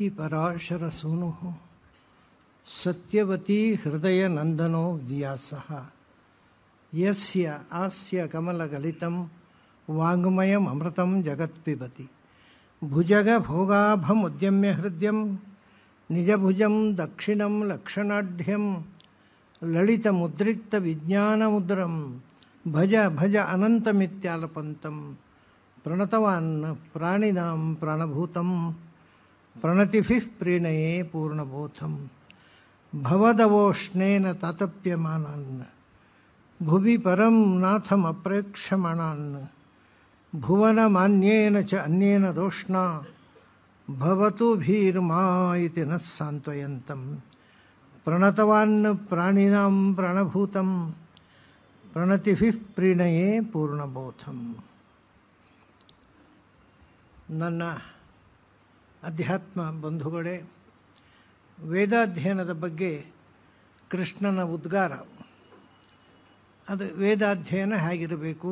ಇತಿ ಪರಾಶರಸೂನುಃ ಸತ್ಯವತೀ ಹೃದಯನಂದನೋ ವ್ಯಾಸಃ ಯಸ್ಯ ಆಸ್ಯ ಕಮಲಗಲಿತಂ ವಾङ्ಮಯಮೃತಂ ಜಗತ್ಪಿಬತಿ ಭುಜಗಭೋಗಾಭಮುದ್ಯಮ್ಯ ಹೃದಯಂ ನಿಜಭುಜಂ ದಕ್ಷಿಣಂ ಲಕ್ಷಣಾಢ್ಯಂ ಲಲಿತಮುದ್ರಿಕ್ತವಿಜ್ಞಾನಮುದ್ರಂ ಭಜ ಭಜ ಅನಂತಮಿತ್ಯಾಲಪಂತಂ ಪ್ರಣತವಾನ್ ಪ್ರಾಣಿನಾಂ ಪ್ರಾಣಭೂತಂ ಪ್ರಣತಿಭಿಃ ಪ್ರೀಣಯೇ ಪೂರ್ಣಬೋಧಂ ಭವದವೋಷ್ಣೇನ ತಾತಪ್ಯಮಾನಾನ್ ಭುವಿ ಪರಂ ನಾಥಮಪ್ರೇಕ್ಷಮಾಣಾನ್ ಭುವನಮಾನ್ಯೇನ ಚ ಅನ್ಯೇನ ದೋಷ್ಣಾ ಭವತು ಭೀರ್ಮಾ ಇತಿ ನಃ ಸಾಂತ್ವಯಂತಂ ಪ್ರಣತವಾನ್ ಪ್ರಾಣಿನಾಂ ಪ್ರಾಣಭೂತಂ ಪ್ರಣತಿಭಿಃ ಪ್ರೀಣಯೇ ಪೂರ್ಣಬೋಧಂ. ನನ್ನ ಅಧ್ಯಾತ್ಮ ಬಂಧುಗಳೇ, ವೇದಾಧ್ಯಯನದ ಬಗ್ಗೆ ಕೃಷ್ಣನ ಉದ್ಗಾರ, ಅದು ವೇದಾಧ್ಯಯನ ಹೇಗಿರಬೇಕು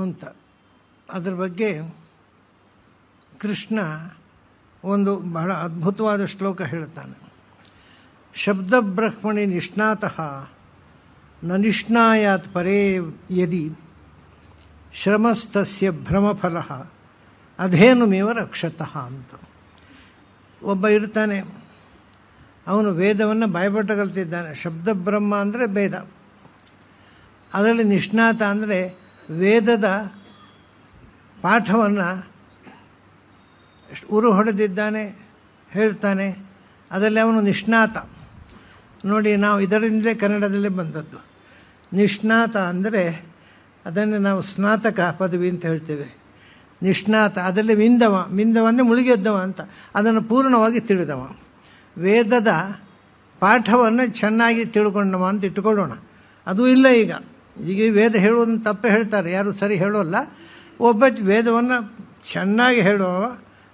ಅಂತ, ಅದರ ಬಗ್ಗೆ ಕೃಷ್ಣ ಒಂದು ಬಹಳ ಅದ್ಭುತವಾದ ಶ್ಲೋಕ ಹೇಳ್ತಾನೆ. ಶಬ್ದಬ್ರಹ್ಮಣಿ ನಿಷ್ಣಾತಃ ನ ನಿಷ್ಣಾಯಾತ್ ಪರೇ ಯದಿ ಶ್ರಮಸ್ತಸ್ಯ ಭ್ರಮಫಲಃ ಅಧೇನುಮೇವ ರಕ್ಷತಃ ಅಂತ. ಒಬ್ಬ ಇರ್ತಾನೆ, ಅವನು ವೇದವನ್ನು ಬಾಯ್ಪಾಠ ಕಲ್ತಿದ್ದಾನೆ. ಶಬ್ದಬ್ರಹ್ಮ ಅಂದರೆ ವೇದ, ಅದರಲ್ಲಿ ನಿಷ್ಣಾತ ಅಂದರೆ ವೇದದ ಪಾಠವನ್ನು ಉರು ಹೊಡೆದಿದ್ದಾನೆ, ಹೇಳ್ತಾನೆ, ಅದರಲ್ಲಿ ಅವನು ನಿಷ್ಣಾತ. ನೋಡಿ, ನಾವು ಇದರಿಂದಲೇ ಕನ್ನಡದಲ್ಲೇ ಬಂದದ್ದು. ನಿಷ್ಣಾತ ಅಂದರೆ ಅದನ್ನು ನಾವು ಸ್ನಾತಕ ಪದವಿ ಅಂತ ಹೇಳ್ತೇವೆ. ನಿಷ್ಣಾತ ಅದರಲ್ಲಿ ಮಿಂದವ ಅಂದರೆ ಮುಳುಗೆದ್ದವ ಅಂತ, ಅದನ್ನು ಪೂರ್ಣವಾಗಿ ತಿಳಿದವ, ವೇದದ ಪಾಠವನ್ನು ಚೆನ್ನಾಗಿ ತಿಳ್ಕೊಂಡವ ಅಂತ ಇಟ್ಟುಕೊಳ್ಳೋಣ. ಅದು ಇಲ್ಲ ಈಗ ವೇದ ಹೇಳುವುದನ್ನು ತಪ್ಪೇ ಹೇಳ್ತಾರೆ, ಯಾರು ಸರಿ ಹೇಳೋಲ್ಲ. ಒಬ್ಬ ವೇದವನ್ನು ಚೆನ್ನಾಗಿ ಹೇಳುವವ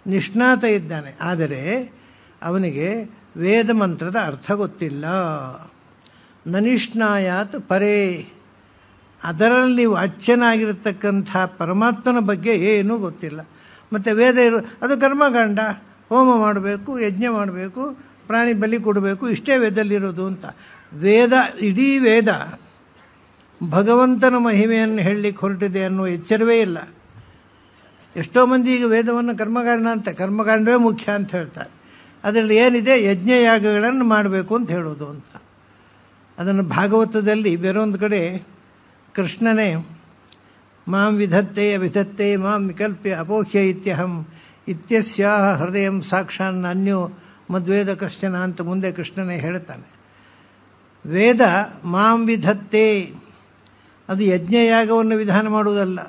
ನಿಷ್ಣಾತ ಇದ್ದಾನೆ, ಆದರೆ ಅವನಿಗೆ ವೇದ ಮಂತ್ರದ ಅರ್ಥ ಗೊತ್ತಿಲ್ಲ. ನನಿಷ್ಣಾಯಾತ್ ಪರೇ, ಅದರಲ್ಲಿ ವಾಚ್ಯನಾಗಿರತಕ್ಕಂಥ ಪರಮಾತ್ಮನ ಬಗ್ಗೆ ಏನೂ ಗೊತ್ತಿಲ್ಲ. ಮತ್ತು ವೇದ ಅದು ಕರ್ಮಕಾಂಡ, ಹೋಮ ಮಾಡಬೇಕು, ಯಜ್ಞ ಮಾಡಬೇಕು, ಪ್ರಾಣಿ ಬಲಿ ಕೊಡಬೇಕು, ಇಷ್ಟೇ ವೇದಲ್ಲಿರೋದು ಅಂತ. ವೇದ, ಇಡೀ ವೇದ ಭಗವಂತನ ಮಹಿಮೆಯನ್ನು ಹೇಳಲಿಕ್ಕೆ ಹೊರಟಿದೆ ಅನ್ನೋ ಎಚ್ಚರವೇ ಇಲ್ಲ. ಎಷ್ಟೋ ಮಂದಿ ಈಗ ವೇದವನ್ನು ಕರ್ಮಕಾಂಡ ಅಂತ, ಕರ್ಮಕಾಂಡವೇ ಮುಖ್ಯ ಅಂತ ಹೇಳ್ತಾರೆ. ಅದರಲ್ಲಿ ಏನಿದೆ, ಯಜ್ಞಯಾಗಗಳನ್ನು ಮಾಡಬೇಕು ಅಂತ ಹೇಳೋದು ಅಂತ. ಅದನ್ನು ಭಾಗವತದಲ್ಲಿ ಬೇರೊಂದು ಕಡೆ ಕೃಷ್ಣನೇ ಮಾಂ ವಿಧತ್ತೆ ಅವಿಧತ್ತೆ ಮಾಂ ವಿಕಲ್ಪ್ಯ ಅಪೋಹ್ಯ ಇತ್ಯಹಂ ಇತ್ಯಸ್ಯಾಹ ಹೃದಯಂ ಸಾಕ್ಷಾನ್ ಅನ್ಯೋ ಮದ್ವೇದ ಕಶ್ಚನ ಅಂತ ಮುಂದೆ ಕೃಷ್ಣನೇ ಹೇಳ್ತಾನೆ. ವೇದ ಮಾಂ ವಿಧತ್ತೆ, ಅದು ಯಜ್ಞಯಾಗವನ್ನು ವಿಧಾನ ಮಾಡುವುದಲ್ಲ,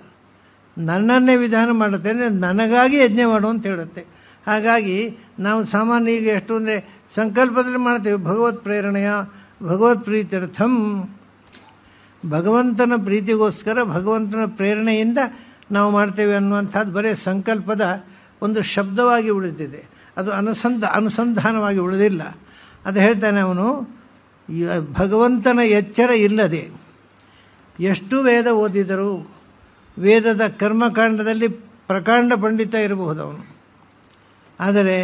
ನನ್ನನ್ನೇ ವಿಧಾನ ಮಾಡುತ್ತೆ, ಅಂದರೆ ನನಗಾಗಿ ಯಜ್ಞ ಮಾಡು ಅಂತ ಹೇಳುತ್ತೆ. ಹಾಗಾಗಿ ನಾವು ಸಾಮಾನ್ಯ ಈಗ ಎಷ್ಟು ಅಂದರೆ ಸಂಕಲ್ಪದಲ್ಲಿ ಮಾಡ್ತೇವೆ, ಭಗವತ್ ಪ್ರೇರಣೆಯ ಭಗವತ್ ಪ್ರೀತ್ಯರ್ಥಂ, ಭಗವಂತನ ಪ್ರೀತಿಗೋಸ್ಕರ ಭಗವಂತನ ಪ್ರೇರಣೆಯಿಂದ ನಾವು ಮಾಡ್ತೇವೆ ಅನ್ನುವಂಥದ್ದು ಬರೀ ಸಂಕಲ್ಪದ ಒಂದು ಶಬ್ದವಾಗಿ ಉಳಿದಿದೆ, ಅದು ಅನುಸಂಧಾನವಾಗಿ ಉಳಿದಿಲ್ಲ. ಅದು ಹೇಳ್ತಾನೆ ಅವನು, ಭಗವಂತನ ಎಚ್ಚರ ಇಲ್ಲದೆ ಎಷ್ಟು ವೇದ ಓದಿದರೂ ವೇದದ ಕರ್ಮಕಾಂಡದಲ್ಲಿ ಪ್ರಕಾಂಡ ಪಂಡಿತ ಇರಬಹುದು ಅವನು, ಆದರೆ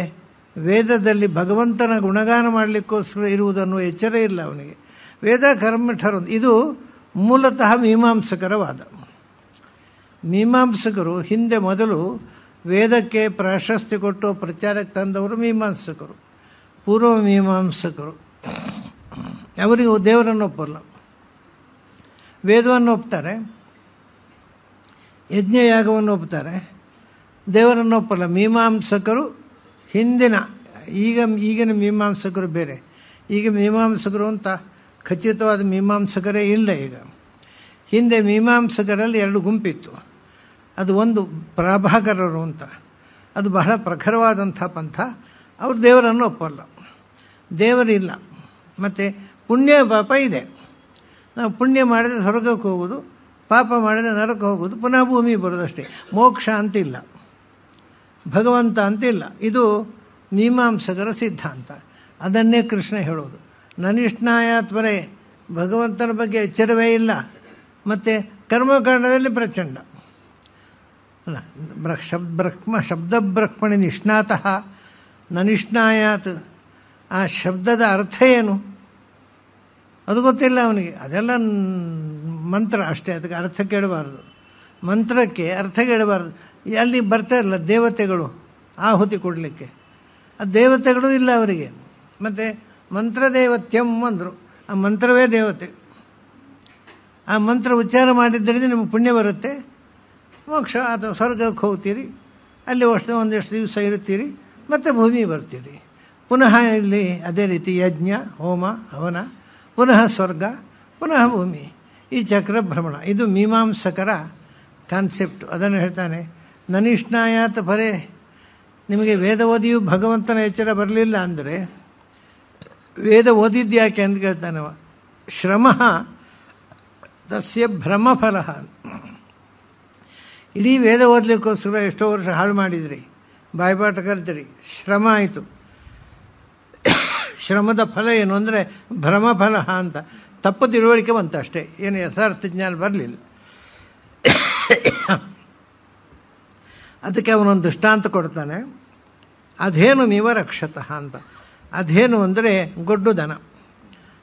ವೇದದಲ್ಲಿ ಭಗವಂತನ ಗುಣಗಾನ ಮಾಡಲಿಕ್ಕೋಸ್ಕರ ಇರುವುದನ್ನು ಎಚ್ಚರ ಇಲ್ಲ ಅವನಿಗೆ. ವೇದ ಕರ್ಮಠರು, ಇದು ಮೂಲತಃ ಮೀಮಾಂಸಕರ ವಾದ. ಮೀಮಾಂಸಕರು ಹಿಂದೆ ಮೊದಲು ವೇದಕ್ಕೆ ಪ್ರಾಶಸ್ತ್ಯ ಕೊಟ್ಟು ಪ್ರಚಾರಕ್ಕೆ ತಂದವರು ಮೀಮಾಂಸಕರು, ಪೂರ್ವ ಮೀಮಾಂಸಕರು. ಅವರಿಗೆ ದೇವರನ್ನು ಒಪ್ಪಲ್ಲ, ವೇದವನ್ನು ಒಪ್ತಾರೆ, ಯಜ್ಞಯಾಗವನ್ನು ಒಪ್ತಾರೆ, ದೇವರನ್ನು ಒಪ್ಪಲ್ಲ. ಮೀಮಾಂಸಕರು ಹಿಂದಿನ, ಈಗಿನ ಮೀಮಾಂಸಕರು ಬೇರೆ. ಈಗ ಮೀಮಾಂಸಕರು ಅಂತ ಖಚಿತವಾದ ಮೀಮಾಂಸಕರೇ ಇಲ್ಲ ಈಗ. ಹಿಂದೆ ಮೀಮಾಂಸಕರಲ್ಲಿ ಎರಡು ಗುಂಪಿತ್ತು. ಅದು ಒಂದು ಪ್ರಭಾಕರರು ಅಂತ, ಅದು ಬಹಳ ಪ್ರಖರವಾದಂಥ ಪಂಥ. ಅವರು ದೇವರನ್ನು ಒಪ್ಪಲ್ಲ, ದೇವರಿಲ್ಲ. ಮತ್ತು ಪುಣ್ಯ ಪಾಪ ಇದೆ. ನಾವು ಪುಣ್ಯ ಮಾಡಿದರೆ ಸ್ವರ್ಗಕ್ಕೆ ಹೋಗೋದು, ಪಾಪ ಮಾಡಿದರೆ ನರಕ ಹೋಗೋದು, ಪುನಃ ಭೂಮಿ ಬರೋದಷ್ಟೇ. ಮೋಕ್ಷ ಅಂತಿಲ್ಲ, ಭಗವಂತ ಅಂತಿಲ್ಲ. ಇದು ಮೀಮಾಂಸಕರ ಸಿದ್ಧಾಂತ. ಅದನ್ನೇ ಕೃಷ್ಣ ಹೇಳೋದು. ನನಿಷ್ಣಾಯಾತ್ಮರೇ, ಭಗವಂತನ ಬಗ್ಗೆ ಎಚ್ಚರವೇ ಇಲ್ಲ, ಮತ್ತು ಕರ್ಮಕಾಂಡದಲ್ಲಿ ಪ್ರಚಂಡ. ಶಬ್ದಬ್ರಹ್ಮಣಿ ನಿಷ್ಣಾತಃ ನ ನಿಷ್ಣಾಯಾತ್. ಆ ಶಬ್ದದ ಅರ್ಥ ಏನು ಅದು ಗೊತ್ತಿಲ್ಲ ಅವನಿಗೆ. ಅದೆಲ್ಲ ಮಂತ್ರ ಅಷ್ಟೇ, ಅದಕ್ಕೆ ಅರ್ಥ ಕೇಳಬಾರ್ದು. ಮಂತ್ರಕ್ಕೆ ಅರ್ಥ ಕೇಳಬಾರ್ದು. ಅಲ್ಲಿ ಬರ್ತಾ ಇಲ್ಲ ದೇವತೆಗಳು ಆಹುತಿ ಕೊಡಲಿಕ್ಕೆ, ಆ ದೇವತೆಗಳು ಇಲ್ಲ ಅವರಿಗೆ. ಮತ್ತು ಮಂತ್ರದೇವತ್ಯಂ ಅಂದರು, ಆ ಮಂತ್ರವೇ ದೇವತೆ. ಆ ಮಂತ್ರ ಉಚ್ಚಾರ ಮಾಡಿದ್ದರಿಂದ ನಿಮಗೆ ಪುಣ್ಯ ಬರುತ್ತೆ, ಮೋಕ್ಷ ಅಥವಾ ಸ್ವರ್ಗಕ್ಕೆ ಹೋಗ್ತೀರಿ, ಅಲ್ಲಿ ಒಂದಷ್ಟು ದಿವಸ ಇರ್ತೀರಿ, ಮತ್ತು ಭೂಮಿ ಬರ್ತೀರಿ. ಪುನಃ ಇಲ್ಲಿ ಅದೇ ರೀತಿ ಯಜ್ಞ ಹೋಮ ಹವನ, ಪುನಃ ಸ್ವರ್ಗ, ಪುನಃ ಭೂಮಿ, ಈ ಚಕ್ರ ಭ್ರಮಣ. ಇದು ಮೀಮಾಂಸಕರ ಕಾನ್ಸೆಪ್ಟು. ಅದನ್ನು ಹೇಳ್ತಾನೆ, ನನಿಷ್ಣಾಯಾತ್ ಪರೇ. ನಿಮಗೆ ವೇದ ಓದಿಯೂ ಭಗವಂತನ ಎಚ್ಚರ ಬರಲಿಲ್ಲ ಅಂದರೆ ವೇದ ಓದಿದ್ಯಾಕೆ ಅಂತ ಕೇಳ್ತಾನವ. ಶ್ರಮ ತಸ್ಯ ಭ್ರಮಫಲ. ಇಡೀ ವೇದ ಓದಲಿಕ್ಕೋಸ್ಕರ ಎಷ್ಟೋ ವರ್ಷ ಹಾಳು ಮಾಡಿದ್ರಿ, ಬಾಯ್ಪಾಠ ಕಲ್ತಿರಿ, ಶ್ರಮ ಆಯಿತು. ಶ್ರಮದ ಫಲ ಏನು ಅಂದರೆ ಭ್ರಮಫಲ ಅಂತ ತಪ್ಪು ತಿಳುವಳಿಕೆ ಬಂತು ಅಷ್ಟೇ, ಏನು ಯಥಾರ್ಥ ಜ್ಞಾನ ಬರಲಿಲ್ಲ. ಅದಕ್ಕೆ ಅವನೊಂದು ದೃಷ್ಟಾಂತ ಕೊಡ್ತಾನೆ. ಅಧೇನು ನೀವ ರಕ್ಷತಃ ಅಂತ. ಅಧೇನು ಅಂದರೆ ಗೊಡ್ಡು ದನ,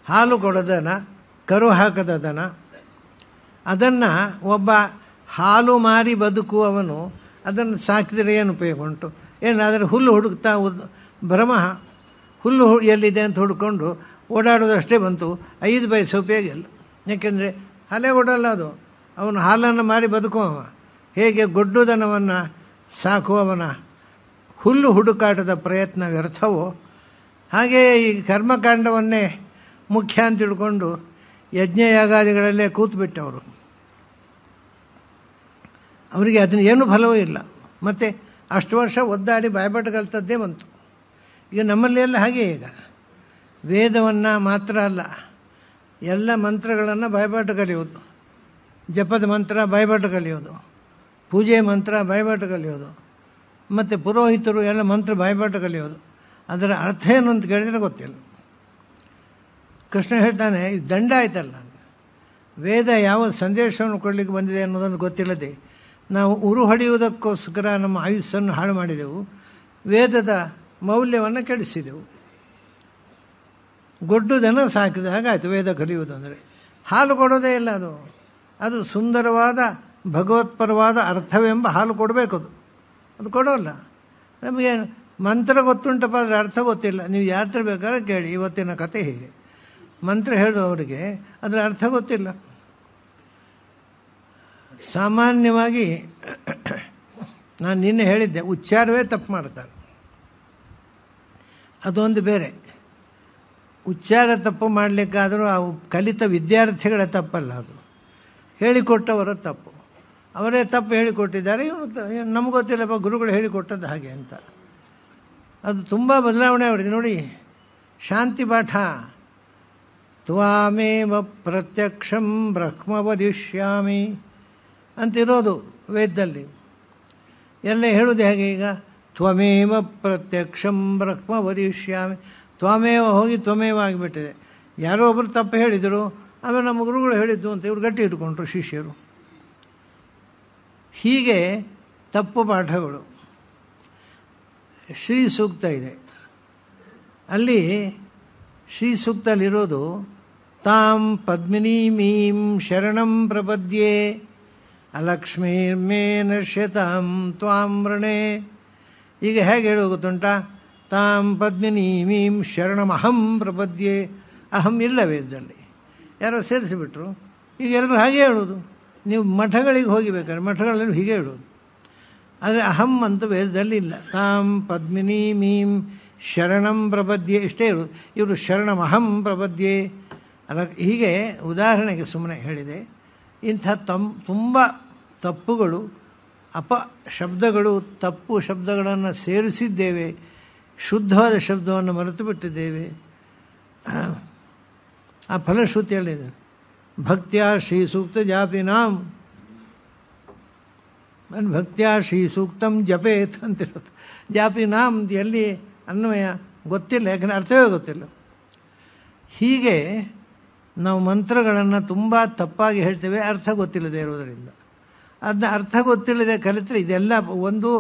ಹಾಲು ಕೊಡದ ದನ, ಕರು ಹಾಕದ ದನ. ಅದನ್ನು ಒಬ್ಬ ಹಾಲು ಮಾರಿ ಬದುಕುವವನು ಅದನ್ನು ಸಾಕಿದರೆ ಏನು ಉಪಯೋಗ ಉಂಟು? ಏನಾದರೆ ಹುಲ್ಲು ಹುಡುಕ್ತಾ ಭ್ರಮ, ಹುಲ್ಲು ಎಲ್ಲಿದೆ ಅಂತ ಹುಡ್ಕೊಂಡು ಓಡಾಡೋದಷ್ಟೇ ಬಂತು, 5 ಪೈಸೆ ಉಪಯೋಗ ಇಲ್ಲ. ಯಾಕೆಂದರೆ ಹಲೆ ಓಡಲ್ಲ ಅದು, ಅವನು ಹಾಲನ್ನು ಮಾರಿ ಬದುಕುವವ. ಹೇಗೆ ಗೊಡ್ಡು ದನವನ್ನು ಸಾಕುವವನ ಹುಲ್ಲು ಹುಡುಕಾಟದ ಪ್ರಯತ್ನ ವ್ಯರ್ಥವೋ, ಹಾಗೆಯೇ ಈ ಕರ್ಮಕಾಂಡವನ್ನೇ ಮುಖ್ಯ ಅಂತ ತಿಳ್ಕೊಂಡು ಯಜ್ಞಯಾಗಾದಿಗಳಲ್ಲೇ ಕೂತ್ಬಿಟ್ಟವರು. ಅವರಿಗೆ ಅದನ್ನ ಏನೂ ಫಲವೂ ಇಲ್ಲ. ಮತ್ತು ಅಷ್ಟು ವರ್ಷ ಒದ್ದಾಡಿ ಬಾಯ್ಪಾಠ ಕಲಿತದ್ದೇ ಬಂತು. ಈಗ ನಮ್ಮಲ್ಲಿ ಎಲ್ಲ ಹಾಗೆ. ಈಗ ವೇದವನ್ನು ಮಾತ್ರ ಅಲ್ಲ, ಎಲ್ಲ ಮಂತ್ರಗಳನ್ನು ಬಾಯ್ಪಾಠ ಕಲಿಯೋದು, ಜಪದ ಮಂತ್ರ ಬಾಯ್ಪಾಠ ಕಲಿಯೋದು, ಪೂಜೆ ಮಂತ್ರ ಬಾಯ್ಪಾಠ ಕಲಿಯೋದು, ಮತ್ತು ಪುರೋಹಿತರು ಎಲ್ಲ ಮಂತ್ರ ಬಾಯ್ಪಾಠ ಕಲಿಯೋದು. ಅದರ ಅರ್ಥ ಏನು ಅಂತ ಕೇಳಿದರೆ ಗೊತ್ತಿಲ್ಲ. ಕೃಷ್ಣ ಹೇಳ್ತಾನೆ, ಇದು ದಂಡ ಆಯ್ತಲ್ಲ. ವೇದ ಯಾವ ಸಂದೇಶವನ್ನು ಕೊಡಲಿಕ್ಕೆ ಬಂದಿದೆ ಅನ್ನೋದನ್ನು ಗೊತ್ತಿಲ್ಲದೆ ನಾವು ಉರು ಹೊಡೆಯುವುದಕ್ಕೋಸ್ಕರ ನಮ್ಮ ಆಯುಸ್ಸನ್ನು ಹಾಳು ಮಾಡಿದೆವು, ವೇದದ ಮೌಲ್ಯವನ್ನು ಕೆಡಿಸಿದೆವು. ಗೊಡ್ಡು ದನ ಸಾಕಿದ ಹಾಗಾಯಿತು ವೇದ ಕಲಿಯುವುದು ಅಂದರೆ. ಹಾಲು ಕೊಡೋದೇ ಇಲ್ಲ ಅದು. ಅದು ಸುಂದರವಾದ ಭಗವತ್ಪರವಾದ ಅರ್ಥವೆಂಬ ಹಾಲು ಕೊಡಬೇಕು. ಅದು ಕೊಡೋಲ್ಲ. ನಮಗೆ ಮಂತ್ರ ಗೊತ್ತುಂಟಪ್ಪ, ಅದರ ಅರ್ಥ ಗೊತ್ತಿಲ್ಲ. ನೀವು ಯಾರ ಹತ್ರ ಬೇಕಾದ್ರೆ ಕೇಳಿ, ಇವತ್ತಿನ ಕತೆ ಹೀಗೆ. ಮಂತ್ರ ಹೇಳುವವರಿಗೆ ಅದರ ಅರ್ಥ ಗೊತ್ತಿಲ್ಲ. ಸಾಮಾನ್ಯವಾಗಿ ನಾನು ನಿನ್ನೆ ಹೇಳಿದ್ದೆ, ಉಚ್ಚಾರವೇ ತಪ್ಪು ಮಾಡ್ತಾರೆ. ಅದೊಂದು ಬೇರೆ. ಉಚ್ಚಾರ ತಪ್ಪು ಮಾಡಲಿಕ್ಕಾದರೂ ಆ ಕಲಿತ ವಿದ್ಯಾರ್ಥಿಗಳ ತಪ್ಪಲ್ಲ, ಅದು ಹೇಳಿಕೊಟ್ಟವರ ತಪ್ಪು. ಅವರೇ ತಪ್ಪು ಹೇಳಿಕೊಟ್ಟಿದ್ದಾರೆ, ಇವನು ನಮ್ಗೆ ಗೊತ್ತಿಲ್ಲಪ್ಪ, ಗುರುಗಳು ಹೇಳಿಕೊಟ್ಟದ್ದು ಹಾಗೆ ಅಂತ. ಅದು ತುಂಬ ಬದಲಾವಣೆ ಆಗಿದೆ ನೋಡಿ. ಶಾಂತಿ ಪಾಠ, ತ್ವಾಮೇವ ಪ್ರತ್ಯಕ್ಷಂ ಬ್ರಹ್ಮ ವದಿಷ್ಯಾಮಿ ಅಂತಿರೋದು ವೇದದಲ್ಲಿ. ಎಲ್ಲ ಹೇಳೋದು ಹೇಗೆ? ಈಗ ತ್ವಮೇವ ಪ್ರತ್ಯಕ್ಷಂ ಬ್ರಹ್ಮ ವದಿಷ್ಯಾಮಿ, ತ್ವಮೇವ ಹೋಗಿ ತ್ವಮೇವ ಆಗಿಬಿಟ್ಟಿದೆ. ಯಾರೋ ಒಬ್ಬರು ತಪ್ಪು ಹೇಳಿದರು, ಆಮೇಲೆ ನಮ್ಮ ಗುರುಗಳು ಹೇಳಿದ್ದು ಅಂತ ಇವರು ಗಟ್ಟಿ ಇಟ್ಕೊಂಡ್ರು ಶಿಷ್ಯರು. ಹೀಗೆ ತಪ್ಪು ಪಾಠಗಳು. ಶ್ರೀ ಸೂಕ್ತ ಇದೆ, ಅಲ್ಲಿ ಶ್ರೀ ಸೂಕ್ತಲ್ಲಿರೋದು ತಾಂ ಪದ್ಮಿನೀಮೀಂ ಶರಣಂ ಪ್ರಪದ್ಯೆ ಅಲಕ್ಷ್ಮೀರ್ಮೇ ನಶ್ಯತಾಂ ತ್ವಾಂ ವೃಣೆ. ಈಗ ಹೇಗೆ ಹೇಳೋ ಗೊತ್ತುಂಟಾ? ತಾಂ ಪದ್ಮಿನೀಮೀಂ ಶರಣಮಹಂ ಪ್ರಪದ್ಯೆ. ಅಹಂ ಇಲ್ಲ ವೇದದಲ್ಲಿ, ಯಾರೋ ಸೇರಿಸಿಬಿಟ್ರು. ಈಗ ಎಲ್ಲರೂ ಹಾಗೆ ಹೇಳೋದು. ನೀವು ಮಠಗಳಿಗೆ ಹೋಗಿಬೇಕಾದ್ರೆ ಮಠಗಳಲ್ಲಿ ಹೀಗೆ ಹೇಳೋದು. ಆದರೆ ಅಹಂ ಅಂತೂ ವೇದದಲ್ಲಿ ಇಲ್ಲ. ತಾಂ ಪದ್ಮಿನೀಮೀಂ ಶರಣಂ ಪ್ರಪದ್ಯೆ ಇಷ್ಟೇ ಇರೋದು. ಇವರು ಶರಣಮಹಂ ಪ್ರಪದ್ಯೆ ಅಲ್ಲ. ಹೀಗೆ ಉದಾಹರಣೆಗೆ ಸುಮ್ಮನೆ ಹೇಳಿದೆ. ಇಂಥ ತುಂಬ ತಪ್ಪುಗಳು, ಶಬ್ದಗಳು, ತಪ್ಪು ಶಬ್ದಗಳನ್ನು ಸೇರಿಸಿದ್ದೇವೆ, ಶುದ್ಧವಾದ ಶಬ್ದವನ್ನು ಮರೆತು ಬಿಟ್ಟಿದ್ದೇವೆ. ಆ ಫಲಶ್ರುತಿಯಲ್ಲಿದೆ, ಭಕ್ತ್ಯಾ ಶ್ರೀ ಸೂಕ್ತ ಜಾಪಿನಾಂ ಭಕ್ತ್ಯಾ ಶ್ರೀ ಸೂಕ್ತಂ ಜಪೇತ್ ಅಂತಿರುತ್ತೆ. ಜಾಪಿನಾಂ ಎಲ್ಲಿ ಅನ್ವಯ ಗೊತ್ತಿಲ್ಲ, ಯಾಕಂದರೆ ಅರ್ಥವೇ ಗೊತ್ತಿಲ್ಲ. ಹೀಗೆ ನಾವು ಮಂತ್ರಗಳನ್ನು ತುಂಬ ತಪ್ಪಾಗಿ ಹೇಳ್ತೇವೆ, ಅರ್ಥ ಗೊತ್ತಿಲ್ಲದೆ ಇರೋದರಿಂದ. ಅದನ್ನ ಅರ್ಥ ಗೊತ್ತಿಲ್ಲದೆ ಕಲಿತರೆ ಇದೆಲ್ಲ ಒಂದು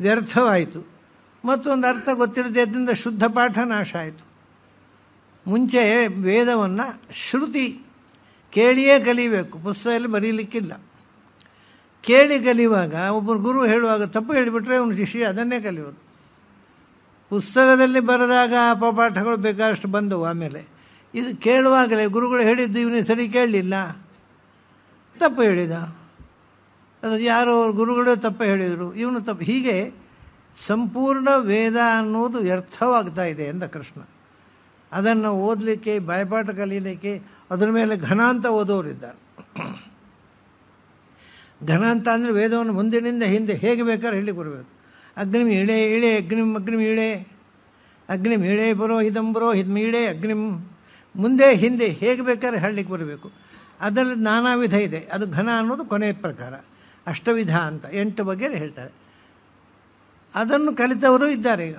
ವ್ಯರ್ಥವಾಯಿತು. ಮತ್ತೊಂದು ಅರ್ಥ ಗೊತ್ತಿಲ್ಲದೆ ಅದರಿಂದ ಶುದ್ಧ ಪಾಠ ನಾಶ ಆಯಿತು. ಮುಂಚೆ ವೇದವನ್ನು ಶ್ರುತಿ ಕೇಳಿಯೇ ಕಲಿಬೇಕು, ಪುಸ್ತಕದಲ್ಲಿ ಬರೀಲಿಕ್ಕಿಲ್ಲ. ಕೇಳಿ ಕಲಿಯುವಾಗ ಒಬ್ಬರು ಗುರು ಹೇಳುವಾಗ ತಪ್ಪು ಹೇಳಿಬಿಟ್ರೆ ಅವನು ಶಿಷ್ಯ ಅದನ್ನೇ ಕಲಿಯೋದು. ಪುಸ್ತಕದಲ್ಲಿ ಬರೆದಾಗ ಅಪಪಾಠಗಳು ಬೇಕಾದಷ್ಟು ಬಂದವು. ಆಮೇಲೆ ಇದು ಕೇಳುವಾಗಲೇ ಗುರುಗಳು ಹೇಳಿದ್ದು ಇವನಿಗೆ ಸರಿ ಕೇಳಲಿಲ್ಲ, ತಪ್ಪು ಹೇಳಿದ, ಅದು ಯಾರೋ ಗುರುಗಳೇ ತಪ್ಪು ಹೇಳಿದರು, ಇವನು ತಪ್ಪು. ಹೀಗೆ ಸಂಪೂರ್ಣ ವೇದ ಅನ್ನೋದು ವ್ಯರ್ಥವಾಗ್ತಾ ಇದೆ ಎಂದ ಕೃಷ್ಣ. ಅದನ್ನು ಓದಲಿಕ್ಕೆ, ಬಾಯ್ಪಾಠ ಕಲೀಲಿಕ್ಕೆ ಅದರ ಮೇಲೆ ಘನಾಂತ ಓದೋರಿದ್ದಾರೆ. ಘನಾಂತ ಅಂದರೆ ವೇದವನ್ನು ಮುಂದಿನಿಂದ ಹಿಂದೆ ಹೇಗೆ ಬೇಕಾದ್ರೆ ಹೇಳಿ ಕೊಡಬೇಕು. ಅಗ್ನಿಮ್ ಇಳೆ ಇಳೆ ಅಗ್ನಿಮ್ ಅಗ್ನಿಮ್ ಇಳೆ ಅಗ್ನಿಮ್ ಇಳೆ ಪುರೋಹಿತಂ ಪುರೋಹಿತಂ ಇಳೆ ಅಗ್ನಿಮ್, ಮುಂದೆ ಹಿಂದೆ ಹೇಗೆ ಬೇಕಾದ್ರೆ ಹೇಳಲಿಕ್ಕೆ ಬರಬೇಕು. ಅದರಲ್ಲಿ ನಾನಾ ವಿಧ ಇದೆ. ಅದು ಘನ ಅನ್ನೋದು ಕೊನೆಯ ಪ್ರಕಾರ. ಅಷ್ಟವಿಧ ಅಂತ 8 ಬಗ್ಗೆ ಹೇಳ್ತಾರೆ. ಅದನ್ನು ಕಲಿತವರು ಇದ್ದಾರೆ ಈಗ.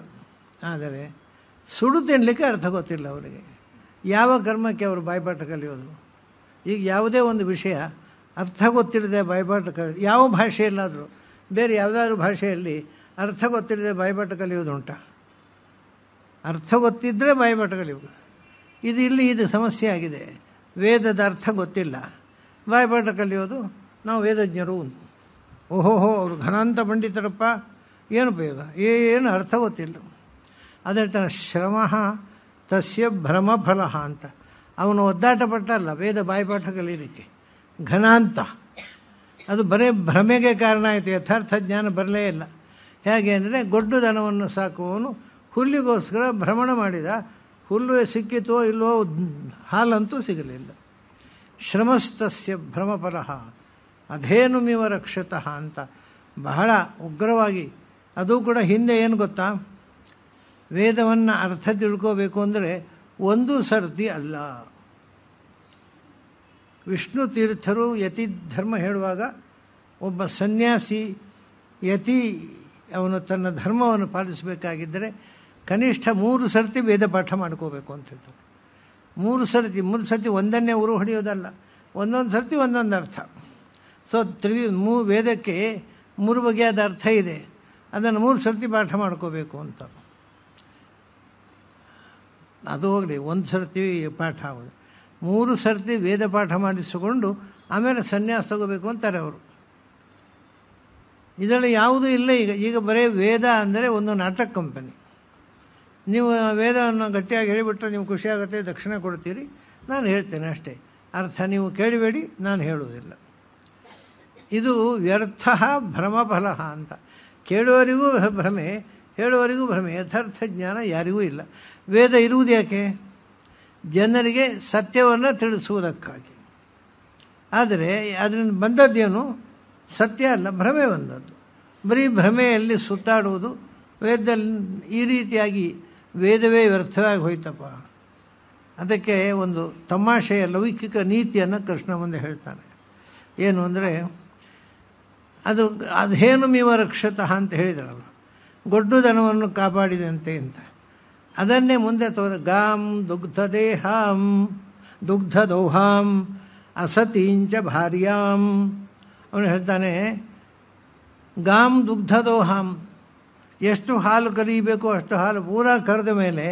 ಆದರೆ ಸುಡು ತಿನ್ನಲಿಕ್ಕೆ ಅರ್ಥ ಗೊತ್ತಿಲ್ಲ ಅವರಿಗೆ. ಯಾವ ಕರ್ಮಕ್ಕೆ ಅವರು ಬಾಯ್ಪಾಠ ಕಲಿಯೋದು? ಈಗ ಯಾವುದೇ ಒಂದು ವಿಷಯ ಅರ್ಥ ಗೊತ್ತಿಲ್ಲದೆ ಬಾಯ್ಪಾಠ ಯಾವ ಭಾಷೆಯಲ್ಲಾದರೂ, ಬೇರೆ ಯಾವುದಾದ್ರೂ ಭಾಷೆಯಲ್ಲಿ ಅರ್ಥ ಗೊತ್ತಿಲ್ಲದೆ ಬಾಯ್ಪಾಠ ಕಲಿಯೋದು ಉಂಟಾ? ಅರ್ಥ ಗೊತ್ತಿದ್ದರೆ ಬಾಯ್ಪಾಠ ಕಲಿಯೋದು. ಇದು ಸಮಸ್ಯೆ ಆಗಿದೆ. ವೇದದ ಅರ್ಥ ಗೊತ್ತಿಲ್ಲ, ಬಾಯ್ಪಾಠ ಕಲಿಯೋದು. ನಾವು ವೇದಜ್ಞರು, ಓಹೋಹೋ ಅವರು ಘನಾಂತ ಪಂಡಿತರಪ್ಪ, ಏನು ಉಪಯೋಗ? ಏನು ಅರ್ಥ ಗೊತ್ತಿಲ್ಲ. ಅದು ಹೇಳ್ತಾನೆ, ಶ್ರಮ ತಸ್ಯ ಭ್ರಮಫಲ ಅಂತ. ಅವನು ಒದ್ದಾಟ ಪಟ್ಟಲ್ಲ ವೇದ ಬಾಯ್ಪಾಠ ಕಲೀಲಿಕ್ಕೆ. ಘನಾಂತ ಅದು ಬರೇ ಭ್ರಮೆಗೆ ಕಾರಣ ಆಯಿತು, ಯಥಾರ್ಥ ಜ್ಞಾನ ಬರಲೇ ಇಲ್ಲ. ಹೇಗೆ ಅಂದರೆ, ಗೊಡ್ಡು ದನವನ್ನು ಸಾಕುವವನು ಹುಲ್ಲಿಗೋಸ್ಕರ ಭ್ರಮಣ ಮಾಡಿದ, ಹುಲ್ಲು ಸಿಕ್ಕಿತೋ ಇಲ್ಲವೋ, ಹಾಲಂತೂ ಸಿಗಲಿಲ್ಲ. ಶ್ರಮಸ್ತಸ್ಯ ಭ್ರಮಫಲ ಅಧೇನುಮಿವ ರಕ್ಷತಃ ಅಂತ ಬಹಳ ಉಗ್ರವಾಗಿ. ಅದು ಕೂಡ ಹಿಂದೆ ಏನು ಗೊತ್ತಾ, ವೇದವನ್ನು ಅರ್ಥ ತಿಳ್ಕೋಬೇಕು ಅಂದರೆ ಒಂದು ಸರ್ತಿ ಅಲ್ಲ. ವಿಷ್ಣು ತೀರ್ಥರು ಯತಿ ಧರ್ಮ ಹೇಳುವಾಗ ಒಬ್ಬ ಸನ್ಯಾಸಿ ಯತಿ ಅವನು ತನ್ನ ಧರ್ಮವನ್ನು ಪಾಲಿಸಬೇಕಾಗಿದ್ದರೆ ಕನಿಷ್ಠ 3 ಸರ್ತಿ ವೇದ ಪಾಠ ಮಾಡ್ಕೋಬೇಕು ಅಂತ ಹೇಳ್ತಾರೆ. 3 ಸರ್ತಿ ಒಂದನ್ನೇ ಉರು ಹೊಡೆಯೋದಲ್ಲ, ಒಂದೊಂದು ಸರ್ತಿ ಒಂದೊಂದು ಅರ್ಥ. ಸೊ ವೇದಕ್ಕೆ 3 ಬಗೆಯಾದ ಅರ್ಥ ಇದೆ. ಅದನ್ನು 3 ಸರ್ತಿ ಪಾಠ ಮಾಡ್ಕೋಬೇಕು ಅಂತ. ಅದು ಹೋಗಲಿ, 1 ಸರ್ತಿ ಪಾಠ ಆಗೋದು. 3 ಸರ್ತಿ ವೇದ ಪಾಠ ಮಾಡಿಸಿಕೊಂಡು ಆಮೇಲೆ ಸನ್ಯಾಸ ತಗೋಬೇಕು ಅಂತಾರೆ ಅವರು. ಇದರಲ್ಲಿ ಯಾವುದೂ ಇಲ್ಲ. ಈಗ ಬರೀ ವೇದ ಅಂದರೆ ಒಂದು ನಾಟಕ ಕಂಪನಿ. ನೀವು ವೇದವನ್ನು ಗಟ್ಟಿಯಾಗಿ ಹೇಳಿಬಿಟ್ರೆ ನೀವು ಖುಷಿಯಾಗುತ್ತೆ, ದಕ್ಷಿಣ ಕೊಡ್ತೀರಿ, ನಾನು ಹೇಳ್ತೇನೆ ಅಷ್ಟೇ. ಅರ್ಥ ನೀವು ಕೇಳಬೇಡಿ, ನಾನು ಹೇಳುವುದಿಲ್ಲ. ಇದು ವ್ಯರ್ಥ ಭ್ರಮಫಲ ಅಂತ. ಕೇಳುವವರಿಗೂ ಭ್ರಮೆ, ಹೇಳುವವರಿಗೂ ಭ್ರಮೆ. ಯಥಾರ್ಥ ಜ್ಞಾನ ಯಾರಿಗೂ ಇಲ್ಲ. ವೇದ ಇರುವುದು ಯಾಕೆ? ಜನರಿಗೆ ಸತ್ಯವನ್ನು ತಿಳಿಸುವುದಕ್ಕಾಗಿ. ಆದರೆ ಅದರಿಂದ ಬಂದದ್ದೇನು? ಸತ್ಯ ಅಲ್ಲ, ಭ್ರಮೆ ಬಂದದ್ದು. ಬರೀ ಭ್ರಮೆಯಲ್ಲಿ ಸುತ್ತಾಡುವುದು. ವೇದದಲ್ಲಿ ಈ ರೀತಿಯಾಗಿ ವೇದವೇ ವ್ಯರ್ಥವಾಗಿ ಹೋಯ್ತಪ್ಪ. ಅದಕ್ಕೆ ಒಂದು ತಮಾಷೆಯ ಲೌಕಿಕ ನೀತಿಯನ್ನು ಕೃಷ್ಣ ಮುಂದೆ ಹೇಳ್ತಾನೆ. ಏನು ಅಂದರೆ, ಅಧೇನುಮಿವ ರಕ್ಷತಃ ಅಂತ ಹೇಳಿದ್ರಲ್ಲ, ಗೊಡ್ಡು ದನವನ್ನು ಕಾಪಾಡಿದಂತೆ ಅಂತ. ಅದನ್ನೇ ಮುಂದೆ ಗಾಂ ದುಗ್ಧದೇಹಾಂ ದುಗ್ಧದೋಹಾಂ ಅಸತೀಂಚ ಭಾರ್ಯಾಂ. ಅವನು ಹೇಳ್ತಾನೆ, ಗಾಂ ದುಗ್ಧದೋಹಾಂ, ಎಷ್ಟು ಹಾಲು ಕರೀಬೇಕು ಅಷ್ಟು ಹಾಲು ಪೂರಾ ಕರೆದ ಮೇಲೆ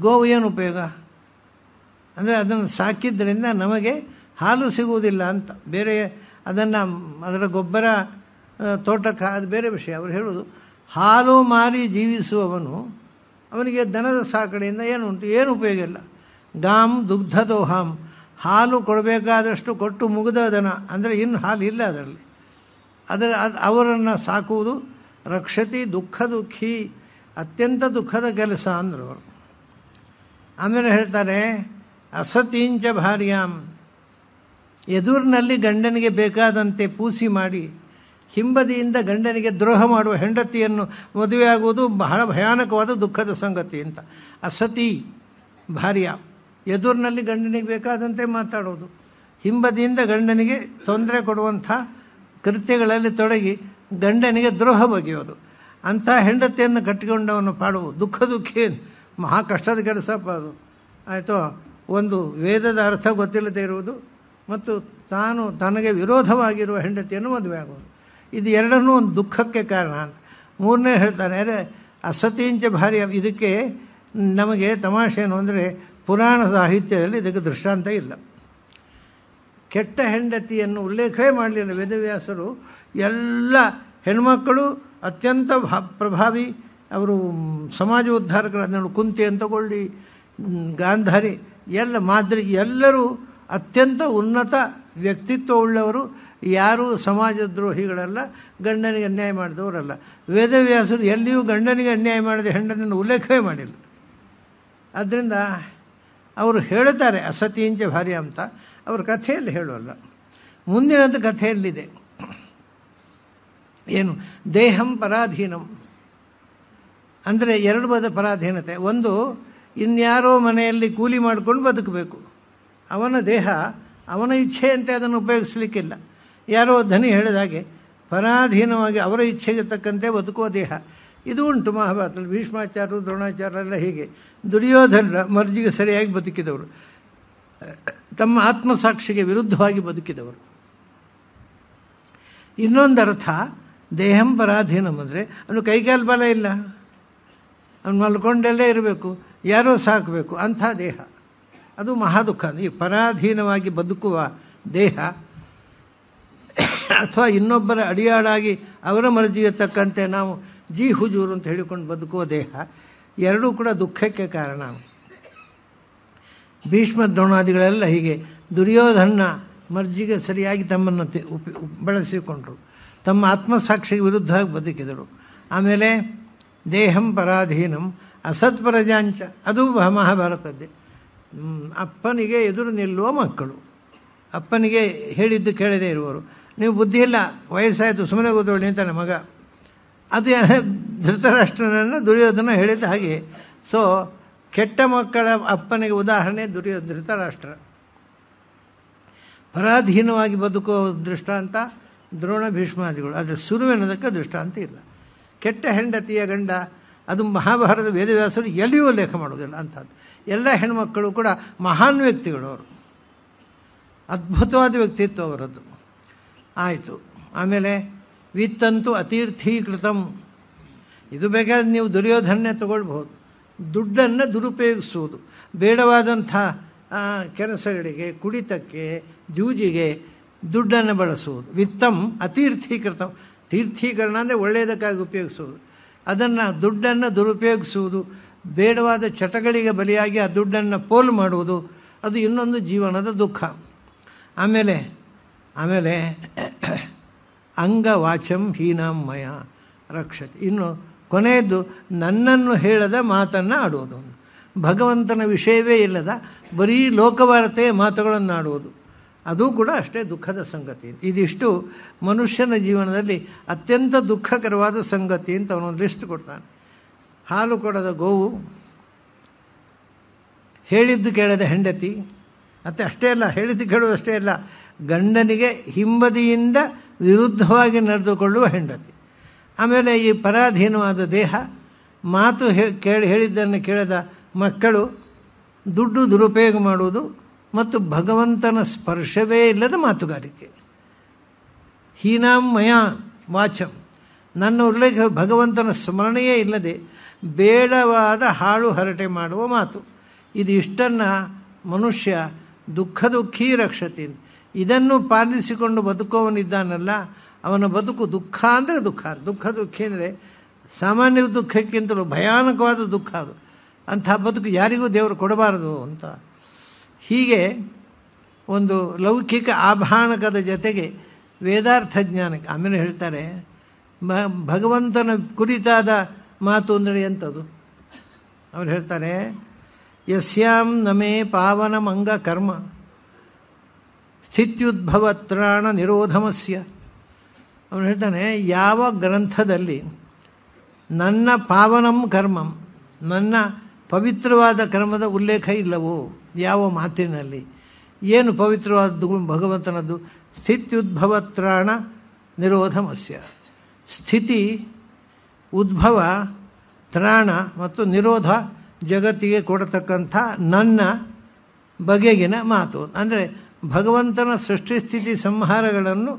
ಗೋವು ಏನು ಉಪಯೋಗ? ಅಂದರೆ ಅದನ್ನು ಸಾಕಿದ್ದರಿಂದ ನಮಗೆ ಹಾಲು ಸಿಗುವುದಿಲ್ಲ ಅಂತ. ಬೇರೆ ಅದರ ಗೊಬ್ಬರ ತೋಟಕ್ಕೆ ಅದು ಬೇರೆ ವಿಷಯ. ಅವರು ಹೇಳೋದು, ಹಾಲು ಮಾರಿ ಜೀವಿಸುವವನು ಅವನಿಗೆ ದನದ ಸಾಕಣೆಯಿಂದ ಏನು ಉಪಯೋಗ ಇಲ್ಲ. ಗಾಂ ದುಗ್ಧದೋಹಾಂ, ಹಾಲು ಕೊಡಬೇಕಾದಷ್ಟು ಕೊಟ್ಟು ಮುಗಿದ ದನ, ಅಂದರೆ ಇನ್ನು ಹಾಲು ಇಲ್ಲ ಅದರಲ್ಲಿ. ಅವರನ್ನು ಸಾಕುವುದು ರಕ್ಷತಿ ದುಃಖಿ, ಅತ್ಯಂತ ದುಃಖದ ಕೆಲಸ ಅಂದರು ಅವರು. ಆಮೇಲೆ ಹೇಳ್ತಾರೆ, ಅಸತೀಂಚ ಭಾರ್ಯಾಂ, ಎದುರಿನಲ್ಲಿ ಗಂಡನಿಗೆ ಬೇಕಾದಂತೆ ಪೂಸಿ ಮಾಡಿ ಹಿಂಬದಿಯಿಂದ ಗಂಡನಿಗೆ ದ್ರೋಹ ಮಾಡುವ ಹೆಂಡತಿಯನ್ನು ಮದುವೆಯಾಗುವುದು ಬಹಳ ಭಯಾನಕವಾದ ದುಃಖದ ಸಂಗತಿ ಅಂತ. ಅಸತಿ ಭಾರ್ಯ, ಎದುರಿನಲ್ಲಿ ಗಂಡನಿಗೆ ಬೇಕಾದಂತೆ ಮಾತಾಡೋದು, ಹಿಂಬದಿಯಿಂದ ಗಂಡನಿಗೆ ತೊಂದರೆ ಕೊಡುವಂಥ ಕೃತ್ಯಗಳಲ್ಲಿ ತೊಡಗಿ ಗಂಡನಿಗೆ ದ್ರೋಹ ಬಗೆಯೋದು. ಅಂಥ ಹೆಂಡತಿಯನ್ನು ಕಟ್ಟಿಕೊಂಡವನು ಪಾಡುವು ದುಃಖಿ, ಮಹಾ ಕಷ್ಟದ ಕೆಲಸಪ್ಪ ಅದು. ಆಯಿತು, ಒಂದು ವೇದದ ಅರ್ಥ ಗೊತ್ತಿಲ್ಲದೆ ಇರುವುದು ಮತ್ತು ತಾನು ತನಗೆ ವಿರೋಧವಾಗಿರುವ ಹೆಂಡತಿಯನ್ನು ಮದುವೆ ಆಗೋದು. ಇದು ಎರಡನ್ನೂ ಒಂದು ದುಃಖಕ್ಕೆ ಕಾರಣ ಅಂತ. ಮೂರನೇ ಹೇಳ್ತಾನೆ, ಅರೆ ಅಸತೀಂಚ ಭಾರಿ. ಇದಕ್ಕೆ ನಮಗೆ ತಮಾಷೆ ಏನು ಅಂದರೆ, ಪುರಾಣ ಸಾಹಿತ್ಯದಲ್ಲಿ ಇದಕ್ಕೆ ದೃಷ್ಟಾಂತ ಇಲ್ಲ. ಕೆಟ್ಟ ಹೆಂಡತಿಯನ್ನು ಉಲ್ಲೇಖವೇ ಮಾಡಲಿಲ್ಲ ವೇದವ್ಯಾಸರು. ಎಲ್ಲ ಹೆಣ್ಮಕ್ಕಳು ಅತ್ಯಂತ ಪ್ರಭಾವಿ, ಅವರು ಸಮಾಜ ಉದ್ಧಾರಕರನ್ನು ಕುಂತಿ ಅಂತ ತಗೊಳ್ಳಿ, ಗಾಂಧಾರಿ, ಎಲ್ಲ ಮಾದ್ರಿ, ಎಲ್ಲರೂ ಅತ್ಯಂತ ಉನ್ನತ ವ್ಯಕ್ತಿತ್ವ ಉಳ್ಳವರು, ಯಾರೂ ಸಮಾಜದ್ರೋಹಿಗಳಲ್ಲ, ಗಂಡನಿಗೆ ಅನ್ಯಾಯ ಮಾಡಿದವರಲ್ಲ. ವೇದವ್ಯಾಸರು ಎಲ್ಲಿಯೂ ಗಂಡನಿಗೆ ಅನ್ಯಾಯ ಮಾಡಿದ ಹೆಂಡನನ್ನು ಉಲ್ಲೇಖವೇ ಮಾಡಿಲ್ಲ. ಆದ್ದರಿಂದ ಅವರು ಹೇಳುತ್ತಾರೆ ಅಸತೀಂಚ ಭಾರ್ಯ ಅಂತ, ಅವ್ರ ಕಥೆಯಲ್ಲಿ ಹೇಳೋಲ್ಲ. ಮುಂದಿನದ್ದು ಕಥೆಯಲ್ಲಿದೆ. ಏನು? ದೇಹಂ ಪರಾಧೀನಂ ಅಂದರೆ ಎರಡು ಬದ ಪರಾಧೀನತೆ. ಒಂದು, ಇನ್ಯಾರೋ ಮನೆಯಲ್ಲಿ ಕೂಲಿ ಮಾಡಿಕೊಂಡು ಬದುಕಬೇಕು. ಅವನ ದೇಹ ಅವನ ಇಚ್ಛೆಯಂತೆ ಅದನ್ನು ಉಪಯೋಗಿಸಲಿಕ್ಕಿಲ್ಲ. ಯಾರೋ ಧನಿ ಹೇಳಿದ ಹಾಗೆ ಪರಾಧೀನವಾಗಿ ಅವರ ಇಚ್ಛೆಗೆ ತಕ್ಕಂತೆ ಬದುಕುವ ದೇಹ. ಇದು ಉಂಟು ಮಹಾಭಾರತದಲ್ಲಿ. ಭೀಷ್ಮಾಚಾರ್ಯರು, ದ್ರೋಣಾಚಾರ್ಯರೆಲ್ಲ ಹೀಗೆ ದುರ್ಯೋಧನರ ಮರ್ಜಿಗೆ ಸರಿಯಾಗಿ ಬದುಕಿದವರು, ತಮ್ಮ ಆತ್ಮಸಾಕ್ಷಿಗೆ ವಿರುದ್ಧವಾಗಿ ಬದುಕಿದವರು. ಇನ್ನೊಂದರ್ಥ ದೇಹಂ ಪರಾಧೀನಂ ಅಂದರೆ ಅವನು ಕೈಕಾಲು ಬಲ ಇಲ್ಲ, ಅವನು ಮಲ್ಕೊಂಡಲ್ಲೇ ಇರಬೇಕು, ಯಾರೋ ಸಾಕಬೇಕು, ಅಂಥ ದೇಹ. ಅದು ಮಹಾದುಃಖ. ಈ ಪರಾಧೀನವಾಗಿ ಬದುಕುವ ದೇಹ ಅಥವಾ ಇನ್ನೊಬ್ಬರ ಅಡಿಯಾಳಾಗಿ ಅವರ ಮರ್ಜಿಗೆ ತಕ್ಕಂತೆ ನಾವು ಜಿ ಹುಜೂರು ಅಂತ ಹೇಳಿಕೊಂಡು ಬದುಕುವ ದೇಹ, ಎರಡೂ ಕೂಡ ದುಃಖಕ್ಕೆ ಕಾರಣ. ಭೀಷ್ಮ ದ್ರೋಣಾದಿಗಳೆಲ್ಲ ಹೀಗೆ ದುರ್ಯೋಧನ ಮರ್ಜಿಗೆ ಸರಿಯಾಗಿ ತಮ್ಮನ್ನು ಬಳಸಿಕೊಂಡರು, ತಮ್ಮ ಆತ್ಮಸಾಕ್ಷಿಗೆ ವಿರುದ್ಧವಾಗಿ ಬದುಕಿದರು. ಆಮೇಲೆ ದೇಹಂ ಪರಾಧೀನಂ ಅಸತ್ಪರಜಾಂಚ, ಅದು ಮಹಾಭಾರತದ್ದೇ. ಅಪ್ಪನಿಗೆ ಎದುರು ನಿಲ್ಲುವ ಮಕ್ಕಳು, ಅಪ್ಪನಿಗೆ ಹೇಳಿದ್ದು ಕೇಳದೇ ಇರುವರು. ನೀವು ಬುದ್ಧಿ ಇಲ್ಲ, ವಯಸ್ಸಾಯಿತು, ಸುಮ್ಮನೆ ಕೂತ್ಕೊಳ್ಳಿ ಅಂತಾನೆ ಮಗ. ಅದು ಧೃತರಾಷ್ಟ್ರನನ್ನು ದುರ್ಯೋಧನ ಹೇಳಿದ ಹಾಗೆ. ಸೊ ಕೆಟ್ಟ ಮಕ್ಕಳ ಅಪ್ಪನಿಗೆ ಉದಾಹರಣೆ ಧೃತರಾಷ್ಟ್ರ. ಪರಾಧೀನವಾಗಿ ಬದುಕುವ ದೃಷ್ಟಾಂತ ದ್ರೋಣ ಭೀಷ್ಮಾದಿಗಳು. ಆದರೆ ಸುರುವೆನದಕ್ಕೆ ದೃಷ್ಟಾಂತ ಇಲ್ಲ. ಕೆಟ್ಟ ಹೆಂಡತಿಯ ಗಂಡ, ಅದು ಮಹಾಭಾರತ ವೇದವ್ಯಾಸರು ಎಲ್ಲಿಯೂ ಉಲ್ಲೇಖ ಮಾಡೋದಿಲ್ಲ ಅಂಥದ್ದು. ಎಲ್ಲ ಹೆಣ್ಮಕ್ಕಳು ಕೂಡ ಮಹಾನ್ ವ್ಯಕ್ತಿಗಳು, ಅವರು ಅದ್ಭುತವಾದ ವ್ಯಕ್ತಿತ್ವ ಅವರದ್ದು. ಆಯಿತು. ಆಮೇಲೆ ವಿತ್ತಂತೂ ಅತೀರ್ಥೀಕೃತಂ, ಇದು ಬೇಕಾದ್ರೆ ನೀವು ದುರ್ಯೋಧನೆ ತಗೊಳ್ಬಹುದು. ದುಡ್ಡನ್ನು ದುರುಪಯೋಗಿಸುವುದು, ಬೇಡವಾದಂಥ ಕೆಲಸಗಳಿಗೆ, ಕುಡಿತಕ್ಕೆ, ಜೂಜಿಗೆ ದುಡ್ಡನ್ನು ಬಳಸುವುದು. ವಿತ್ತಂ ಅತೀರ್ಥೀಕೃತಂ, ತೀರ್ಥೀಕರಣ ಅಂದರೆ ಒಳ್ಳೆಯದಕ್ಕಾಗಿ ಉಪಯೋಗಿಸುವುದು. ಅದನ್ನು ದುಡ್ಡನ್ನು ದುರುಪಯೋಗಿಸುವುದು, ಬೇಡವಾದ ಚಟಗಳಿಗೆ ಬಲಿಯಾಗಿ ಆ ದುಡ್ಡನ್ನು ಪೋಲು ಮಾಡುವುದು, ಅದು ಇನ್ನೊಂದು ಜೀವನದ ದುಃಖ. ಆಮೇಲೆ ಅಂಗವಾಚಂ ಹೀನಾಂ ಮಯ ರಕ್ಷತಿ. ಇನ್ನು ಕೊನೆಯದು, ನನ್ನನ್ನು ಹೇಳದ ಮಾತನ್ನು ಆಡುವುದು. ಭಗವಂತನ ವಿಷಯವೇ ಇಲ್ಲದ ಬರೀ ಲೋಕವಾರ್ತೆಯ ಮಾತುಗಳನ್ನು ಆಡುವುದು, ಅದು ಕೂಡ ಅಷ್ಟೇ ದುಃಖದ ಸಂಗತಿ. ಇದಿಷ್ಟು ಮನುಷ್ಯನ ಜೀವನದಲ್ಲಿ ಅತ್ಯಂತ ದುಃಖಕರವಾದ ಸಂಗತಿ ಅಂತ ಅವನೊಂದು ಲಿಸ್ಟ್ ಕೊಡ್ತಾನೆ. ಹಾಲು ಕೊಡದ ಗೋವು, ಹೇಳಿದ್ದು ಕೇಳದ ಹೆಂಡತಿ, ಮತ್ತು ಅಷ್ಟೇ ಅಲ್ಲ, ಹೇಳಿದ್ದು ಕೇಳೋದು ಅಷ್ಟೇ ಅಲ್ಲ, ಗಂಡನಿಗೆ ಹಿಂಬದಿಯಿಂದ ವಿರುದ್ಧವಾಗಿ ನಡೆದುಕೊಳ್ಳುವ ಹೆಂಡತಿ. ಆಮೇಲೆ ಈ ಪರಾಧೀನವಾದ ದೇಹ, ಮಾತು ಹೇಳಿದ್ದನ್ನು ಕೇಳದ ಮಕ್ಕಳು, ದುಡ್ಡು ದುರುಪಯೋಗ ಮಾಡುವುದು, ಮತ್ತು ಭಗವಂತನ ಸ್ಪರ್ಶವೇ ಇಲ್ಲದ ಮಾತುಗಾರಿಕೆ. ಹೀನಾಮಯ ವಾಚಂ, ನನ್ನ ಉಲ್ಲೇಖ ಭಗವಂತನ ಸ್ಮರಣೆಯೇ ಇಲ್ಲದೆ ಬೇಡವಾದ ಹಾಳು ಹರಟೆ ಮಾಡುವ ಮಾತು. ಇದು ಇಷ್ಟನ್ನು ಮನುಷ್ಯ ದುಃಖಿ ರಕ್ಷತಿ. ಇದನ್ನು ಪಾಲಿಸಿಕೊಂಡು ಬದುಕುವವನಿದ್ದಾನಲ್ಲ, ಅವನ ಬದುಕು ದುಃಖ ಅಂದರೆ ದುಃಖಿ ಅಂದರೆ ಸಾಮಾನ್ಯ ದುಃಖಕ್ಕಿಂತಲೂ ಭಯಾನಕವಾದ ದುಃಖ ಅದು. ಅಂಥ ಬದುಕು ಯಾರಿಗೂ ದೇವರು ಕೊಡಬಾರದು ಅಂತ. ಹೀಗೆ ಒಂದು ಲೌಕಿಕ ಆಭಾಣಕದ ಜೊತೆಗೆ ವೇದಾರ್ಥ ಜ್ಞಾನಕ್ಕೆ. ಆಮೇಲೆ ಹೇಳ್ತಾರೆ, ಭಗವಂತನ ಕುರಿತಾದ ಮಾತು ಅಂದರೆ ಎಂಥದ್ದು? ಅವ್ರು ಹೇಳ್ತಾರೆ, ಯಸ್ಯಾಂ ನಮೇ ಪಾವನಮಂಗ ಕರ್ಮ ಸ್ಥಿತ್ಯುದ್ಭವತ್ರಾಣ ನಿರೋಧಮಸ್ಯ. ಅವನು ಹೇಳ್ತಾನೆ, ಯಾವ ಗ್ರಂಥದಲ್ಲಿ ನನ್ನ ಪಾವನಂ ಕರ್ಮಂ, ನನ್ನ ಪವಿತ್ರವಾದ ಕರ್ಮದ ಉಲ್ಲೇಖ ಇಲ್ಲವೋ, ಯಾವ ಮಾತಿನಲ್ಲಿ. ಏನು ಪವಿತ್ರವಾದದ್ದು ಭಗವಂತನದ್ದು? ಸ್ಥಿತ್ಯುದ್ಭವತ್ರಾಣ ನಿರೋಧಮಸ್ಯ. ಸ್ಥಿತಿ, ಉದ್ಭವ, ತ್ರಾಣ ಮತ್ತು ನಿರೋಧ ಜಗತ್ತಿಗೆ ಕೊಡತಕ್ಕಂಥ ನನ್ನ ಬಗೆಗಿನ ಮಾತು. ಅಂದರೆ ಭಗವಂತನ ಸೃಷ್ಟಿ ಸ್ಥಿತಿ ಸಂಹಾರಗಳನ್ನು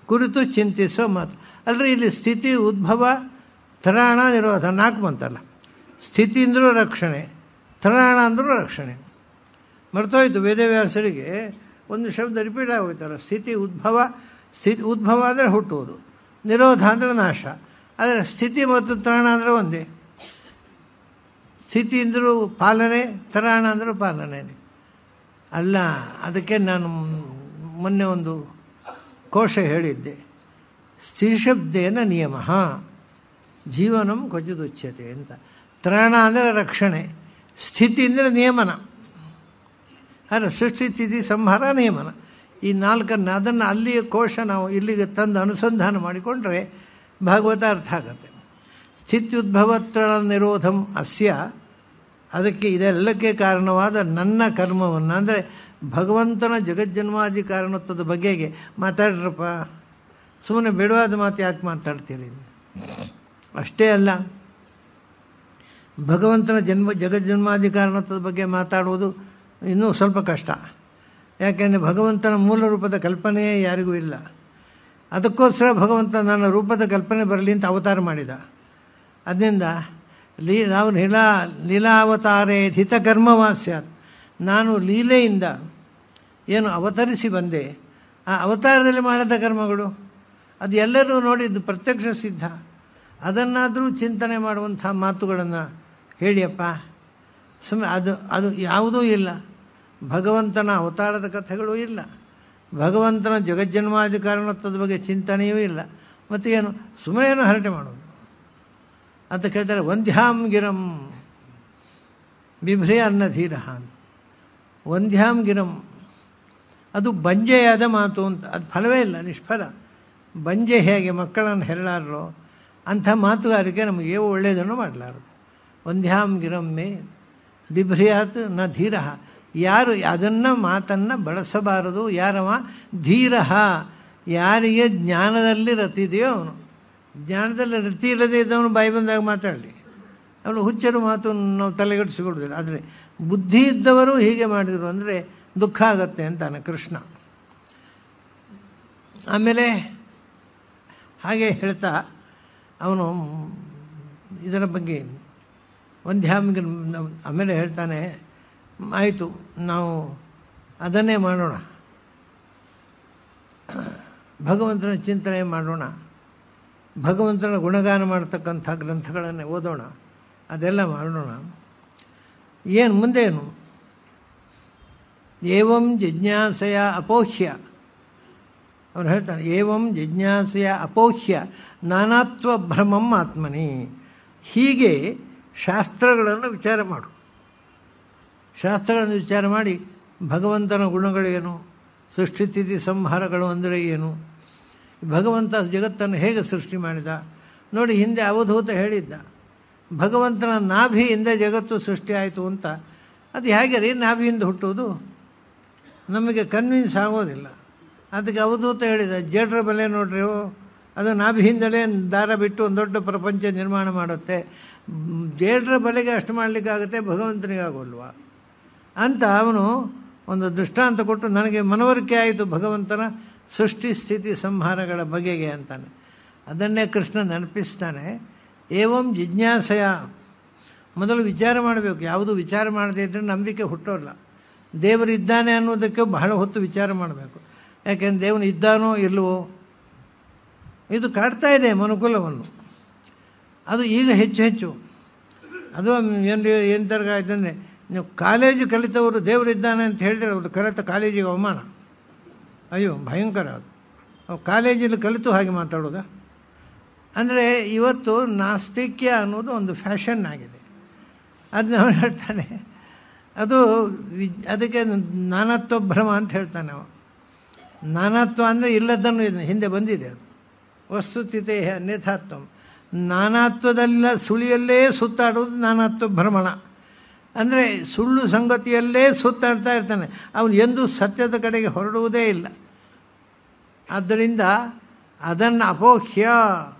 ಕುರಿತು ಚಿಂತಿಸುವ ಮಾತು. ಅಲ್ಲರಿ ಇಲ್ಲಿ ಸ್ಥಿತಿ ಉದ್ಭವ ತರಾಣ ನಿರೋಧ 4 ಬಂತಲ್ಲ. ಸ್ಥಿತಿ ಅಂದರೂ ರಕ್ಷಣೆ, ತರಾಣ ಅಂದರೂ ರಕ್ಷಣೆ. ಮರ್ತೋಯ್ತು ವೇದವ್ಯಾಸರಿಗೆ ಒಂದು ಶಬ್ದ ರಿಪೀಟ್ ಆಗೋಯ್ತಲ್ಲ. ಸ್ಥಿತಿ ಉದ್ಭವ ಅಂದರೆ ಹುಟ್ಟುವುದು, ನಿರೋಧ ಅಂದರೆ ನಾಶ. ಆದರೆ ಸ್ಥಿತಿ ಮತ್ತು ತರಾಣ ಅಂದರೆ ಒಂದೇ. ಸ್ಥಿತಿ ಅಂದರೂ ಪಾಲನೆ, ತರಾಣ ಅಂದರೂ ಪಾಲನೆ ಅಲ್ಲ. ಅದಕ್ಕೆ ನಾನು ಮೊನ್ನೆ ಒಂದು ಕೋಶ ಹೇಳಿದ್ದೆ, ಸ್ಥಿಶಬ್ದೇನ ನಿಯಮ ಜೀವನಂ ಕ್ವಚಿದುಚ್ಯತೆ ಅಂತ. ತ್ರಾಣ ಅಂದರೆ ರಕ್ಷಣೆ, ಸ್ಥಿತಿ ಅಂದರೆ ನಿಯಮನ. ಅಲ್ಲ, ಸೃಷ್ಟಿ ಸ್ಥಿತಿ ಸಂಹಾರ ನಿಯಮನ, ಈ 4 ಅದನ್ನು ಅಲ್ಲಿಯ ಕೋಶ ನಾವು ಇಲ್ಲಿಗೆ ತಂದು ಅನುಸಂಧಾನ ಮಾಡಿಕೊಂಡ್ರೆ ಭಾಗವತ ಅರ್ಥ ಆಗುತ್ತೆ. ಸ್ಥಿತ್ಯುದ್ಭವತ್ರ ನಿರೋಧಂ ಅಸ್ಯ, ಅದಕ್ಕೆ ಇದೆಲ್ಲಕ್ಕೆ ಕಾರಣವಾದ ನನ್ನ ಕರ್ಮವನ್ನು, ಅಂದರೆ ಭಗವಂತನ ಜಗಜ್ಜನ್ಮಾದಿ ಕಾರಣತ್ವದ ಬಗೆಗೆ ಮಾತಾಡ್ರಪ್ಪ. ಸುಮ್ಮನೆ ಬೇಡವಾದ ಮಾತು ಯಾಕೆ ಮಾತಾಡ್ತೀರಿ? ಅಷ್ಟೇ ಅಲ್ಲ, ಭಗವಂತನ ಜಗಜ್ಜನ್ಮಾದಿ ಕಾರಣತ್ವದ ಬಗ್ಗೆ ಮಾತಾಡುವುದು ಇನ್ನೂ ಸ್ವಲ್ಪ ಕಷ್ಟ. ಯಾಕೆಂದರೆ ಭಗವಂತನ ಮೂಲ ರೂಪದ ಕಲ್ಪನೆಯೇ ಯಾರಿಗೂ ಇಲ್ಲ. ಅದಕ್ಕೋಸ್ಕರ ಭಗವಂತ ನನ್ನ ರೂಪದ ಕಲ್ಪನೆ ಬರಲಿ ಅಂತ ಅವತಾರ ಮಾಡಿದ. ಅದರಿಂದ ನಾವು ಲೀಲಾವತಾರೇ ಹಿತಕರ್ಮವಾಸ್ಯಾತ್, ನಾನು ಲೀಲೆಯಿಂದ ಏನು ಅವತರಿಸಿ ಬಂದೆ, ಆ ಅವತಾರದಲ್ಲಿ ಮಾಡಿದ ಕರ್ಮಗಳು ಅದು ಎಲ್ಲರೂ ನೋಡಿದ್ದು ಪ್ರತ್ಯಕ್ಷ ಸಿದ್ಧ. ಅದನ್ನಾದರೂ ಚಿಂತನೆ ಮಾಡುವಂಥ ಮಾತುಗಳನ್ನು ಹೇಳಿಯಪ್ಪ. ಸುಮ್ಮನೆ ಅದು ಯಾವುದೂ ಇಲ್ಲ. ಭಗವಂತನ ಅವತಾರದ ಕಥೆಗಳೂ ಇಲ್ಲ, ಭಗವಂತನ ಜಗಜ್ಜನ್ಮಾದಿ ಕಾರಣತ್ವದ ಬಗ್ಗೆ ಚಿಂತನೆಯೂ ಇಲ್ಲ. ಮತ್ತು ಏನು ಸುಮ್ಮನೆ ಏನು ಹರಟೆ ಮಾಡೋದು ಅಂತ ಕೇಳ್ತಾರೆ. ವಂದ್ಯಾಂ ಗಿರಂ ಬಿಭ್ರೇ ಅನ್ನಧೀರ ಅಂತ. ವಂದ್ಯಾಂ ಗಿರಂ ಅದು ಬಂಜೆಯಾದ ಮಾತು ಅಂತ. ಅದು ಫಲವೇ ಇಲ್ಲ, ನಿಷ್ಫಲ. ಬಂಜೆ ಹೇಗೆ ಮಕ್ಕಳನ್ನು ಹೆರಳಾರರೋ ಅಂಥ ಮಾತುಗಾರಿಕೆ ನಮಗೆ ಒಳ್ಳೆಯದನ್ನು ಮಾಡಲಾರದು. ವಂದ್ಯಾಂ ಗಿರಮ್ಮೆ ಬಿಭ್ರಿಯಾತ್ ನ ಧೀರ, ಯಾರು ಅದನ್ನು ಮಾತನ್ನು ಬಳಸಬಾರದು. ಯಾರವ ಧೀರ, ಯಾರಿಗೆ ಜ್ಞಾನದಲ್ಲಿ ರತಿದೆಯೋ ಅವನು. ಜ್ಞಾನದಲ್ಲಿ ರತಿ ಇಲ್ಲದೆ ಇದ್ದವನು ಬಾಯಿ ಬಂದಾಗ ಮಾತಾಡಲಿ, ಅವನು ಹುಚ್ಚರು ಮಾತು ನಾವು ತಲೆಗಡಿಸಿಕೊಡೋದಿಲ್ಲ. ಆದರೆ ಬುದ್ಧಿ ಇದ್ದವರು ಹೀಗೆ ಮಾಡಿದರು ಅಂದರೆ ದುಃಖ ಆಗತ್ತೆ ಅಂತಾನೆ ಕೃಷ್ಣ. ಆಮೇಲೆ ಹಾಗೆ ಹೇಳ್ತಾ ಅವನು ಇದರ ಬಗ್ಗೆ ವಂದ್ಯಾಮಿಗೆ ಆಮೇಲೆ ಹೇಳ್ತಾನೆ, ಆಯಿತು ನಾವು ಅದನ್ನೇ ಮಾಡೋಣ, ಭಗವಂತನ ಚಿಂತನೆ ಮಾಡೋಣ, ಭಗವಂತನ ಗುಣಗಾನ ಮಾಡ್ತಕ್ಕಂಥ ಗ್ರಂಥಗಳನ್ನೇ ಓದೋಣ, ಅದೆಲ್ಲ ಮಾಡೋಣ. ಏನು ಮುಂದೇನು? ಏವಂ ಜಿಜ್ಞಾಸೆಯ ಅಪೋಹ್ಯ, ಅವ್ರು ಹೇಳ್ತಾನೆ, ಏವಂ ಜಿಜ್ಞಾಸೆಯ ಅಪೋಹ್ಯ ನಾನಾತ್ವ ಭ್ರಮಂ ಆತ್ಮನಿ. ಹೀಗೆ ಶಾಸ್ತ್ರಗಳನ್ನು ವಿಚಾರ ಮಾಡು. ಶಾಸ್ತ್ರಗಳನ್ನು ವಿಚಾರ ಮಾಡಿ ಭಗವಂತನ ಗುಣಗಳೇನು, ಸೃಷ್ಟಿಸ್ಥಿತಿ ಸಂಹಾರಗಳು ಅಂದರೆ ಏನು, ಭಗವಂತ ಜಗತ್ತನ್ನು ಹೇಗೆ ಸೃಷ್ಟಿ ಮಾಡಿದ ನೋಡಿ. ಹಿಂದೆ ಅವಧೂತ ಹೇಳಿದ್ದ, ಭಗವಂತನ ನಾಭಿಯಿಂದ ಜಗತ್ತು ಸೃಷ್ಟಿ ಆಯಿತು ಅಂತ. ಅದು ಹೇಗೆ ರೀ ನಾಭಿಯಿಂದ ಹುಟ್ಟುವುದು? ನಮಗೆ ಕನ್ವಿನ್ಸ್ ಆಗೋದಿಲ್ಲ. ಅದಕ್ಕೆ ಅವಧೂತ ಹೇಳಿದ, ಜೇಡ್ರ ಬಲೆ ನೋಡ್ರಿ, ಅದು ನಾಭಿಯಿಂದಲೇ ದಾರ ಬಿಟ್ಟು ಒಂದು ದೊಡ್ಡ ಪ್ರಪಂಚ ನಿರ್ಮಾಣ ಮಾಡುತ್ತೆ. ಜೇಡ್ರ ಬಲೆಗೆ ಅಷ್ಟು ಮಾಡಲಿಕ್ಕಾಗುತ್ತೆ, ಭಗವಂತನಿಗಾಗೋಲ್ವಾ ಅಂತ ಅವನು ಒಂದು ದೃಷ್ಟಾಂತ ಕೊಟ್ಟು ನನಗೆ ಮನವರಿಕೆ ಆಯಿತು ಭಗವಂತನ ಸೃಷ್ಟಿ ಸ್ಥಿತಿ ಸಂಹಾರಗಳ ಬಗೆಗೆ ಅಂತಾನೆ. ಅದನ್ನೇ ಕೃಷ್ಣ ನೆನಪಿಸ್ತಾನೆ. ಏವಂ ಜಿಜ್ಞಾಸೆಯ, ಮೊದಲು ವಿಚಾರ ಮಾಡಬೇಕು. ಯಾವುದು ವಿಚಾರ ಮಾಡದೇ ಇದ್ದರೆ ನಂಬಿಕೆ ಹುಟ್ಟೋಲ್ಲ. ದೇವರಿದ್ದಾನೆ ಅನ್ನೋದಕ್ಕೆ ಬಹಳ ಹೊತ್ತು ವಿಚಾರ ಮಾಡಬೇಕು. ಯಾಕೆಂದ್ರೆ ದೇವನು ಇದ್ದಾನೋ ಇಲ್ಲವೋ ಇದು ಕಾಡ್ತಾ ಇದೆ ಮನುಕುಲವನ್ನು. ಅದು ಈಗ ಹೆಚ್ಚು ಅದು ಏನು ಥರ ಆಯ್ತಂದರೆ, ನೀವು ಕಾಲೇಜು ಕಲಿತವರು ದೇವರಿದ್ದಾನೆ ಅಂತ ಹೇಳಿದರೆ ಅವರು ಕಲಿತ ಕಾಲೇಜಿಗೆ ಅವಮಾನ. ಅಯ್ಯೋ ಭಯಂಕರ ಅದು. ಕಾಲೇಜಲ್ಲಿ ಕಲಿತು ಹಾಗೆ ಮಾತಾಡೋದಾ? ಅಂದರೆ ಇವತ್ತು ನಾಸ್ತಿಕ್ಯ ಅನ್ನೋದು ಒಂದು ಫ್ಯಾಷನ್ ಆಗಿದೆ. ಅದನ್ನ ಅವನು ಹೇಳ್ತಾನೆ, ಅದು ಅದಕ್ಕೆ ನಾನಾತ್ವ ಭ್ರಮ ಅಂತ ಹೇಳ್ತಾನೆ ಅವ. ನಾನಾತ್ವ ಅಂದರೆ ಇಲ್ಲದನ್ನು ಹಿಂದೆ ಬಂದಿದೆ. ಅದು ವಸ್ತುಸ್ಥಿತಿ ಅನ್ಯಥಾತ್ವ, ನಾನಾತ್ವದಲ್ಲ ಸುಳಿಯಲ್ಲೇ ಸುತ್ತಾಡೋದು ನಾನಾತ್ವ ಭ್ರಮಣ. ಅಂದರೆ ಸುಳ್ಳು ಸಂಗತಿಯಲ್ಲೇ ಸುತ್ತಾಡ್ತಾ ಇರ್ತಾನೆ, ಅವನು ಎಂದೂ ಸತ್ಯದ ಕಡೆಗೆ ಹೊರಡುವುದೇ ಇಲ್ಲ. ಆದ್ದರಿಂದ ಅದನ್ನು ಅಪೋಹ್ಯ,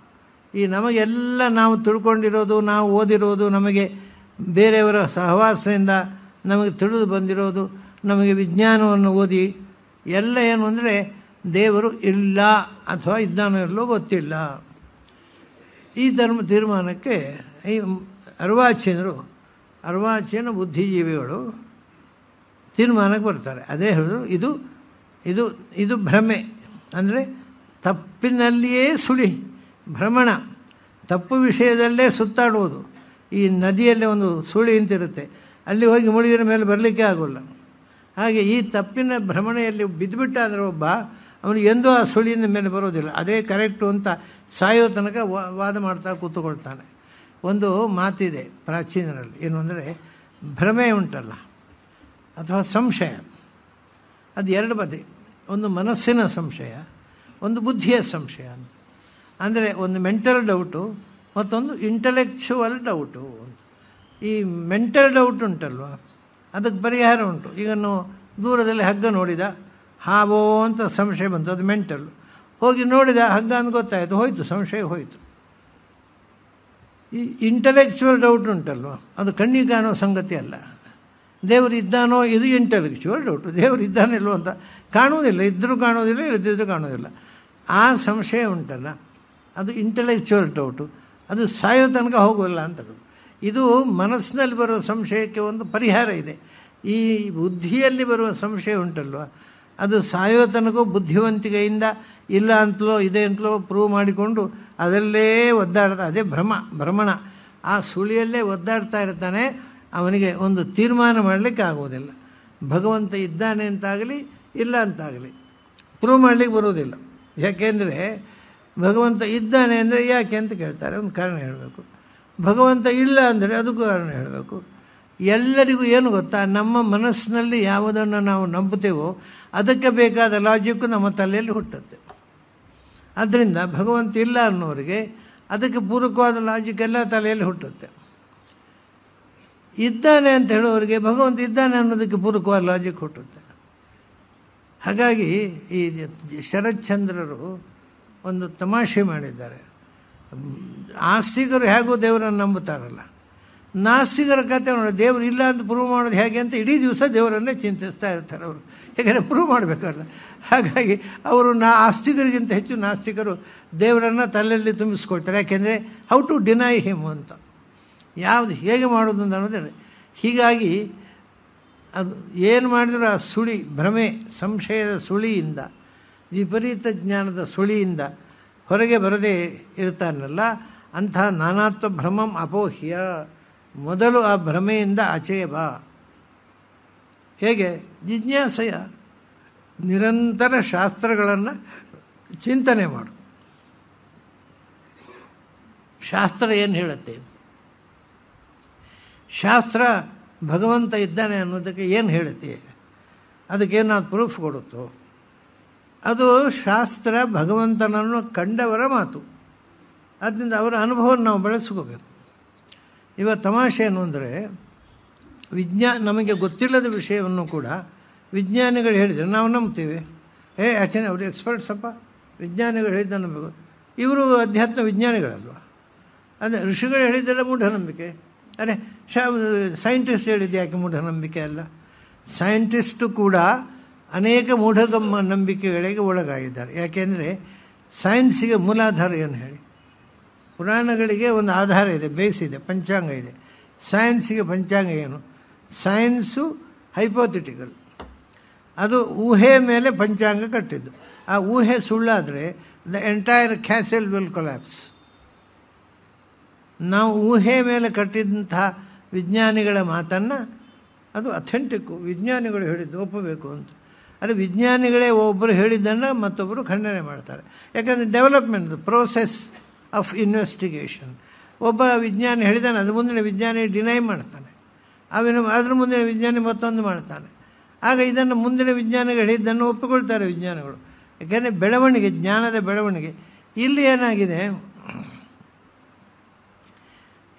ಈ ನಮಗೆಲ್ಲ ನಾವು ತಿಳ್ಕೊಂಡಿರೋದು, ನಾವು ಓದಿರೋದು, ನಮಗೆ ಬೇರೆಯವರ ಸಹವಾಸದಿಂದ ನಮಗೆ ತಿಳಿದು ಬಂದಿರೋದು, ನಮಗೆ ವಿಜ್ಞಾನವನ್ನು ಓದಿ ಎಲ್ಲ ಏನು ಅಂದರೆ ದೇವರು ಇಲ್ಲ ಅಥವಾ ಇದ್ದಾನೋ ಇಲ್ಲೋ ಗೊತ್ತಿಲ್ಲ. ಈ ತೀರ್ಮಾನಕ್ಕೆ ಈ ಅರ್ವಾಚೀನ ಬುದ್ಧಿಜೀವಿಗಳು ತೀರ್ಮಾನಕ್ಕೆ ಬರ್ತಾರೆ. ಅದೇ ಹೇಳಿದ್ರು, ಇದು ಭ್ರಮೆ, ಅಂದರೆ ತಪ್ಪಿನಲ್ಲಿಯೇ ಸುಳಿ, ಭ್ರಮಣ, ತಪ್ಪು ವಿಷಯದಲ್ಲೇ ಸುತ್ತಾಡುವುದು. ಈ ನದಿಯಲ್ಲಿ ಒಂದು ಸುಳಿ ಅಂತಿರುತ್ತೆ, ಅಲ್ಲಿ ಹೋಗಿ ಮುಳುಗಿದ ಮೇಲೆ ಬರಲಿಕ್ಕೆ ಆಗೋಲ್ಲ. ಹಾಗೆ ಈ ತಪ್ಪಿನ ಭ್ರಮಣೆಯಲ್ಲಿ ಬಿದ್ದುಬಿಟ್ಟ ಅಂದರೆ ಒಬ್ಬ ಅವನು ಎಂದೂ ಆ ಸುಳಿಯಿಂದ ಮೇಲೆ ಬರೋದಿಲ್ಲ. ಅದೇ ಕರೆಕ್ಟು ಅಂತ ಸಾಯೋ ತನಕ ವಾದ ಮಾಡ್ತಾ ಕೂತ್ಕೊಳ್ತಾನೆ. ಒಂದು ಮಾತಿದೆ ಪ್ರಾಚೀನರಲ್ಲಿ, ಏನು ಅಂದರೆ ಭ್ರಮೆ ಉಂಟಲ್ಲ ಅಥವಾ ಸಂಶಯ, ಅದು ಎರಡು ಬದಿ. ಒಂದು ಮನಸ್ಸಿನ ಸಂಶಯ, ಒಂದು ಬುದ್ಧಿಯ ಸಂಶಯ ಅಂತ. ಅಂದರೆ ಒಂದು ಮೆಂಟಲ್ ಡೌಟು, ಮತ್ತೊಂದು ಇಂಟಲೆಕ್ಚುವಲ್ ಡೌಟು. ಈ ಮೆಂಟಲ್ ಡೌಟ್ ಉಂಟಲ್ವ, ಅದಕ್ಕೆ ಪರಿಹಾರ ಉಂಟು. ಈಗ ನಾವು ದೂರದಲ್ಲಿ ಹಗ್ಗ ನೋಡಿದ, ಹಾವೋ ಅಂತ ಸಂಶಯ ಬಂತು, ಅದು ಮೆಂಟಲ್. ಹೋಗಿ ನೋಡಿದ ಹಗ್ಗ ಅಂತ ಗೊತ್ತಾಯಿತು, ಹೋಯಿತು, ಸಂಶಯ ಹೋಯಿತು. ಈ ಇಂಟಲೆಕ್ಚುವಲ್ ಡೌಟ್ ಉಂಟಲ್ವ, ಅದು ಕಣ್ಣಿಗೆ ಕಾಣೋ ಸಂಗತಿ ಅಲ್ಲ. ದೇವರು ಇದ್ದಾನೋ, ಇದು ಇಂಟಲೆಕ್ಚುವಲ್ ಡೌಟು. ದೇವರು ಇದ್ದಾನಿಲ್ವೋ ಅಂತ ಕಾಣುವುದಿಲ್ಲ, ಇದ್ದರೂ ಕಾಣೋದಿಲ್ಲ, ಇಲ್ಲದಿದ್ದರೂ ಕಾಣೋದಿಲ್ಲ. ಆ ಸಂಶಯ ಉಂಟಲ್ಲ, ಅದು ಇಂಟಲೆಕ್ಚುವಲ್ ಡೌಟು, ಅದು ಸಾಯೋ ತನಕ ಹೋಗೋಲ್ಲ ಅಂತ. ಇದು ಮನಸ್ಸಿನಲ್ಲಿ ಬರುವ ಸಂಶಯಕ್ಕೆ ಒಂದು ಪರಿಹಾರ ಇದೆ. ಈ ಬುದ್ಧಿಯಲ್ಲಿ ಬರುವ ಸಂಶಯ ಉಂಟಲ್ವ, ಅದು ಸಾಯೋ ತನಕ ಬುದ್ಧಿವಂತಿಕೆಯಿಂದ ಇಲ್ಲ ಅಂತಲೋ ಇದೆ ಅಂತಲೋ ಪ್ರೂವ್ ಮಾಡಿಕೊಂಡು ಅದರಲ್ಲೇ ಒದ್ದಾಡ್ತಾ, ಅದೇ ಭ್ರಮಣ. ಆ ಸುಳಿಯಲ್ಲೇ ಒದ್ದಾಡ್ತಾ ಇರ್ತಾನೆ. ಅವನಿಗೆ ಒಂದು ತೀರ್ಮಾನ ಮಾಡಲಿಕ್ಕೆ ಆಗೋದಿಲ್ಲ. ಭಗವಂತ ಇದ್ದಾನೆ ಅಂತಾಗಲಿ ಇಲ್ಲ ಅಂತಾಗಲಿ ಪ್ರೂವ್ ಮಾಡಲಿಕ್ಕೆ ಬರೋದಿಲ್ಲ. ಯಾಕೆಂದರೆ ಭಗವಂತ ಇದ್ದಾನೆ ಅಂದರೆ ಯಾಕೆ ಅಂತ ಕೇಳ್ತಾರೆ, ಒಂದು ಕಾರಣ ಹೇಳಬೇಕು. ಭಗವಂತ ಇಲ್ಲ ಅಂದರೆ ಅದಕ್ಕೂ ಕಾರಣ ಹೇಳಬೇಕು. ಎಲ್ಲರಿಗೂ ಏನು ಗೊತ್ತಾ, ನಮ್ಮ ಮನಸ್ಸಿನಲ್ಲಿ ಯಾವುದನ್ನು ನಾವು ನಂಬುತ್ತೇವೋ ಅದಕ್ಕೆ ಬೇಕಾದ ಲಾಜಿಕ್ಕು ನಮ್ಮ ತಲೆಯಲ್ಲಿ ಹುಟ್ಟುತ್ತೆ. ಆದ್ದರಿಂದ ಭಗವಂತ ಇಲ್ಲ ಅನ್ನೋರಿಗೆ ಅದಕ್ಕೆ ಪೂರಕವಾದ ಲಾಜಿಕ್ ಎಲ್ಲ ತಲೆಯಲ್ಲಿ ಹುಟ್ಟುತ್ತೆ. ಇದ್ದಾನೆ ಅಂತ ಹೇಳೋರಿಗೆ ಭಗವಂತ ಇದ್ದಾನೆ ಅನ್ನೋದಕ್ಕೆ ಪೂರಕವಾದ ಲಾಜಿಕ್ ಹುಟ್ಟುತ್ತೆ. ಹಾಗಾಗಿ ಈ ಶರತ್ಚಂದ್ರರು ಒಂದು ತಮಾಷೆ ಮಾಡಿದ್ದಾರೆ. ಆಸ್ತಿಕರು ಹೇಗೂ ದೇವರನ್ನು ನಂಬುತ್ತಾರಲ್ಲ, ನಾಸ್ತಿಕರ ಕತೆ ನೋಡಿ, ದೇವರು ಇಲ್ಲ ಅಂತ ಪ್ರೂವ್ ಮಾಡೋದು ಹೇಗೆ ಅಂತ ಇಡೀ ದಿವಸ ದೇವರನ್ನೇ ಚಿಂತಿಸ್ತಾ ಇರ್ತಾರೆ ಅವರು. ಯಾಕೆಂದರೆ ಪ್ರೂವ್ ಮಾಡಬೇಕಲ್ಲ. ಹಾಗಾಗಿ ಅವರು ಆಸ್ತಿಕರಿಗಿಂತ ಹೆಚ್ಚು ನಾಸ್ತಿಕರು ದೇವರನ್ನು ತಲೆಯಲ್ಲಿ ತುಂಬಿಸ್ಕೊಳ್ತಾರೆ. ಯಾಕೆಂದರೆ ಹೌ ಟು ಡಿನೈ ಹಿಮ್ ಅಂತ, ಯಾವುದು ಹೇಗೆ ಮಾಡೋದು ಅಂತ ಅನ್ನೋದೇ. ಹೀಗಾಗಿ ಅದು ಏನು ಮಾಡಿದರೂ ಆ ಸುಳಿ, ಭ್ರಮೆ, ಸಂಶಯದ ಸುಳಿಯಿಂದ, ವಿಪರೀತ ಜ್ಞಾನದ ಸುಳಿಯಿಂದ ಹೊರಗೆ ಬರದೇ ಇರ್ತಾನಲ್ಲ, ಅಂಥ ನಾನಾತ್ವ ಭ್ರಮಂ ಅಪೋಹ್ಯ, ಮೊದಲು ಆ ಭ್ರಮೆಯಿಂದ ಆಚೆಗೆ ಬಾ. ಹೇಗೆ? ಜಿಜ್ಞಾಸೆಯ ನಿರಂತರ ಶಾಸ್ತ್ರಗಳನ್ನು ಚಿಂತನೆ ಮಾಡು. ಶಾಸ್ತ್ರ ಏನು ಹೇಳುತ್ತೆ? ಶಾಸ್ತ್ರ ಭಗವಂತ ಇದ್ದಾನೆ ಅನ್ನೋದಕ್ಕೆ ಏನು ಹೇಳುತ್ತೆ? ಅದಕ್ಕೇನಾದ್ರು ಪ್ರೂಫ್ ಕೊಡುತ್ತೋ? ಅದು ಶಾಸ್ತ್ರ ಭಗವಂತನನ್ನು ಕಂಡವರ ಮಾತು. ಆದ್ದರಿಂದ ಅವರ ಅನುಭವವನ್ನು ನಾವು ಬೆಳೆಸ್ಕೋಬೇಕು. ಇವತ್ತು ತಮಾಷೆ ಏನು ಅಂದರೆ, ನಮಗೆ ಗೊತ್ತಿಲ್ಲದ ವಿಷಯವನ್ನು ಕೂಡ ವಿಜ್ಞಾನಿಗಳು ಹೇಳಿದರೆ ನಾವು ನಂಬ್ತೀವಿ. ಯಾಕೆಂದರೆ ಅವರು ಎಕ್ಸ್ಪರ್ಟ್ಸಪ್ಪ, ವಿಜ್ಞಾನಿಗಳು ಹೇಳಿದ್ದ ನಂಬಬೇಕು. ಇವರು ಅಧ್ಯಾತ್ಮ ವಿಜ್ಞಾನಿಗಳಲ್ವ. ಅದೇ ಋಷಿಗಳು ಹೇಳಿದ್ದೆಲ್ಲ ಮೂಢನಂಬಿಕೆ. ಅರೆ ಸೈಂಟಿಸ್ಟ್ ಹೇಳಿದ್ದು ಯಾಕೆ ಮೂಢನಂಬಿಕೆ ಅಲ್ಲ? ಸೈಂಟಿಸ್ಟು ಕೂಡ ಅನೇಕ ನಂಬಿಕೆಗಳಿಗೆ ಒಳಗಾಗಿದ್ದಾರೆ. ಯಾಕೆಂದರೆ ಸೈನ್ಸಿಗೆ ಮೂಲಾಧಾರ ಏನು ಹೇಳಿ? ಪುರಾಣಗಳಿಗೆ ಒಂದು ಆಧಾರ ಇದೆ, ಬೇಸ್ ಇದೆ, ಪಂಚಾಂಗ ಇದೆ. ಸೈನ್ಸಿಗೆ ಪಂಚಾಂಗ ಏನು? ಸೈನ್ಸು ಹೈಪೋಥೆಟಿಕಲ್, ಅದು ಊಹೆ ಮೇಲೆ ಪಂಚಾಂಗ ಕಟ್ಟಿದ್ದು. ಆ ಊಹೆ ಸುಳ್ಳಾದರೆ the entire castle will collapse. ನಾವು ಊಹೆ ಮೇಲೆ ಕಟ್ಟಿದಂತಹ ವಿಜ್ಞಾನಿಗಳ ಮಾತನ್ನು ಅದು ಅಥೆಂಟಿಕ್ಕು, ವಿಜ್ಞಾನಿಗಳು ಹೇಳಿದ್ದು ಒಪ್ಪಬೇಕು ಅಂತ. ಅದು ವಿಜ್ಞಾನಿಗಳೇ ಒಬ್ಬರು ಹೇಳಿದ್ದನ್ನು ಮತ್ತೊಬ್ಬರು ಖಂಡನೆ ಮಾಡ್ತಾರೆ. ಯಾಕಂದರೆ ಡೆವಲಪ್ಮೆಂಟ್ ಪ್ರೋಸೆಸ್ ಆಫ್ ಇನ್ವೆಸ್ಟಿಗೇಷನ್. ಒಬ್ಬ ವಿಜ್ಞಾನಿ ಹೇಳಿದಾನೆ, ಅದು ಮುಂದಿನ ವಿಜ್ಞಾನಿ ಡಿನೈ ಮಾಡ್ತಾನೆ, ಅದ್ರ ಮುಂದಿನ ವಿಜ್ಞಾನಿ ಮತ್ತೊಂದು ಮಾಡ್ತಾನೆ. ಆಗ ಇದನ್ನು ಮುಂದಿನ ವಿಜ್ಞಾನಿಗಳು ಹೇಳಿದ್ದನ್ನು ಒಪ್ಪಿಕೊಳ್ತಾರೆ ವಿಜ್ಞಾನಿಗಳು. ಯಾಕೆಂದರೆ ಬೆಳವಣಿಗೆ, ಜ್ಞಾನದ ಬೆಳವಣಿಗೆ. ಇಲ್ಲಿ ಏನಾಗಿದೆ,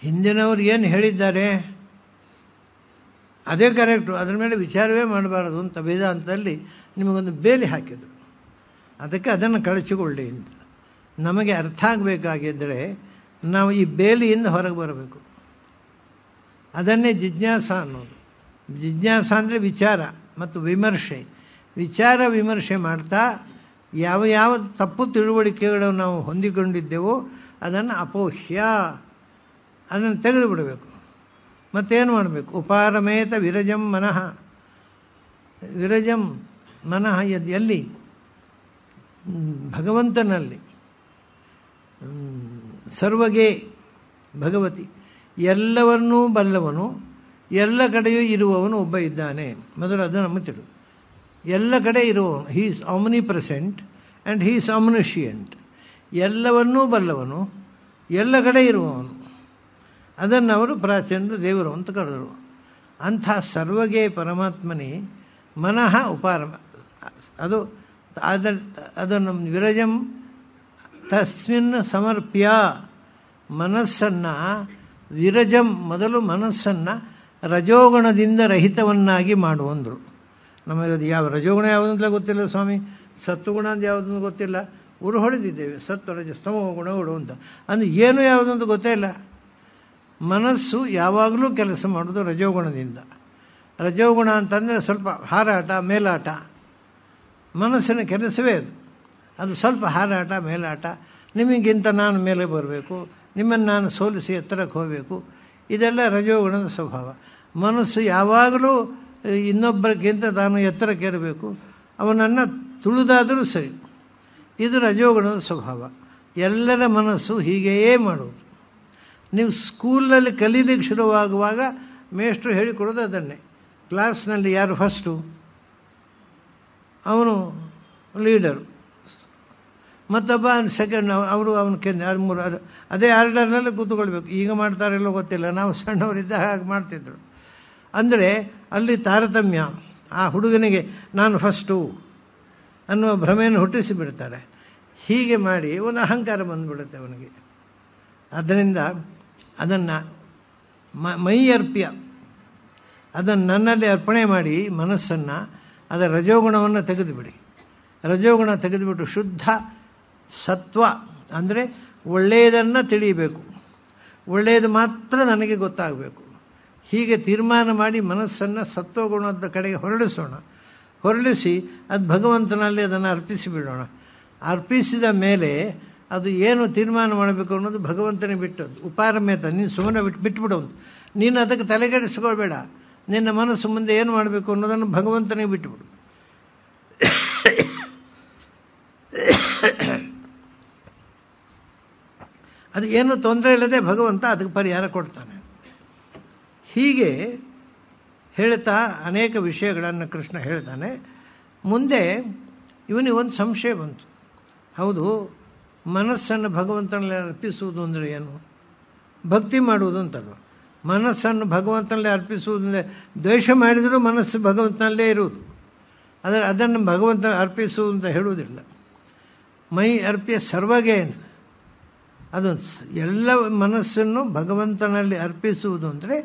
ಹಿಂದಿನವರು ಏನು ಹೇಳಿದ್ದಾರೆ ಅದೇ ಕರೆಕ್ಟು, ಅದ್ರ ಮೇಲೆ ವಿಚಾರವೇ ಮಾಡಬಾರದು ಅಂತ ವೇದಾಂತದಲ್ಲಿ ನಿಮಗೊಂದು ಬೇಲಿ ಹಾಕಿದರು. ಅದಕ್ಕೆ ಅದನ್ನು ಕಳಚಿಕೊಳ್ಳಿ ಅಂತ. ನಮಗೆ ಅರ್ಥ ಆಗಬೇಕಾಗಿದ್ದರೆ ನಾವು ಈ ಬೇಲಿಯಿಂದ ಹೊರಗೆ ಬರಬೇಕು. ಅದನ್ನೇ ಜಿಜ್ಞಾಸ ಅನ್ನೋದು. ಜಿಜ್ಞಾಸ ಅಂದರೆ ವಿಚಾರ ಮತ್ತು ವಿಮರ್ಶೆ. ವಿಚಾರ ವಿಮರ್ಶೆ ಮಾಡ್ತಾ ಯಾವ ಯಾವ ತಪ್ಪು ತಿಳುವಳಿಕೆಗಳನ್ನು ನಾವು ಹೊಂದಿಕೊಂಡಿದ್ದೆವೋ ಅದನ್ನು ಅಪೋಹ್ಯ, ಅದನ್ನು ತೆಗೆದು ಬಿಡಬೇಕು. ಮತ್ತೇನು ಮಾಡಬೇಕು? ಉಪಾರಮೇತ ವಿರಜಂ ಮನಃ. ವಿರಜಂ ಮನಃ ಎಲ್ಲಿ? ಭಗವಂತನಲ್ಲಿ. ಸರ್ವಗೇ ಭಗವತಿ, ಎಲ್ಲವನ್ನೂ ಬಲ್ಲವನು, ಎಲ್ಲ ಕಡೆಯೂ ಇರುವವನು ಒಬ್ಬ ಇದ್ದಾನೆ. ಮೊದಲು ಅದು ನಮಗೆ ತಿಳಿದು, ಎಲ್ಲ ಕಡೆ ಇರುವವನು. He is omnipresent and he is omniscient. ಎಲ್ಲವನ್ನೂ ಬಲ್ಲವನು, ಎಲ್ಲ ಕಡೆ ಇರುವವನು. ಅದನ್ನು ಅವರು ಪ್ರಾಚೀನರು ದೇವರು ಅಂತ ಕರೆದರು. ಅಂಥ ಸರ್ವಗೇ ಪರಮಾತ್ಮನೇ ಮನಃ ಉಪಾರಮ. ಅದು ಅದನ್ನು ವಿರಜಂ ತಸ್ಮಿನ್ ಸಮರ್ಪ್ಯ, ಮನಸ್ಸನ್ನು ವಿರಜಂ, ಮೊದಲು ಮನಸ್ಸನ್ನು ರಜೋಗುಣದಿಂದ ರಹಿತವನ್ನಾಗಿ ಮಾಡುವಂದರು. ನಮಗೆ ಯಾವ ರಜೋಗುಣ ಯಾವುದಂತ ಗೊತ್ತಿಲ್ಲ ಸ್ವಾಮಿ, ಸತ್ವಗುಣ ಅಂತ ಯಾವುದಂತ ಗೊತ್ತಿಲ್ಲ. ಉರು ಹೊಡೆದಿದ್ದೇವೆ ಸತ್ವ ರಜ ಸ್ತಮೋ ಗುಣಗಳು ಅಂತ. ಅಂದರೆ ಏನು ಯಾವುದಂತ ಗೊತ್ತೇ ಇಲ್ಲ. ಮನಸ್ಸು ಯಾವಾಗಲೂ ಕೆಲಸ ಮಾಡೋದು ರಜೋಗುಣದಿಂದ. ರಜೋಗುಣ ಅಂತಂದರೆ ಸ್ವಲ್ಪ ಹಾರಾಟ ಮೇಲಾಟ, ಮನಸ್ಸಿನ ಕೆಲಸವೇ ಅದು. ಅದು ಸ್ವಲ್ಪ ಹಾರಾಟ ಮೇಲಾಟ, ನಿಮಗಿಂತ ನಾನು ಮೇಲೆ ಬರಬೇಕು, ನಿಮ್ಮನ್ನು ನಾನು ಸೋಲಿಸಿ ಎತ್ತರಕ್ಕೆ ಹೋಗಬೇಕು, ಇದೆಲ್ಲ ರಜೋಗುಣದ ಸ್ವಭಾವ. ಮನಸ್ಸು ಯಾವಾಗಲೂ ಇನ್ನೊಬ್ಬರಿಗಿಂತ ತಾನು ಎತ್ತರಕ್ಕೆ ಇರಬೇಕು, ಅವನನ್ನು ತುಳಿದಾದರೂ ಸರಿ. ಇದು ರಜೋಗುಣದ ಸ್ವಭಾವ. ಎಲ್ಲರ ಮನಸ್ಸು ಹೀಗೆಯೇ ಮಾಡುವುದು. ನೀವು ಸ್ಕೂಲಲ್ಲಿ ಕಲೀಲಿಕ್ಕೆ ಶುರುವಾಗುವಾಗ ಮೇಷ್ಟ್ರು ಹೇಳಿಕೊಡೋದು ಅದನ್ನೇ. ಕ್ಲಾಸ್ನಲ್ಲಿ ಯಾರು ಫಸ್ಟು ಅವನು ಲೀಡರು, ಮತ್ತೊಬ್ಬ ಸೆಕೆಂಡ್, ಅವರು ಅವನು ಮೂರು, ಅದೇ ಆರ್ಡರ್ನಲ್ಲಿ ಕೂತ್ಕೊಳ್ಬೇಕು. ಈಗ ಮಾಡ್ತಾರೆಲ್ಲೋ ಗೊತ್ತಿಲ್ಲ, ನಾವು ಸಣ್ಣವರಿದ್ದ ಹಾಗೆ ಮಾಡ್ತಿದ್ರು. ಅಂದರೆ ಅಲ್ಲಿ ತಾರತಮ್ಯ. ಆ ಹುಡುಗನಿಗೆ ನಾನು ಫಸ್ಟು ಅನ್ನುವ ಭ್ರಮೆಯನ್ನು ಹುಟ್ಟಿಸಿಬಿಡ್ತಾರೆ. ಹೀಗೆ ಮಾಡಿ ಒಂದು ಅಹಂಕಾರ ಬಂದುಬಿಡುತ್ತೆ ಅವನಿಗೆ. ಆದ್ದರಿಂದ ಅದನ್ನು ಮೈ ಅರ್ಪ್ಯ, ಅದನ್ನು ನನ್ನಲ್ಲಿ ಅರ್ಪಣೆ ಮಾಡಿ ಮನಸ್ಸನ್ನು, ಅದರ ರಜೋಗುಣವನ್ನು ತೆಗೆದುಬಿಡಿ. ರಜೋಗುಣ ತೆಗೆದುಬಿಟ್ಟು ಶುದ್ಧ ಸತ್ವ ಅಂದರೆ ಒಳ್ಳೆಯದನ್ನು ತಿಳಿಯಬೇಕು, ಒಳ್ಳೆಯದು ಮಾತ್ರ ನನಗೆ ಗೊತ್ತಾಗಬೇಕು. ಹೀಗೆ ತೀರ್ಮಾನ ಮಾಡಿ ಮನಸ್ಸನ್ನು ಸತ್ವಗುಣದ ಕಡೆಗೆ ಹೊರಳಿಸಿ ಅದು ಭಗವಂತನಲ್ಲಿ ಅದನ್ನು ಅರ್ಪಿಸಿಬಿಡೋಣ. ಅರ್ಪಿಸಿದ ಮೇಲೆ ಅದು ಏನು ತೀರ್ಮಾನ ಮಾಡಬೇಕು ಅನ್ನೋದು ಭಗವಂತನೇ ಬಿಟ್ಟದ್ದು. ಉಪಾರಮೇತ, ನೀನು ಸುಮ್ಮನೆ ಬಿಟ್ಬಿಡೋದು, ನೀನು ಅದಕ್ಕೆ ತಲೆಗೆಡಿಸ್ಕೊಳ್ಬೇಡ. ನಿನ್ನ ಮನಸ್ಸು ಮುಂದೆ ಏನು ಮಾಡಬೇಕು ಅನ್ನೋದನ್ನು ಭಗವಂತನೇ ಬಿಟ್ಟುಬಿಡು. ಅದು ಏನು ತೊಂದರೆ ಇಲ್ಲದೆ ಭಗವಂತ ಅದಕ್ಕೆ ಪರಿಹಾರ ಕೊಡ್ತಾನೆ. ಹೀಗೆ ಹೇಳ್ತಾ ಅನೇಕ ವಿಷಯಗಳನ್ನು ಕೃಷ್ಣ ಹೇಳ್ತಾನೆ. ಮುಂದೆ ಇವನಿಗೆ ಒಂದು ಸಂಶಯ ಬಂತು. ಹೌದು, ಮನಸ್ಸನ್ನು ಭಗವಂತನಲ್ಲಿ ಅರ್ಪಿಸುವುದು ಅಂದರೆ ಏನು? ಭಕ್ತಿ ಮಾಡುವುದು ಅಂತಲ್ವ. ಮನಸ್ಸನ್ನು ಭಗವಂತನಲ್ಲಿ ಅರ್ಪಿಸುವುದಂದರೆ ದ್ವೇಷ ಮಾಡಿದರೂ ಮನಸ್ಸು ಭಗವಂತನಲ್ಲೇ ಇರುವುದು. ಅದನ್ನು ಭಗವಂತ ಅರ್ಪಿಸುವುದು ಅಂತ ಹೇಳುವುದಿಲ್ಲ. ಮೈ ಅರ್ಪಿಯ ಸರ್ವಗೆ, ಅದು ಎಲ್ಲ ಮನಸ್ಸನ್ನು ಭಗವಂತನಲ್ಲಿ ಅರ್ಪಿಸುವುದು ಅಂದರೆ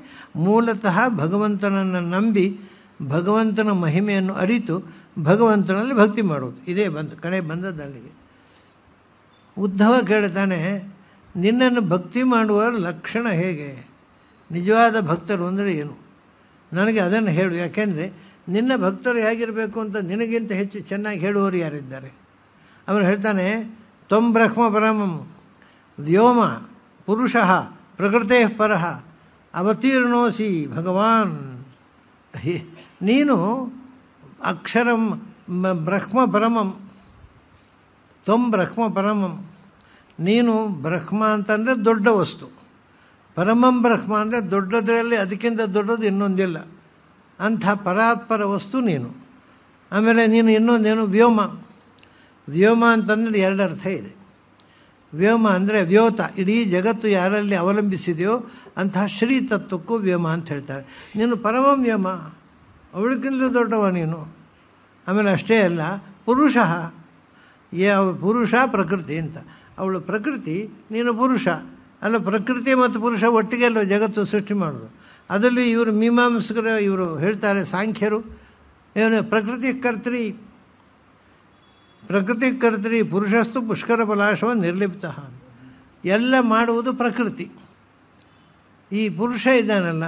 ಮೂಲತಃ ಭಗವಂತನನ್ನು ನಂಬಿ ಭಗವಂತನ ಮಹಿಮೆಯನ್ನು ಅರಿತು ಭಗವಂತನಲ್ಲಿ ಭಕ್ತಿ ಮಾಡುವುದು. ಇದೇ ಬಂದದ್ದಲ್ಲಿಗೆ. ಉದ್ಧವ ಕೇಳ್ತಾನೆ, ನಿನ್ನನ್ನು ಭಕ್ತಿ ಮಾಡುವ ಲಕ್ಷಣ ಹೇಗೆ? ನಿಜವಾದ ಭಕ್ತರು ಅಂದರೆ ಏನು? ನನಗೆ ಅದನ್ನು ಹೇಳು. ಯಾಕೆಂದರೆ ನಿನ್ನ ಭಕ್ತರು ಹೇಗಿರಬೇಕು ಅಂತ ನಿನಗಿಂತ ಹೆಚ್ಚು ಚೆನ್ನಾಗಿ ಹೇಳುವವರು ಯಾರಿದ್ದಾರೆ? ಅವನು ಹೇಳ್ತಾನೆ, ತ್ವಂ ಬ್ರಹ್ಮ ಪರಮಂ ವ್ಯೋಮ ಪುರುಷಃ ಪ್ರಕೃತೇ ಪರಃ ಅವತೀರ್ಣೋಸಿ ಭಗವಾನ್. ನೀನು ಅಕ್ಷರಂ ಬ್ರಹ್ಮ ಪರಮಂ, ತ್ವಂ ಬ್ರಹ್ಮ ಪರಮಂ. ನೀನು ಬ್ರಹ್ಮ ಅಂತಂದರೆ ದೊಡ್ಡ ವಸ್ತು, ಪರಮಂ ಬ್ರಹ್ಮ ಅಂದರೆ ದೊಡ್ಡದರಲ್ಲಿ ಅದಕ್ಕಿಂತ ದೊಡ್ಡದು ಇನ್ನೊಂದಿಲ್ಲ. ಅಂಥ ಪರಾತ್ಪರ ವಸ್ತು ನೀನು. ಆಮೇಲೆ ನೀನು ಇನ್ನೊಂದೇನು ವ್ಯೋಮ. ವ್ಯೋಮ ಅಂತಂದರೆ ಎರಡು ಅರ್ಥ ಇದೆ. ವ್ಯೋಮ ಅಂದರೆ ವ್ಯೋತ, ಇಡೀ ಜಗತ್ತು ಯಾರಲ್ಲಿ ಅವಲಂಬಿಸಿದೆಯೋ ಅಂತಹ ಶ್ರೀ ತತ್ವಕ್ಕೂ ವ್ಯೋಮ ಅಂತ ಹೇಳ್ತಾರೆ. ನೀನು ಪರಮಂ ವ್ಯೋಮ, ಅವಳಿಗಿಂತ ದೊಡ್ಡವ ನೀನು. ಆಮೇಲೆ ಅಷ್ಟೇ ಅಲ್ಲ, ಪುರುಷಃ, ಪುರುಷ ಪ್ರಕೃತಿ ಅಂತ. ಅವಳು ಪ್ರಕೃತಿ, ನೀನು ಪುರುಷ. ಅಲ್ಲ, ಪ್ರಕೃತಿ ಮತ್ತು ಪುರುಷ ಒಟ್ಟಿಗೆ ಅಲ್ಲ ಜಗತ್ತು ಸೃಷ್ಟಿ ಮಾಡೋದು. ಅದರಲ್ಲಿ ಇವರು ಮೀಮಾಂಸಕರು ಇವರು ಹೇಳ್ತಾರೆ, ಸಾಂಖ್ಯರು ಏನು ಪ್ರಕೃತಿ ಕರ್ತೃ ಪುರುಷಸ್ತು ಪುಷ್ಕರ ಬಲಾಶವ ನಿರ್ಲಿಪ್ತ. ಎಲ್ಲ ಮಾಡುವುದು ಪ್ರಕೃತಿ. ಈ ಪುರುಷ ಇದ್ದಾನಲ್ಲ,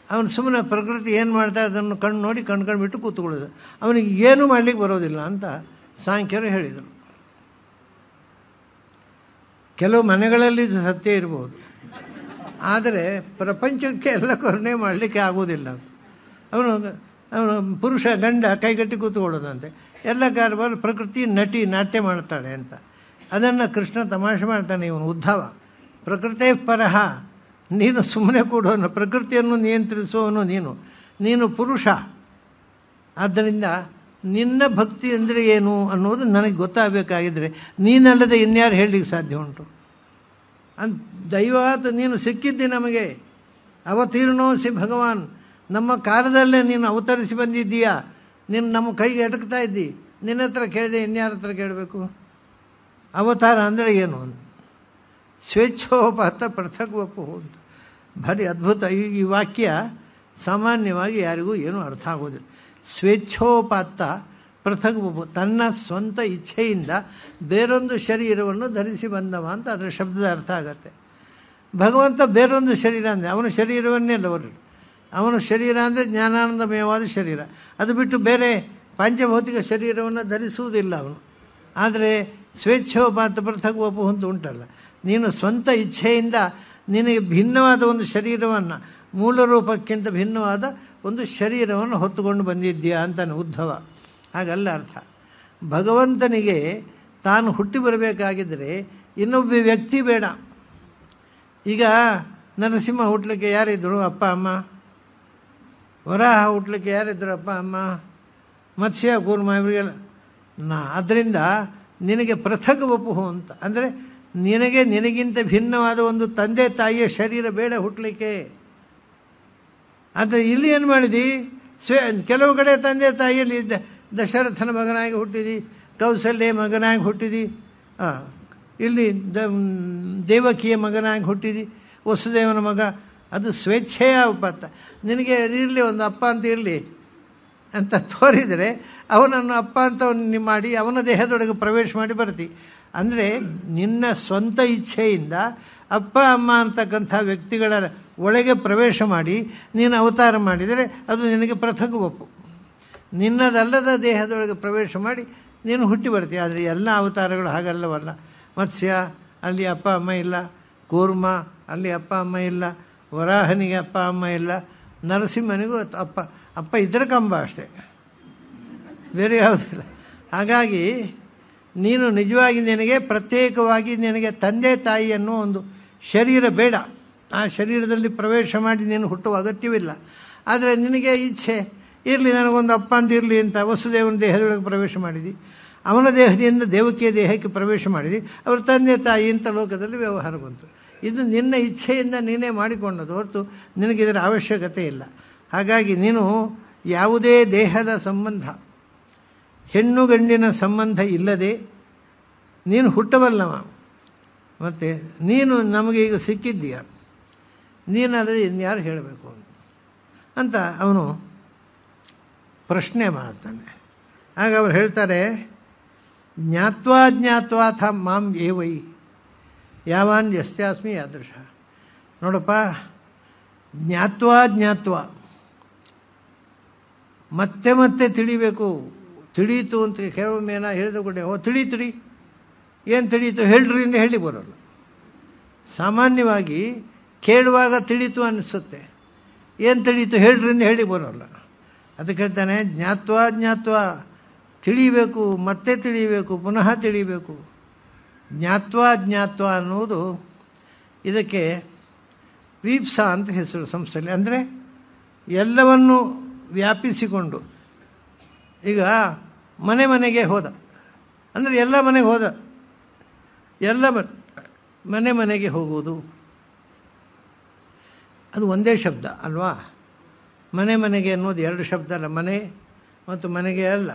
ಅವನು ಸುಮ್ಮನೆ ಪ್ರಕೃತಿ ಏನು ಮಾಡ್ತಾರೆ ಅದನ್ನು ಕಣ್ಣು ನೋಡಿ ಕಣ್ಕೊಂಡ್ಬಿಟ್ಟು ಕೂತ್ಕೊಳ್ಳೋದು, ಅವನಿಗೆ ಏನೂ ಮಾಡಲಿಕ್ಕೆ ಬರೋದಿಲ್ಲ ಅಂತ ಸಾಂಖ್ಯರು ಹೇಳಿದರು. ಕೆಲವು ಮನೆಗಳಲ್ಲಿ ಇದು ಸತ್ಯ ಇರ್ಬೋದು, ಆದರೆ ಪ್ರಪಂಚಕ್ಕೆ ಎಲ್ಲ ಕರುಣೆ ಮಾಡಲಿಕ್ಕೆ ಆಗೋದಿಲ್ಲ. ಅವನು ಪುರುಷ ಗಂಡ ಕೈಗಟ್ಟಿ ಕೂತ್ಕೊಳ್ಳೋದಂತೆ, ಎಲ್ಲ ಕಾರ್ಯವಾರು ಪ್ರಕೃತಿ ನಟಿ ನಾಟ್ಯ ಮಾಡ್ತಾಳೆ ಅಂತ. ಅದನ್ನು ಕೃಷ್ಣ ತಮಾಷೆ ಮಾಡ್ತಾನೆ. ಇವನು ಉದ್ಧವ ಪ್ರಕೃತೇ ಪರಹ, ನೀನು ಸುಮ್ಮನೆ ಕೂಡೋನು, ಪ್ರಕೃತಿಯನ್ನು ನಿಯಂತ್ರಿಸುವವನು ನೀನು ಪುರುಷ. ಆದ್ದರಿಂದ ನಿನ್ನ ಭಕ್ತಿ ಅಂದರೆ ಏನು ಅನ್ನೋದು ನನಗೆ ಗೊತ್ತಾಗಬೇಕಾಗಿದ್ದರೆ ನೀನಲ್ಲದೆ ಇನ್ಯಾರು ಹೇಳಲಿಕ್ಕೆ ಸಾಧ್ಯ ಉಂಟು? ದೈವಾತ್ ನೀನು ಸಿಕ್ಕಿದ್ದಿ ನಮಗೆ, ಅವತೀರ್ಣೋಸಿ ಭಗವಾನ್, ನಮ್ಮ ಕಾಲದಲ್ಲೇ ನೀನು ಅವತರಿಸಿ ಬಂದಿದ್ದೀಯಾ, ನೀನು ನಮ್ಮ ಕೈಗೆ ಎಟಕ್ತಾ ಇದ್ದಿ, ನಿನ್ನ ಹತ್ರ ಕೇಳಿದೆ ಇನ್ಯಾರ ಹತ್ರ ಕೇಳಬೇಕು? ಅವತಾರ ಅಂದರೆ ಏನು? ಸ್ವೇಚ್ಛೋಪಾತ ಪೃಥಗ್ವಪು ಅಂತ ಭಾರಿ ಅದ್ಭುತ. ಈ ವಾಕ್ಯ ಸಾಮಾನ್ಯವಾಗಿ ಯಾರಿಗೂ ಏನೂ ಅರ್ಥ ಆಗೋದಿಲ್ಲ. ಸ್ವೇಚ್ಛೋಪಾತ್ತ ಪೃಥಗ್ವಪು, ತನ್ನ ಸ್ವಂತ ಇಚ್ಛೆಯಿಂದ ಬೇರೊಂದು ಶರೀರವನ್ನು ಧರಿಸಿ ಬಂದವ ಅಂತ ಅದರ ಶಬ್ದದ ಅರ್ಥ ಆಗತ್ತೆ. ಭಗವಂತ ಬೇರೊಂದು ಶರೀರ ಅಂದರೆ ಅವನ ಶರೀರವನ್ನೇ ಅವರು, ಅವನ ಶರೀರ ಅಂದರೆ ಜ್ಞಾನಾನಂದಮಯವಾದ ಶರೀರ, ಅದು ಬಿಟ್ಟು ಬೇರೆ ಪಂಚಭೌತಿಕ ಶರೀರವನ್ನು ಧರಿಸುವುದಿಲ್ಲ ಅವನು. ಆದರೆ ಸ್ವೇಚ್ಛೋಪಾತ ಪೃಥಗ್ವಪು ಅಂತ ಉಂಟಲ್ಲ, ನೀನು ಸ್ವಂತ ಇಚ್ಛೆಯಿಂದ ನಿನಗೆ ಭಿನ್ನವಾದ ಒಂದು ಶರೀರವನ್ನು, ಮೂಲ ರೂಪಕ್ಕಿಂತ ಭಿನ್ನವಾದ ಒಂದು ಶರೀರವನ್ನು ಹೊತ್ತುಕೊಂಡು ಬಂದಿದ್ದೀಯಾ ಅಂತಾನೆ ಉದ್ಧವ. ಹಾಗಲ್ಲ ಅರ್ಥ. ಭಗವಂತನಿಗೆ ತಾನು ಹುಟ್ಟಿ ಬರಬೇಕಾಗಿದ್ದರೆ ಇನ್ನೊಬ್ಬ ವ್ಯಕ್ತಿ ಬೇಡ. ಈಗ ನರಸಿಂಹ ಹುಟ್ಟಲಿಕ್ಕೆ ಯಾರಿದ್ದರು? ಅಪ್ಪ ಅಮ್ಮ. ವರಾಹ ಹುಟ್ಟಲಿಕ್ಕೆ ಯಾರಿದ್ದರು? ಅಪ್ಪ ಅಮ್ಮ. ಮತ್ಸ್ಯ ಕೂರ್ಮ ಇವರಿಗೆಲ್ಲ ಅದರಿಂದ ನಿನಗೆ ಪೃಥಗ್ವಪು ಅಂತ ಅಂದರೆ ನಿನಗಿಂತ ಭಿನ್ನವಾದ ಒಂದು ತಂದೆ ತಾಯಿಯ ಶರೀರ ಬೇಡ ಹುಟ್ಟಲಿಕ್ಕೆ. ಆದರೆ ಇಲ್ಲಿ ಏನು ಮಾಡಿದಿ? ಕೆಲವು ಕಡೆ ತಂದೆ ತಾಯಿಯಲ್ಲಿ ದಶರಥನ ಮಗನಾಗಿ ಹುಟ್ಟಿದಿ, ಕೌಸಲ್ಯ ಮಗನಾಗಿ ಹುಟ್ಟಿದಿ, ಇಲ್ಲಿ ದೇವಕಿಯ ಮಗನಾಗಿ ಹುಟ್ಟಿದಿ, ವಸುದೇವನ ಮಗ. ಅದು ಸ್ವೇಚ್ಛೆಯ ಉಪಾತ. ನಿನಗೆ ಇರಲಿ ಒಂದು ಅಪ್ಪ ಅಂತ ಇರಲಿ ಅಂತ ತೋರಿದರೆ ಅವನನ್ನು ಅಪ್ಪ ಅಂತ ಮಾಡಿ ಅವನ ದೇಹದೊಳಗೆ ಪ್ರವೇಶ ಮಾಡಿ ಬರ್ತಿ. ಅಂದರೆ ನಿನ್ನ ಸ್ವಂತ ಇಚ್ಛೆಯಿಂದ ಅಪ್ಪ ಅಮ್ಮ ಅಂತಕ್ಕಂಥ ವ್ಯಕ್ತಿಗಳ ಒಳಗೆ ಪ್ರವೇಶ ಮಾಡಿ ನೀನು ಅವತಾರ ಮಾಡಿದರೆ ಅದು ನಿನಗೆ ಪೃಥಗ್ವಪು. ನಿನ್ನದಲ್ಲದ ದೇಹದೊಳಗೆ ಪ್ರವೇಶ ಮಾಡಿ ನೀನು ಹುಟ್ಟಿ ಬರ್ತೀಯ. ಆದರೆ ಎಲ್ಲ ಅವತಾರಗಳು ಹಾಗಲ್ಲವಲ್ಲ. ಮತ್ಸ್ಯ ಅಲ್ಲಿ ಅಪ್ಪ ಅಮ್ಮ ಇಲ್ಲ, ಕೂರ್ಮ ಅಲ್ಲಿ ಅಪ್ಪ ಅಮ್ಮ ಇಲ್ಲ, ವರಾಹನಿಗೆ ಅಪ್ಪ ಅಮ್ಮ ಇಲ್ಲ, ನರಸಿಂಹನಿಗೂ ಅಪ್ಪ ಇದ್ರೆ ಕಂಬ ಅಷ್ಟೇ, ಬೇರೆ ಯಾವುದಿಲ್ಲ. ಹಾಗಾಗಿ ನೀನು ನಿಜವಾಗಿ ನಿನಗೆ ಪ್ರತ್ಯೇಕವಾಗಿ ನಿನಗೆ ತಂದೆ ತಾಯಿ ಅನ್ನೋ ಒಂದು ಶರೀರ ಬೇಡ. ಆ ಶರೀರದಲ್ಲಿ ಪ್ರವೇಶ ಮಾಡಿ ನೀನು ಹುಟ್ಟುವ ಅಗತ್ಯವಿಲ್ಲ. ಆದರೆ ನಿನಗೆ ಇಚ್ಛೆ ಇರಲಿ, ನನಗೊಂದು ಅಪ್ಪ ಅಂತ ಇರಲಿ ಅಂತ ವಸುದೇವನ ದೇಹದೊಳಗೆ ಪ್ರವೇಶ ಮಾಡಿದಿ, ಅವನ ದೇಹದಿಂದ ದೇವಕಿಯ ದೇಹಕ್ಕೆ ಪ್ರವೇಶ ಮಾಡಿದಿ, ಅವರ ತಂದೆ ತಾಯಿ ಇಂಥ ಲೋಕದಲ್ಲಿ ವ್ಯವಹಾರ ಬಂತು. ಇದು ನಿನ್ನ ಇಚ್ಛೆಯಿಂದ ನೀನೇ ಮಾಡಿಕೊಂಡದ್ದು ಹೊರತು ನಿನಗಿದರ ಅವಶ್ಯಕತೆ ಇಲ್ಲ. ಹಾಗಾಗಿ ನೀನು ಯಾವುದೇ ದೇಹದ ಸಂಬಂಧ, ಹೆಣ್ಣು ಗಂಡಿನ ಸಂಬಂಧ ಇಲ್ಲದೆ ನೀನು ಹುಟ್ಟಬಲ್ಲವ. ಮತ್ತು ನೀನು ನಮಗೆ ಈಗ ಸಿಕ್ಕಿದ್ದೀಯ, ನೀನಲ್ಲದೆ ಇನ್ಯಾರು ಹೇಳಬೇಕು ಅಂತ ಅವನು ಪ್ರಶ್ನೆ ಮಾಡ್ತಾನೆ. ಆಗ ಅವ್ರು ಹೇಳ್ತಾರೆ, ಜ್ಞಾತ್ವಾ ಜ್ಞಾತ್ವಾಥ ಮಾಂ ಏವೈ ಯಾವಾನ್ ಯಸ್ಯಾಸ್ಮಿ ಯಾದೃಶ. ನೋಡಪ್ಪ, ಜ್ಞಾತ್ವಾ ಮತ್ತೆ ಮತ್ತೆ ತಿಳಿಬೇಕು. ತಿಳಿಯಿತು ಅಂತ ಕೆಲವೊಮ್ಮೆನ ಹೇಳಿದ ಕೂಡ ತಿಳಿ ಏನು ತಿಳಿಯಿತು ಹೇಳ್ರಿ ಅಂತ ಹೇಳಿ ಬರೋಲ್ಲ. ಸಾಮಾನ್ಯವಾಗಿ ಕೇಳುವಾಗ ತಿಳಿತು ಅನ್ನಿಸುತ್ತೆ, ಏನು ತಿಳಿಯಿತು ಹೇಳ್ರಿ ಅಂತ ಹೇಳಿ ಬರೋಲ್ಲ. ಅದಕ್ಕೆ ಹೇಳ್ತಾನೆ, ಜ್ಞಾತ್ವಾ ತಿಳಿಬೇಕು, ಮತ್ತೆ ತಿಳಿಯಬೇಕು, ಪುನಃ ತಿಳಿಬೇಕು. ಜ್ಞಾತ್ವಾ ಅನ್ನುವುದು ಇದಕ್ಕೆ ವೀಪ್ಸ ಅಂತ ಹೆಸರು ಸಂಸ್ಥೆಯಲ್ಲಿ. ಅಂದರೆ ಎಲ್ಲವನ್ನು ವ್ಯಾಪಿಸಿಕೊಂಡು. ಈಗ ಮನೆಗೆ ಹೋದ ಅಂದರೆ ಎಲ್ಲ ಮನೆಗೆ ಹೋದ, ಎಲ್ಲ ಮನೆಗೆ ಹೋಗುವುದು ಅದು ಒಂದೇ ಶಬ್ದ ಅಲ್ವಾ? ಮನೆಗೆ ಅನ್ನೋದು ಎರಡು ಶಬ್ದ ಅಲ್ಲ, ಮನೆ ಮತ್ತು ಮನೆಗೆ ಅಲ್ಲ,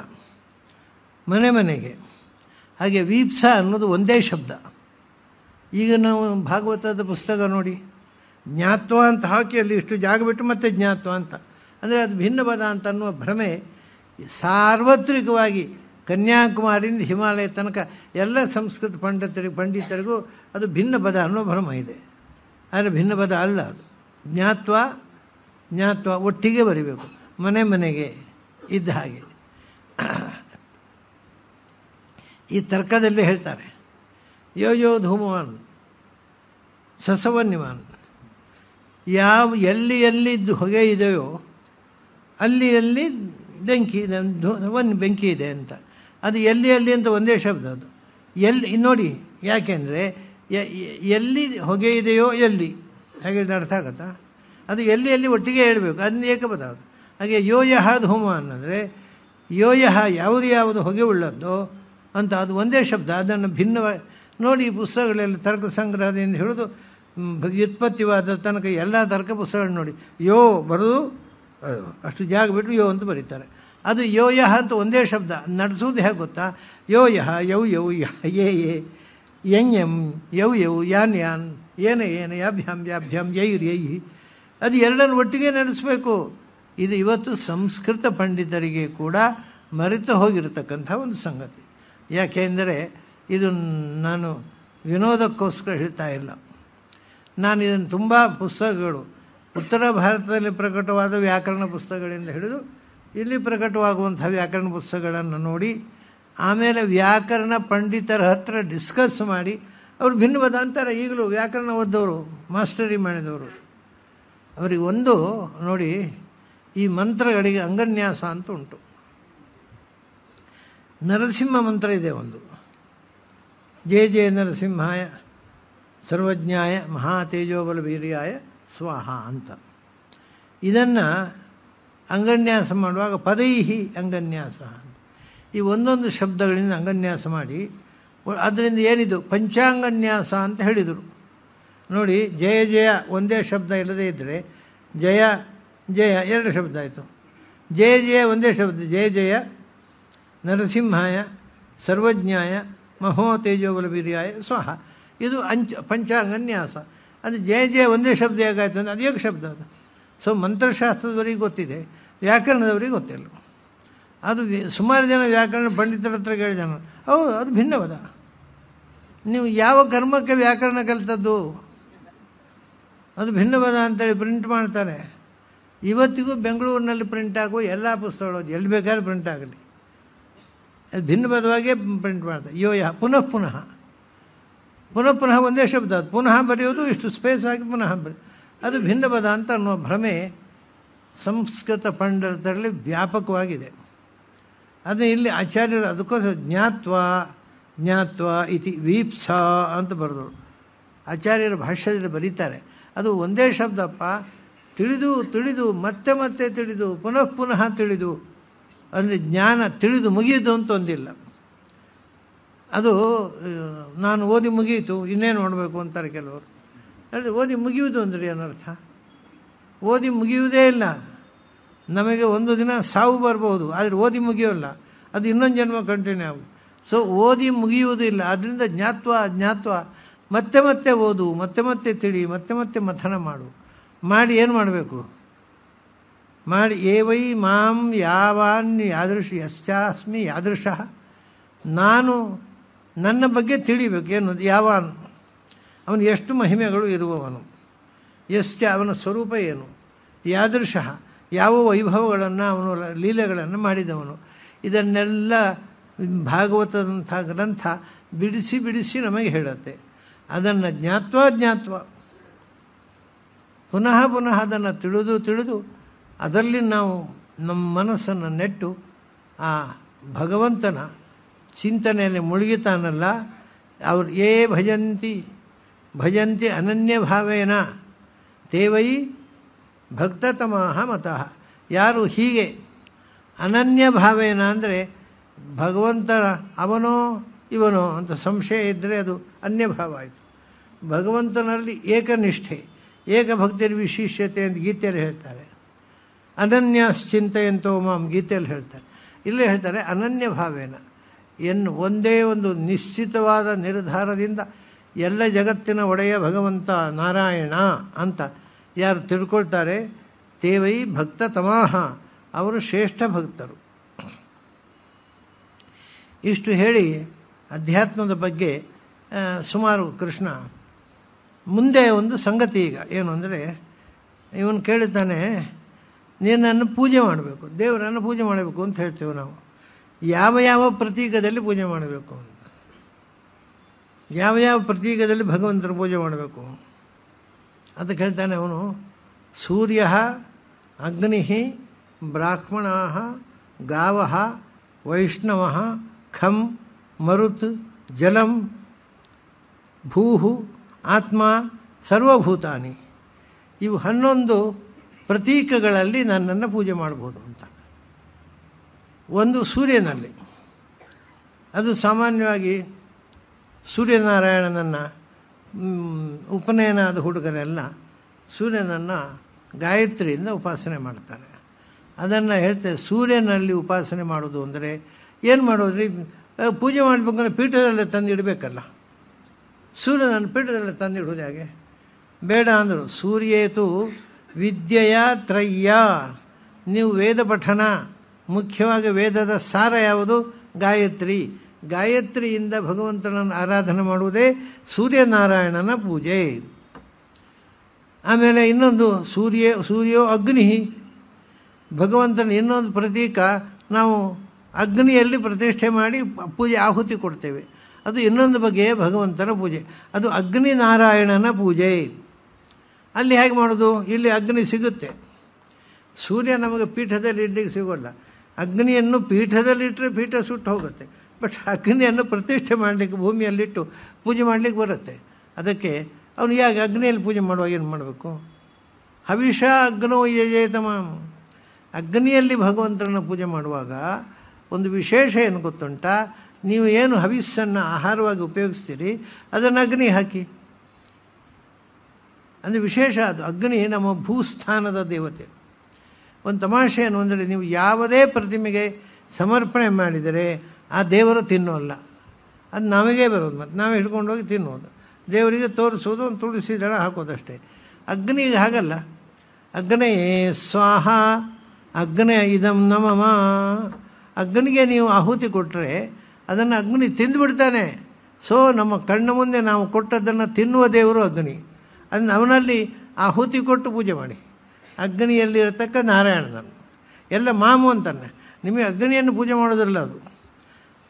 ಮನೆಗೆ. ಹಾಗೆ ವೀಪ್ಸ ಅನ್ನೋದು ಒಂದೇ ಶಬ್ದ. ಈಗ ನಾವು ಭಾಗವತದ ಪುಸ್ತಕ ನೋಡಿ, ಜ್ಞಾತ್ವ ಅಂತ ಹಾಕಿ ಅಲ್ಲಿ ಇಷ್ಟು ಜಾಗ ಬಿಟ್ಟು ಮತ್ತೆ ಜ್ಞಾತ್ವ ಅಂತ, ಅಂದರೆ ಅದು ಭಿನ್ನ ಪದ ಅಂತ ಅನ್ನುವ ಭ್ರಮೆ ಸಾರ್ವತ್ರಿಕವಾಗಿ ಕನ್ಯಾಕುಮಾರಿಯಿಂದ ಹಿಮಾಲಯ ತನಕ ಎಲ್ಲ ಸಂಸ್ಕೃತ ಪಂಡಿತರಿಗೂ ಅದು ಭಿನ್ನ ಪದ ಅನ್ನೋ ಭ್ರಮ ಇದೆ. ಆದರೆ ಭಿನ್ನ ಪದ ಅಲ್ಲ ಅದು. ಜ್ಞಾತ್ವ ಜ್ಞಾತ್ವ ಒಟ್ಟಿಗೆ ಬರಿಬೇಕು, ಮನೆ ಮನೆಗೆ ಇದ್ದ ಹಾಗೆ. ಈ ತರ್ಕದಲ್ಲಿ ಹೇಳ್ತಾರೆ, ಯೋ ಯೋ ಧೂಮವಾನ್ ಸಸವನ್ಯವಾನ್, ಎಲ್ಲಿ ಹೊಗೆ ಇದೆಯೋ ಅಲ್ಲಿ ಬೆಂಕಿ ಇದೆ, ಬೆಂಕಿ ಇದೆ ಅಂತ. ಅದು ಎಲ್ಲಿ ಅಂತ ಒಂದೇ ಶಬ್ದ. ಅದು ಎಲ್ಲಿ ನೋಡಿ, ಯಾಕೆಂದರೆ ಎಲ್ಲಿ ಹೊಗೆ ಇದೆಯೋ ಎಲ್ಲಿ, ಹಾಗೆ ಅರ್ಥ ಆಗುತ್ತಾ? ಅದು ಎಲ್ಲಿ ಒಟ್ಟಿಗೆ ಹೇಳಬೇಕು, ಅದನ್ನ ಏಕಪದ. ಅದು ಹಾಗೆ ಯೋಯಃ ಧೂಮವಾನ್ ಅಂದರೆ ಯೋಯಃ ಯಾವುದು ಹೊಗೆ ಉಳ್ಳದ್ದೋ ಅಂತ, ಅದು ಒಂದೇ ಶಬ್ದ. ಅದನ್ನು ಭಿನ್ನವಾಗಿ ನೋಡಿ, ಪುಸ್ತಕಗಳಲ್ಲಿ ತರ್ಕ ಸಂಗ್ರಹದಿಂದ ಹಿಡಿದು ವ್ಯುತ್ಪತ್ತಿವಾದ ತನಕ ಎಲ್ಲ ತರ್ಕ ಪುಸ್ತಕಗಳು ನೋಡಿ, ಯೋ ಬರೋದು ಅಷ್ಟು ಜಾಗ ಬಿಟ್ಟು ಯೋ ಅಂತ ಬರೀತಾರೆ. ಅದು ಯೋಯಃ ಅಂತ ಒಂದೇ ಶಬ್ದ. ನಡೆಸೋದು ಹೇಗೆ ಗೊತ್ತಾ? ಯೋಯಃ ಯೌ ಯೇ ಯಂ ಯೌ ಯಾನ್ ಏನ ಯಾಭ್ಯಾಂ ಯೈ. ಅದು ಎರಡನ್ನು ಒಟ್ಟಿಗೆ ನಡೆಸಬೇಕು. ಇದು ಇವತ್ತು ಸಂಸ್ಕೃತ ಪಂಡಿತರಿಗೆ ಕೂಡ ಮರೆತು ಹೋಗಿರತಕ್ಕಂಥ ಒಂದು ಸಂಗತಿ. ಯಾಕೆಂದರೆ ಇದು ನಾನು ವಿನೋದಕ್ಕೋಸ್ಕರ ಹೇಳ್ತಾ ಇಲ್ಲ. ನಾನು ಇದನ್ನು ತುಂಬ ಪುಸ್ತಕಗಳು, ಉತ್ತರ ಭಾರತದಲ್ಲಿ ಪ್ರಕಟವಾದ ವ್ಯಾಕರಣ ಪುಸ್ತಕಗಳಿಂದ ಹಿಡಿದು ಇಲ್ಲಿ ಪ್ರಕಟವಾಗುವಂಥ ವ್ಯಾಕರಣ ಪುಸ್ತಕಗಳನ್ನು ನೋಡಿ, ಆಮೇಲೆ ವ್ಯಾಕರಣ ಪಂಡಿತರ ಹತ್ರ ಡಿಸ್ಕಸ್ ಮಾಡಿ, ಅವರು ಭಿನ್ನವಾದ ಅಂತಾರೆ. ಈಗಲೂ ವ್ಯಾಕರಣ ಓದ್ದವರು, ಮಾಸ್ಟರಿ ಮಾಡಿದವರು, ಅವರಿಗೆ ಒಂದು ನೋಡಿ, ಈ ಮಂತ್ರಗಳಿಗೆ ಅಂಗನ್ಯಾಸ ಅಂತ ಉಂಟು. ನರಸಿಂಹ ಮಂತ್ರ ಇದೆ ಒಂದು, ಜಯ ಜಯ ನರಸಿಂಹಾಯ ಸರ್ವಜ್ಞಾಯ ಮಹಾತೇಜೋಬಲವೀರ್ಯಾಯ ಸ್ವಾಹ ಅಂತ. ಇದನ್ನು ಅಂಗನ್ಯಾಸ ಮಾಡುವಾಗ ಪದೈಹಿ ಅಂಗನ್ಯಾಸ ಅಂತ, ಈ ಒಂದೊಂದು ಶಬ್ದಗಳಿಂದ ಅಂಗನ್ಯಾಸ ಮಾಡಿ, ಅದರಿಂದ ಏನಿದು ಪಂಚಾಂಗನ್ಯಾಸ ಅಂತ ಹೇಳಿದರು. ನೋಡಿ, ಜಯ ಜಯ ಒಂದೇ ಶಬ್ದ ಇಲ್ಲದೇ ಇದ್ದರೆ ಜಯ ಜಯ ಎರಡು ಶಬ್ದ ಆಯಿತು. ಜಯ ಜಯ ಒಂದೇ ಶಬ್ದ, ಜಯ ಜಯ ನರಸಿಂಹಾಯ ಸರ್ವಜ್ಞಾಯ ಮಹೋ ತೇಜೋಬಲವೀರ್ಯಾಯ ಸ್ವಾಹ, ಇದು ಪಂಚಾಂಗನ್ಯಾಸ. ಅದು ಜಯ ಜಯ ಒಂದೇ ಶಬ್ದ ಹೇಗಾಯಿತು ಅಂದರೆ ಅದು ಏಕ ಶಬ್ದ. ಅದು ಸೊ ಮಂತ್ರಶಾಸ್ತ್ರದವರಿಗೆ ಗೊತ್ತಿದೆ, ವ್ಯಾಕರಣದವರಿಗೆ ಗೊತ್ತಿಲ್ಲ. ಅದು ಸುಮಾರು ಜನ ವ್ಯಾಕರಣ ಪಂಡಿತರ ಹತ್ರ ಕೇಳಿದಾನ, ಹೌದು ಅದು ಭಿನ್ನವಾದ. ನೀವು ಯಾವ ಕರ್ಮಕ್ಕೆ ವ್ಯಾಕರಣ ಕಲಿತದ್ದು, ಅದು ಭಿನ್ನವಾದ ಅಂತೇಳಿ ಪ್ರಿಂಟ್ ಮಾಡ್ತಾರೆ. ಇವತ್ತಿಗೂ ಬೆಂಗಳೂರಿನಲ್ಲಿ ಪ್ರಿಂಟ್ ಆಗುವ ಎಲ್ಲ ಪುಸ್ತಕಗಳು ಎಲ್ಲಿ ಬೇಕಾದ್ರೂ ಪ್ರಿಂಟ್ ಆಗಲಿ, ಅದು ಭಿನ್ನವಾದವಾಗೇ ಪ್ರಿಂಟ್ ಮಾಡ್ತಾರೆ. ಯೋಯ ಪುನಃ ಪುನಃ ಪುನಃ ಪುನಃ ಒಂದೇ ಶಬ್ದ, ಅದು ಪುನಃ ಬರೆಯೋದು ಇಷ್ಟು ಸ್ಪೇಸ್ ಆಗಿ ಪುನಃ ಅದು ಭಿನ್ನವಾದ ಅಂತ ಅನ್ನೋ ಭ್ರಮೆ ಸಂಸ್ಕೃತ ಪಂಡಿತರಲ್ಲಿ ವ್ಯಾಪಕವಾಗಿದೆ. ಅದನ್ನು ಇಲ್ಲಿ ಆಚಾರ್ಯರು ಅದಕ್ಕೋಸ್ಕರ ಜ್ಞಾತ್ವ ಇತಿ ವೀಪ್ಸಾ ಅಂತ ಬರೆದರು. ಆಚಾರ್ಯರ ಭಾಷ್ಯದಲ್ಲಿ ಬರೀತಾರೆ, ಅದು ಒಂದೇ ಶಬ್ದಪ್ಪ, ತಿಳಿದು ಮತ್ತೆ ಮತ್ತೆ ತಿಳಿದು ಪುನಃ ಪುನಃ ತಿಳಿದು, ಅಂದರೆ ಜ್ಞಾನ ತಿಳಿದು ಮುಗಿಯಿತು ಅಂತ ಒಂದಿಲ್ಲ. ಅದು ನಾನು ಓದಿ ಮುಗಿಯಿತು ಇನ್ನೇನು ಮಾಡಬೇಕು ಅಂತಾರೆ ಕೆಲವರು. ಹೇಳಿದ್ರೆ ಓದಿ ಮುಗಿಯುವುದು ಅಂದರೆ ಏನರ್ಥ? ಓದಿ ಮುಗಿಯುವುದೇ ಇಲ್ಲ. ನಮಗೆ ಒಂದು ದಿನ ಸಾವು ಬರ್ಬೋದು, ಆದರೆ ಓದಿ ಮುಗಿಯೋಲ್ಲ, ಅದು ಇನ್ನೊಂದು ಜನ್ಮ ಕಂಟಿನ್ಯೂ ಆಗುದು. ಸೊ ಓದಿ ಮುಗಿಯುವುದಿಲ್ಲ. ಆದ್ದರಿಂದ ಜ್ಞಾತ್ವ ಮತ್ತೆ ಮತ್ತೆ ಓದು, ಮತ್ತೆ ಮತ್ತೆ ತಿಳಿ, ಮತ್ತೆ ಮತ್ತೆ ಮಥನ ಮಾಡಿ ಏನು ಮಾಡಬೇಕು? ಮಾಡಿ ಏವೈ ಮಾಂ ಯಾವಾನ್ ಯಶ್ಚಾಸ್ಮಿ ಯಾದೃಶಃ, ನಾನು ನನ್ನ ಬಗ್ಗೆ ತಿಳಿಬೇಕು. ಏನು ಯಾವಾನ್, ಅವನು ಎಷ್ಟು ಮಹಿಮೆಗಳು ಇರುವವನು, ಯಶ್ಚ ಅವನ ಸ್ವರೂಪ ಏನು, ಯಾದೃಶಃ ಯಾವ ವೈಭವಗಳನ್ನು ಅವನು ಲೀಲೆಗಳನ್ನು ಮಾಡಿದವನು. ಇದನ್ನೆಲ್ಲ ಭಾಗವತದಂಥ ಗ್ರಂಥ ಬಿಡಿಸಿ ನಮಗೆ ಹೇಳುತ್ತೆ. ಅದನ್ನು ಜ್ಞಾತ್ವ ಪುನಃ ಅದನ್ನು ತಿಳಿದು ಅದರಲ್ಲಿ ನಾವು ನಮ್ಮ ಮನಸ್ಸನ್ನು ನೆಟ್ಟು ಆ ಭಗವಂತನ ಚಿಂತನೆಯಲ್ಲಿ ಮುಳುಗಿತಾನಲ್ಲ, ಅವರು ಭಜಂತಿ ಅನನ್ಯ ಭಾವೇನ ತೇವೈ ಭಕ್ತತಮಃ ಮತಃ. ಯಾರು ಹೀಗೆ ಅನನ್ಯ ಭಾವೇನ ಅಂದರೆ ಭಗವಂತನ ಅವನೋ ಇವನೋ ಅಂತ ಸಂಶಯ ಇದ್ದರೆ ಅದು ಅನ್ಯಭಾವ ಆಯಿತು. ಭಗವಂತನಲ್ಲಿ ಏಕನಿಷ್ಠೆ, ಏಕಭಕ್ತಿಯ ವಿಶಿಷ್ಯತೆ ಅಂತ ಗೀತೆಯಲ್ಲಿ ಹೇಳ್ತಾರೆ. ಅನನ್ಯಶ್ಚಿಂತೆಯಂತೋ ಮಾಂ ಗೀತೆಯಲ್ಲಿ ಹೇಳ್ತಾರೆ. ಇಲ್ಲೇ ಹೇಳ್ತಾರೆ ಅನನ್ಯ ಭಾವೇನ, ಒಂದೇ ಒಂದು ನಿಶ್ಚಿತವಾದ ನಿರ್ಧಾರದಿಂದ ಎಲ್ಲ ಜಗತ್ತಿನ ಒಡೆಯ ಭಗವಂತ ನಾರಾಯಣ ಅಂತ ಯಾರು ತಿಳ್ಕೊಳ್ತಾರೆ, ತೇವೈ ಭಕ್ತ ತಮಾಹ, ಅವರು ಶ್ರೇಷ್ಠ ಭಕ್ತರು. ಇಷ್ಟು ಹೇಳಿ ಅಧ್ಯಾತ್ಮದ ಬಗ್ಗೆ ಸುಮಾರು ಕೃಷ್ಣ ಮುಂದೆ ಒಂದು ಸಂಗತಿ ಈಗ ಏನು ಅಂದರೆ, ಇವನು ಕೇಳುತ್ತಾನೆ, ನೀನನ್ನು ಪೂಜೆ ಮಾಡಬೇಕು, ದೇವರನ್ನು ಪೂಜೆ ಮಾಡಬೇಕು ಅಂತ ಹೇಳ್ತೇವೆ ನಾವು. ಯಾವ ಯಾವ ಪ್ರತೀಕದಲ್ಲಿ ಪೂಜೆ ಮಾಡಬೇಕು ಅಂತ, ಯಾವ ಯಾವ ಪ್ರತೀಕದಲ್ಲಿ ಭಗವಂತನ ಪೂಜೆ ಮಾಡಬೇಕು ಅಂತ ಕೇಳ್ತಾನೆ ಅವನು. ಸೂರ್ಯ, ಅಗ್ನಿ, ಬ್ರಾಹ್ಮಣ, ಗಾವ, ವೈಷ್ಣವ, ಖಂ, ಮರುತ್, ಜಲಂ, ಭೂ, ಆತ್ಮ, ಸರ್ವಭೂತಾನಿ. ಇವು 11 ಪ್ರತೀಕಗಳಲ್ಲಿ ನನ್ನನ್ನು ಪೂಜೆ ಮಾಡ್ಬೋದು ಅಂತ. ಒಂದು ಸೂರ್ಯನಲ್ಲಿ, ಅದು ಸಾಮಾನ್ಯವಾಗಿ ಸೂರ್ಯನಾರಾಯಣನನ್ನು ಉಪನಯನ ಆದ ಹುಡುಗರೆಲ್ಲ ಸೂರ್ಯನನ್ನು ಗಾಯತ್ರಿಯಿಂದ ಉಪಾಸನೆ ಮಾಡ್ತಾರೆ. ಅದನ್ನು ಹೇಳ್ತೇವೆ. ಸೂರ್ಯನಲ್ಲಿ ಉಪಾಸನೆ ಮಾಡೋದು ಅಂದರೆ ಏನು ಮಾಡೋದ್ರಿ? ಪೂಜೆ ಮಾಡಬೇಕಂದ್ರೆ ಪೀಠದಲ್ಲೇ ತಂದಿಡಬೇಕಲ್ಲ. ಸೂರ್ಯನನ್ನು ಪೀಠದಲ್ಲೇ ತಂದಿಡೋದು ಹೇಗೆ? ಬೇಡ ಅಂದರು. ಸೂರ್ಯೇತು ವಿದ್ಯೆಯ ತ್ರಯ್ಯ. ನೀವು ವೇದ ಪಠನ, ಮುಖ್ಯವಾಗಿ ವೇದದ ಸಾರ ಯಾವುದು? ಗಾಯತ್ರಿ. ಗಾಯತ್ರಿಯಿಂದ ಭಗವಂತನನ್ನು ಆರಾಧನೆ ಮಾಡುವುದೇ ಸೂರ್ಯನಾರಾಯಣನ ಪೂಜೆ. ಆಮೇಲೆ ಇನ್ನೊಂದು ಸೂರ್ಯೋ ಅಗ್ನಿ. ಭಗವಂತನ ಇನ್ನೊಂದು ಪ್ರತೀಕ, ನಾವು ಅಗ್ನಿಯಲ್ಲಿ ಪ್ರತಿಷ್ಠೆ ಮಾಡಿ ಪೂಜೆ ಆಹುತಿ ಕೊಡ್ತೇವೆ. ಅದು ಇನ್ನೊಂದು ಬಗೆಯ ಭಗವಂತನ ಪೂಜೆ, ಅದು ಅಗ್ನಿ ನಾರಾಯಣನ ಪೂಜೆ. ಅಲ್ಲಿ ಹೇಗೆ ಮಾಡೋದು? ಇಲ್ಲಿ ಅಗ್ನಿ ಸಿಗುತ್ತೆ. ಸೂರ್ಯ ನಮಗೆ ಪೀಠದಲ್ಲಿ ಇಡ್ಲಿಕ್ಕೆ ಸಿಗೋಲ್ಲ. ಅಗ್ನಿಯನ್ನು ಪೀಠದಲ್ಲಿಟ್ಟರೆ ಪೀಠ ಸುಟ್ಟು ಹೋಗುತ್ತೆ. ಬಟ್ ಅಗ್ನಿಯನ್ನು ಪ್ರತಿಷ್ಠೆ ಮಾಡಲಿಕ್ಕೆ ಭೂಮಿಯಲ್ಲಿಟ್ಟು ಪೂಜೆ ಮಾಡಲಿಕ್ಕೆ ಬರುತ್ತೆ. ಅದಕ್ಕೆ ಅವನು ಯಾಕೆ ಅಗ್ನಿಯಲ್ಲಿ ಪೂಜೆ ಮಾಡುವಾಗ ಏನು ಮಾಡಬೇಕು? ಹವಿಷ ಅಗ್ನೋ ಯಜೇತಮ. ಅಗ್ನಿಯಲ್ಲಿ ಭಗವಂತನ ಪೂಜೆ ಮಾಡುವಾಗ ಒಂದು ವಿಶೇಷ ಏನು ಗೊತ್ತುಂಟ? ನೀವು ಏನು ಹವಿಸ್ಸನ್ನು ಆಹಾರವಾಗಿ ಉಪಯೋಗಿಸ್ತೀರಿ ಅದನ್ನು ಅಗ್ನಿ ಹಾಕಿ. ಅಂದರೆ ವಿಶೇಷ ಅದು. ಅಗ್ನಿ ನಮ್ಮ ಭೂಸ್ಥಾನದ ದೇವತೆ. ಒಂದು ತಮಾಷೆ ಏನು ಅಂದರೆ, ನೀವು ಯಾವುದೇ ಪ್ರತಿಮೆಗೆ ಸಮರ್ಪಣೆ ಮಾಡಿದರೆ ಆ ದೇವರು ತಿನ್ನೋಲ್ಲ, ಅದು ನಮಗೇ ಬರೋದು. ಮತ್ತು ನಾವೇ ಹಿಡ್ಕೊಂಡೋಗಿ ತಿನ್ನೋದು, ದೇವರಿಗೆ ತೋರಿಸೋದು, ಒಂದು ತುಳಸಿ ದಳ ಹಾಕೋದಷ್ಟೇ. ಅಗ್ನಿಗೆ ಹಾಗಲ್ಲ. ಅಗ್ನಯೇ ಸ್ವಾಹ, ಅಗ್ನಿ ಇದಂ ನಮಮ. ಅಗ್ನಿಗೆ ನೀವು ಆಹುತಿ ಕೊಟ್ಟರೆ ಅದನ್ನು ಅಗ್ನಿ ತಿಂದುಬಿಡ್ತಾನೆ. ಸೊ ನಮ್ಮ ಕಣ್ಣ ಮುಂದೆ ನಾವು ಕೊಟ್ಟದ್ದನ್ನು ತಿನ್ನುವ ದೇವರು ಅಗ್ನಿ. ಅದನ್ನು ಅವನಲ್ಲಿ ಆಹುತಿ ಕೊಟ್ಟು ಪೂಜೆ ಮಾಡಿ. ಅಗ್ನಿಯಲ್ಲಿರತಕ್ಕ ನಾರಾಯಣನನ್ನು ಎಲ್ಲ ಮಾಮು ಅಂತಾನೆ. ನಿಮಗೆ ಅಗ್ನಿಯನ್ನು ಪೂಜೆ ಮಾಡೋದಿಲ್ಲ. ಅದು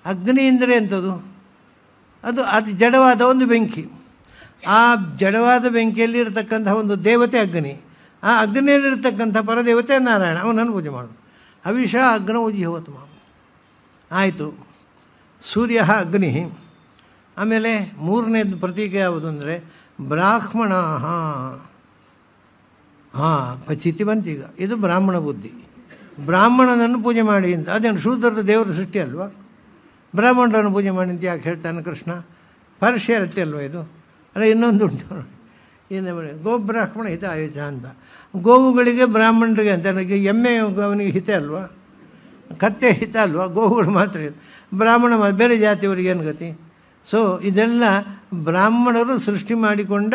ಅಗ್ನಿ ಅಂದರೆ ಎಂಥದ್ದು? ಅದು ಜಡವಾದ ಒಂದು ಬೆಂಕಿ. ಆ ಜಡವಾದ ಬೆಂಕಿಯಲ್ಲಿರ್ತಕ್ಕಂಥ ಒಂದು ದೇವತೆ ಅಗ್ನಿ. ಆ ಅಗ್ನಿಯಲ್ಲಿರ್ತಕ್ಕಂಥ ಪರದೇವತೆ ನಾರಾಯಣ. ಅವನನ್ನು ಪೂಜೆ ಮಾಡೋದು. ಹವಿಷ ಅಗ್ನ ಉಜ್ಜಿಹೋತಮ. ಆಯಿತು, ಸೂರ್ಯ ಅಗ್ನಿ. ಆಮೇಲೆ ಮೂರನೇದು ಪ್ರತೀಕ ಯಾವುದು ಅಂದರೆ ಬ್ರಾಹ್ಮಣ. ಪಚಿತಿ ಬಂತೀಗ. ಇದು ಬ್ರಾಹ್ಮಣ ಬುದ್ಧಿ. ಬ್ರಾಹ್ಮಣನನ್ನು ಪೂಜೆ ಮಾಡಿ ಅಂತ. ಅದೇನು ಶೂದ್ರದ ದೇವರ ಸೃಷ್ಟಿ ಅಲ್ವಾ? ಬ್ರಾಹ್ಮಣರನ್ನು ಪೂಜೆ ಮಾಡಿ ಅಂತ ಯಾಕೆ ಹೇಳ್ತಾನೆ ಕೃಷ್ಣ? ಪಾರ್ಶಿಯಾಲಿಟಿ ಅಲ್ವಾ ಇದು? ಅಲ್ಲ, ಇನ್ನೊಂದು ಉಂಟು, ಏನು ಗೋಬ್ರಾಹ್ಮಣ ಹಿತ ಆಯುಜ ಅಂತ. ಗೋವುಗಳಿಗೆ ಬ್ರಾಹ್ಮಣರಿಗೆ ಅಂತ. ಎಮ್ಮೆ ಅವನಿಗೆ ಹಿತ ಅಲ್ವಾ? ಕತ್ತೆ ಹಿತ ಅಲ್ವಾ? ಗೋವುಗಳು ಮಾತ್ರ. ಬ್ರಾಹ್ಮಣ ಬೇರೆ ಜಾತಿಯವರಿಗೆ ಏನು ಗತಿ? ಸೊ ಇದೆಲ್ಲ ಬ್ರಾಹ್ಮಣರು ಸೃಷ್ಟಿ ಮಾಡಿಕೊಂಡ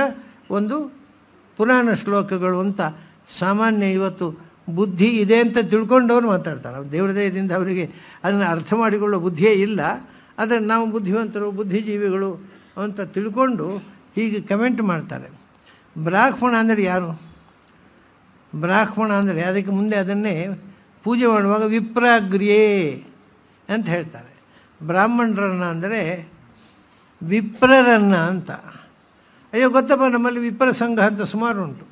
ಒಂದು ಪುರಾಣ ಶ್ಲೋಕಗಳು ಅಂತ ಸಾಮಾನ್ಯ ಇವತ್ತು ಬುದ್ಧಿ ಇದೆ ಅಂತ ತಿಳ್ಕೊಂಡವ್ರು ಮಾತಾಡ್ತಾರೆ. ದೇವರ ದಯದಿಂದ ಅವರಿಗೆ ಅದನ್ನು ಅರ್ಥ ಮಾಡಿಕೊಳ್ಳೋ ಬುದ್ಧಿಯೇ ಇಲ್ಲ. ಆದರೆ ನಾವು ಬುದ್ಧಿವಂತರು, ಬುದ್ಧಿಜೀವಿಗಳು ಅಂತ ತಿಳ್ಕೊಂಡು ಹೀಗೆ ಕಮೆಂಟ್ ಮಾಡ್ತಾರೆ. ಬ್ರಾಹ್ಮಣ ಅಂದರೆ ಯಾರು? ಬ್ರಾಹ್ಮಣ ಅಂದರೆ ಅದಕ್ಕೆ ಮುಂದೆ ಅದನ್ನೇ ಪೂಜೆ ಮಾಡುವಾಗ ವಿಪ್ರಾಗ್ರಿಯೇ ಅಂತ ಹೇಳ್ತಾರೆ. ಬ್ರಾಹ್ಮಣರನ್ನು ಅಂದರೆ ವಿಪ್ರರನ್ನು ಅಂತ. ಅಯ್ಯೋ ಗೊತ್ತಪ್ಪ, ನಮ್ಮಲ್ಲಿ ವಿಪ್ರ ಸಂಘ ಅಂತ ಸುಮಾರು ಉಂಟು.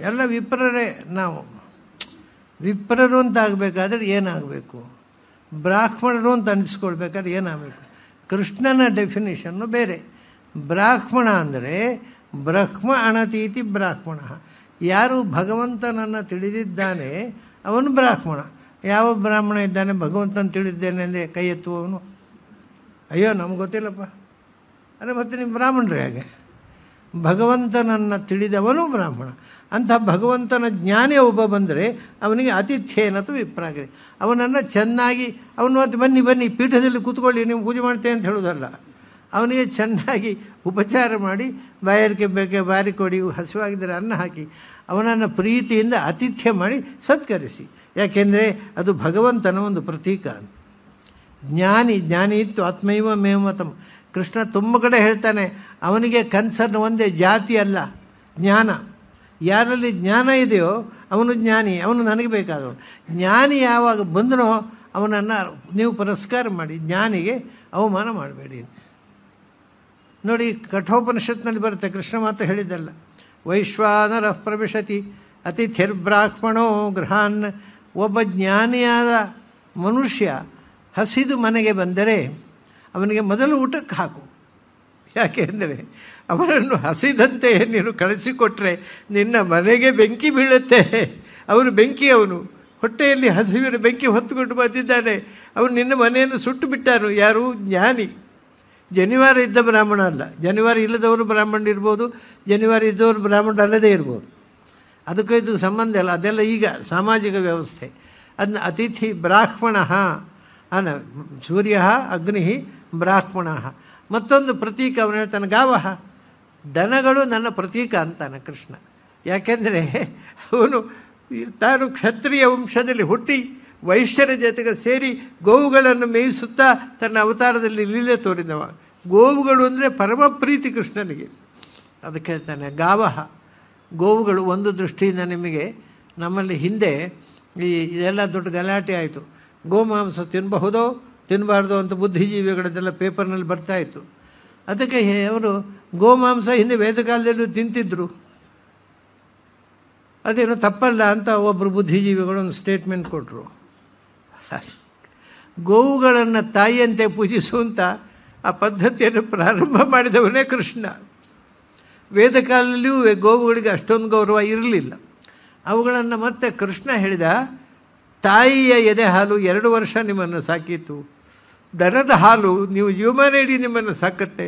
ಎಲ್ಲ ವಿಪ್ರರೇ. ನಾವು ವಿಪ್ರರು ಅಂತ ಆಗಬೇಕಾದ್ರೆ ಏನಾಗಬೇಕು? ಬ್ರಾಹ್ಮಣರು ಅಂತ ಅನಿಸ್ಕೊಳ್ಬೇಕಾದ್ರೆ ಏನಾಗಬೇಕು? ಕೃಷ್ಣನ ಡೆಫಿನೇಷನ್ನು ಬೇರೆ. ಬ್ರಾಹ್ಮಣ ಅಂದರೆ ಬ್ರಹ್ಮ ಅಣತೀತಿ ಬ್ರಾಹ್ಮಣ. ಯಾರು ಭಗವಂತನನ್ನು ತಿಳಿದಿದ್ದಾನೆ ಅವನು ಬ್ರಾಹ್ಮಣ. ಯಾವ ಬ್ರಾಹ್ಮಣ ಇದ್ದಾನೆ ಭಗವಂತನ ತಿಳಿದ್ದೇನೆ ಅಂದರೆ ಕೈ ಎತ್ತುವವನು? ಅಯ್ಯೋ ನಮ್ಗೆ ಗೊತ್ತಿಲ್ಲಪ್ಪ. ಅರೆ ಮತ್ತೆ ನೀವು ಬ್ರಾಹ್ಮಣರು ಹೇಗೆ? ಭಗವಂತನನ್ನು ತಿಳಿದವನು ಬ್ರಾಹ್ಮಣ. ಅಂಥ ಭಗವಂತನ ಜ್ಞಾನಿ ಒಬ್ಬ ಬಂದರೆ ಅವನಿಗೆ ಆತಿಥ್ಯೇನತು ವಿಪ್ರಾಗ್ರಿ. ಅವನನ್ನು ಚೆನ್ನಾಗಿ ಅವನು ಮತ್ತೆ ಬನ್ನಿ ಪೀಠದಲ್ಲಿ ಕೂತ್ಕೊಳ್ಳಿ ನೀವು ಪೂಜೆ ಮಾಡ್ತೇವೆ ಅಂತ ಹೇಳೋದಲ್ಲ. ಅವನಿಗೆ ಚೆನ್ನಾಗಿ ಉಪಚಾರ ಮಾಡಿ ಬಾಯಾರಿಕೆ ಬೇಕೆ ಬಾರಿ ಕೊಡಿ, ಹಸಿವಾಗಿದ್ದರೆ ಅನ್ನ ಹಾಕಿ ಅವನನ್ನು ಪ್ರೀತಿಯಿಂದ ಆತಿಥ್ಯ ಮಾಡಿ ಸತ್ಕರಿಸಿ. ಯಾಕೆಂದರೆ ಅದು ಭಗವಂತನ ಒಂದು ಪ್ರತೀಕ. ಜ್ಞಾನಿ ಇತ್ತು ಆತ್ಮೈವ ಮೇಮತಂ. ಕೃಷ್ಣ ತುಂಬ ಕಡೆ ಹೇಳ್ತಾನೆ. ಅವನಿಗೆ ಕನ್ಸರ್ನ್ ಒಂದೇ ಜಾತಿ ಅಲ್ಲ, ಜ್ಞಾನ. ಯಾರಲ್ಲಿ ಜ್ಞಾನ ಇದೆಯೋ ಅವನು ಜ್ಞಾನಿ, ಅವನು ನನಗೆ ಬೇಕಾದವನು. ಜ್ಞಾನಿ ಯಾವಾಗ ಬಂದನೋ ಅವನನ್ನು ನೀವು ಪುರಸ್ಕಾರ ಮಾಡಿ, ಜ್ಞಾನಿಗೆ ಅವಮಾನ ಮಾಡಬೇಡಿ. ನೋಡಿ, ಕಠೋಪನಿಷತ್ನಲ್ಲಿ ಬರುತ್ತೆ, ಕೃಷ್ಣ ಮಾತ್ರ ಹೇಳಿದ್ದಲ್ಲ. ವೈಶ್ವಾನರ ಪ್ರವಿಶತಿ ಅತಿಥಿರ್ಬ್ರಾಹ್ಮಣೋ ಗೃಹಾನ್. ಒಬ್ಬ ಜ್ಞಾನಿಯಾದ ಮನುಷ್ಯ ಹಸಿದು ಮನೆಗೆ ಬಂದರೆ ಅವನಿಗೆ ಮೊದಲು ಊಟಕ್ಕೆ ಹಾಕು. ಯಾಕೆ ಅಂದರೆ ಅವರನ್ನು ಹಸಿದಂತೆ ನೀನು ಕಳಿಸಿಕೊಟ್ರೆ ನಿನ್ನ ಮನೆಗೆ ಬೆಂಕಿ ಬೀಳುತ್ತೆ. ಅವನು ಬೆಂಕಿಯವನು, ಹೊಟ್ಟೆಯಲ್ಲಿ ಹಸಿವಿನ ಬೆಂಕಿ ಹೊತ್ತುಕೊಂಡು ಬಂದಿದ್ದಾನೆ. ಅವನು ನಿನ್ನ ಮನೆಯನ್ನು ಸುಟ್ಟು ಬಿಟ್ಟಾನು. ಯಾರು? ಜ್ಞಾನಿ. ಜನಿವಾರ ಇದ್ದ ಬ್ರಾಹ್ಮಣ ಅಲ್ಲ. ಜನಿವಾರ ಇಲ್ಲದವರು ಬ್ರಾಹ್ಮಣರಿರ್ಬೋದು, ಜನಿವಾರ ಇದ್ದವರು ಬ್ರಾಹ್ಮಣ ಅಲ್ಲದೇ ಇರ್ಬೋದು. ಅದಕ್ಕೆ ಇದು ಸಂಬಂಧ ಇಲ್ಲ. ಅದೆಲ್ಲ ಈಗ ಸಾಮಾಜಿಕ ವ್ಯವಸ್ಥೆ. ಅದನ್ನ ಅತಿಥಿ ಬ್ರಾಹ್ಮಣ ಅನ ಸೂರ್ಯ ಅಗ್ನಿ ಬ್ರಾಹ್ಮಣ. ಮತ್ತೊಂದು ಪ್ರತೀಕ ಅವನು ಹೇಳ್ತಾನೆ, ಗಾವಹ, ದನಗಳು ನನ್ನ ಪ್ರತೀಕ ಅಂತಾನೆ ಕೃಷ್ಣ. ಯಾಕೆಂದರೆ ಅವನು ತಾನು ಕ್ಷತ್ರಿಯ ವಂಶದಲ್ಲಿ ಹುಟ್ಟಿ ವೈಶ್ಯರ ಜೊತೆಗೆ ಸೇರಿ ಗೋವುಗಳನ್ನು ಮೇಯಿಸುತ್ತಾ ತನ್ನ ಅವತಾರದಲ್ಲಿ ಲೀಲೆ ತೋರಿದವ. ಗೋವುಗಳು ಅಂದರೆ ಪರಮ ಪ್ರೀತಿ ಕೃಷ್ಣನಿಗೆ. ಅದಕ್ಕೆ ಹೇಳ್ತಾನೆ ಗಾವಹ, ಗೋವುಗಳು. ಒಂದು ದೃಷ್ಟಿಯಿಂದ ನಿಮಗೆ ನಮ್ಮಲ್ಲಿ ಹಿಂದೆ ಇದೆಲ್ಲ ದೊಡ್ಡ ಗಲಾಟೆ ಆಯಿತು. ಗೋಮಾಂಸ ತಿನ್ನಬಹುದೋ ತಿನ್ನಬಾರ್ದು ಅಂತ ಬುದ್ಧಿಜೀವಿಗಳದ್ದೆಲ್ಲ ಪೇಪರ್ನಲ್ಲಿ ಬರ್ತಾಯಿತ್ತು. ಅದಕ್ಕೆ ಅವರು ಗೋಮಾಂಸ ಹಿಂದೆ ವೇದಕಾಲದಲ್ಲೂ ತಿಂತಿದ್ರು, ಅದೇನೋ ತಪ್ಪಲ್ಲ ಅಂತ ಒಬ್ಬರು ಬುದ್ಧಿಜೀವಿಗಳು ಒಂದು ಸ್ಟೇಟ್ಮೆಂಟ್ ಕೊಟ್ಟರು. ಗೋವುಗಳನ್ನು ತಾಯಿಯಂತೆ ಪೂಜಿಸುವಂಥ ಆ ಪದ್ಧತಿಯನ್ನು ಪ್ರಾರಂಭ ಮಾಡಿದವನೇ ಕೃಷ್ಣ. ವೇದಕಾಲದಲ್ಲಿಯೂ ಗೋವುಗಳಿಗೆ ಅಷ್ಟೊಂದು ಗೌರವ ಇರಲಿಲ್ಲ. ಅವುಗಳನ್ನು ಮತ್ತೆ ಕೃಷ್ಣ ಹೇಳಿದ, ತಾಯಿಯ ಎದೆ ಹಾಲು 2 ವರ್ಷ ನಿಮ್ಮನ್ನು ಸಾಕಿತು, ದನದ ಹಾಲು ನೀವು ಜೀವಮಾನ ಇಡೀ ನಿಮ್ಮನ್ನು ಸಾಕುತ್ತೆ,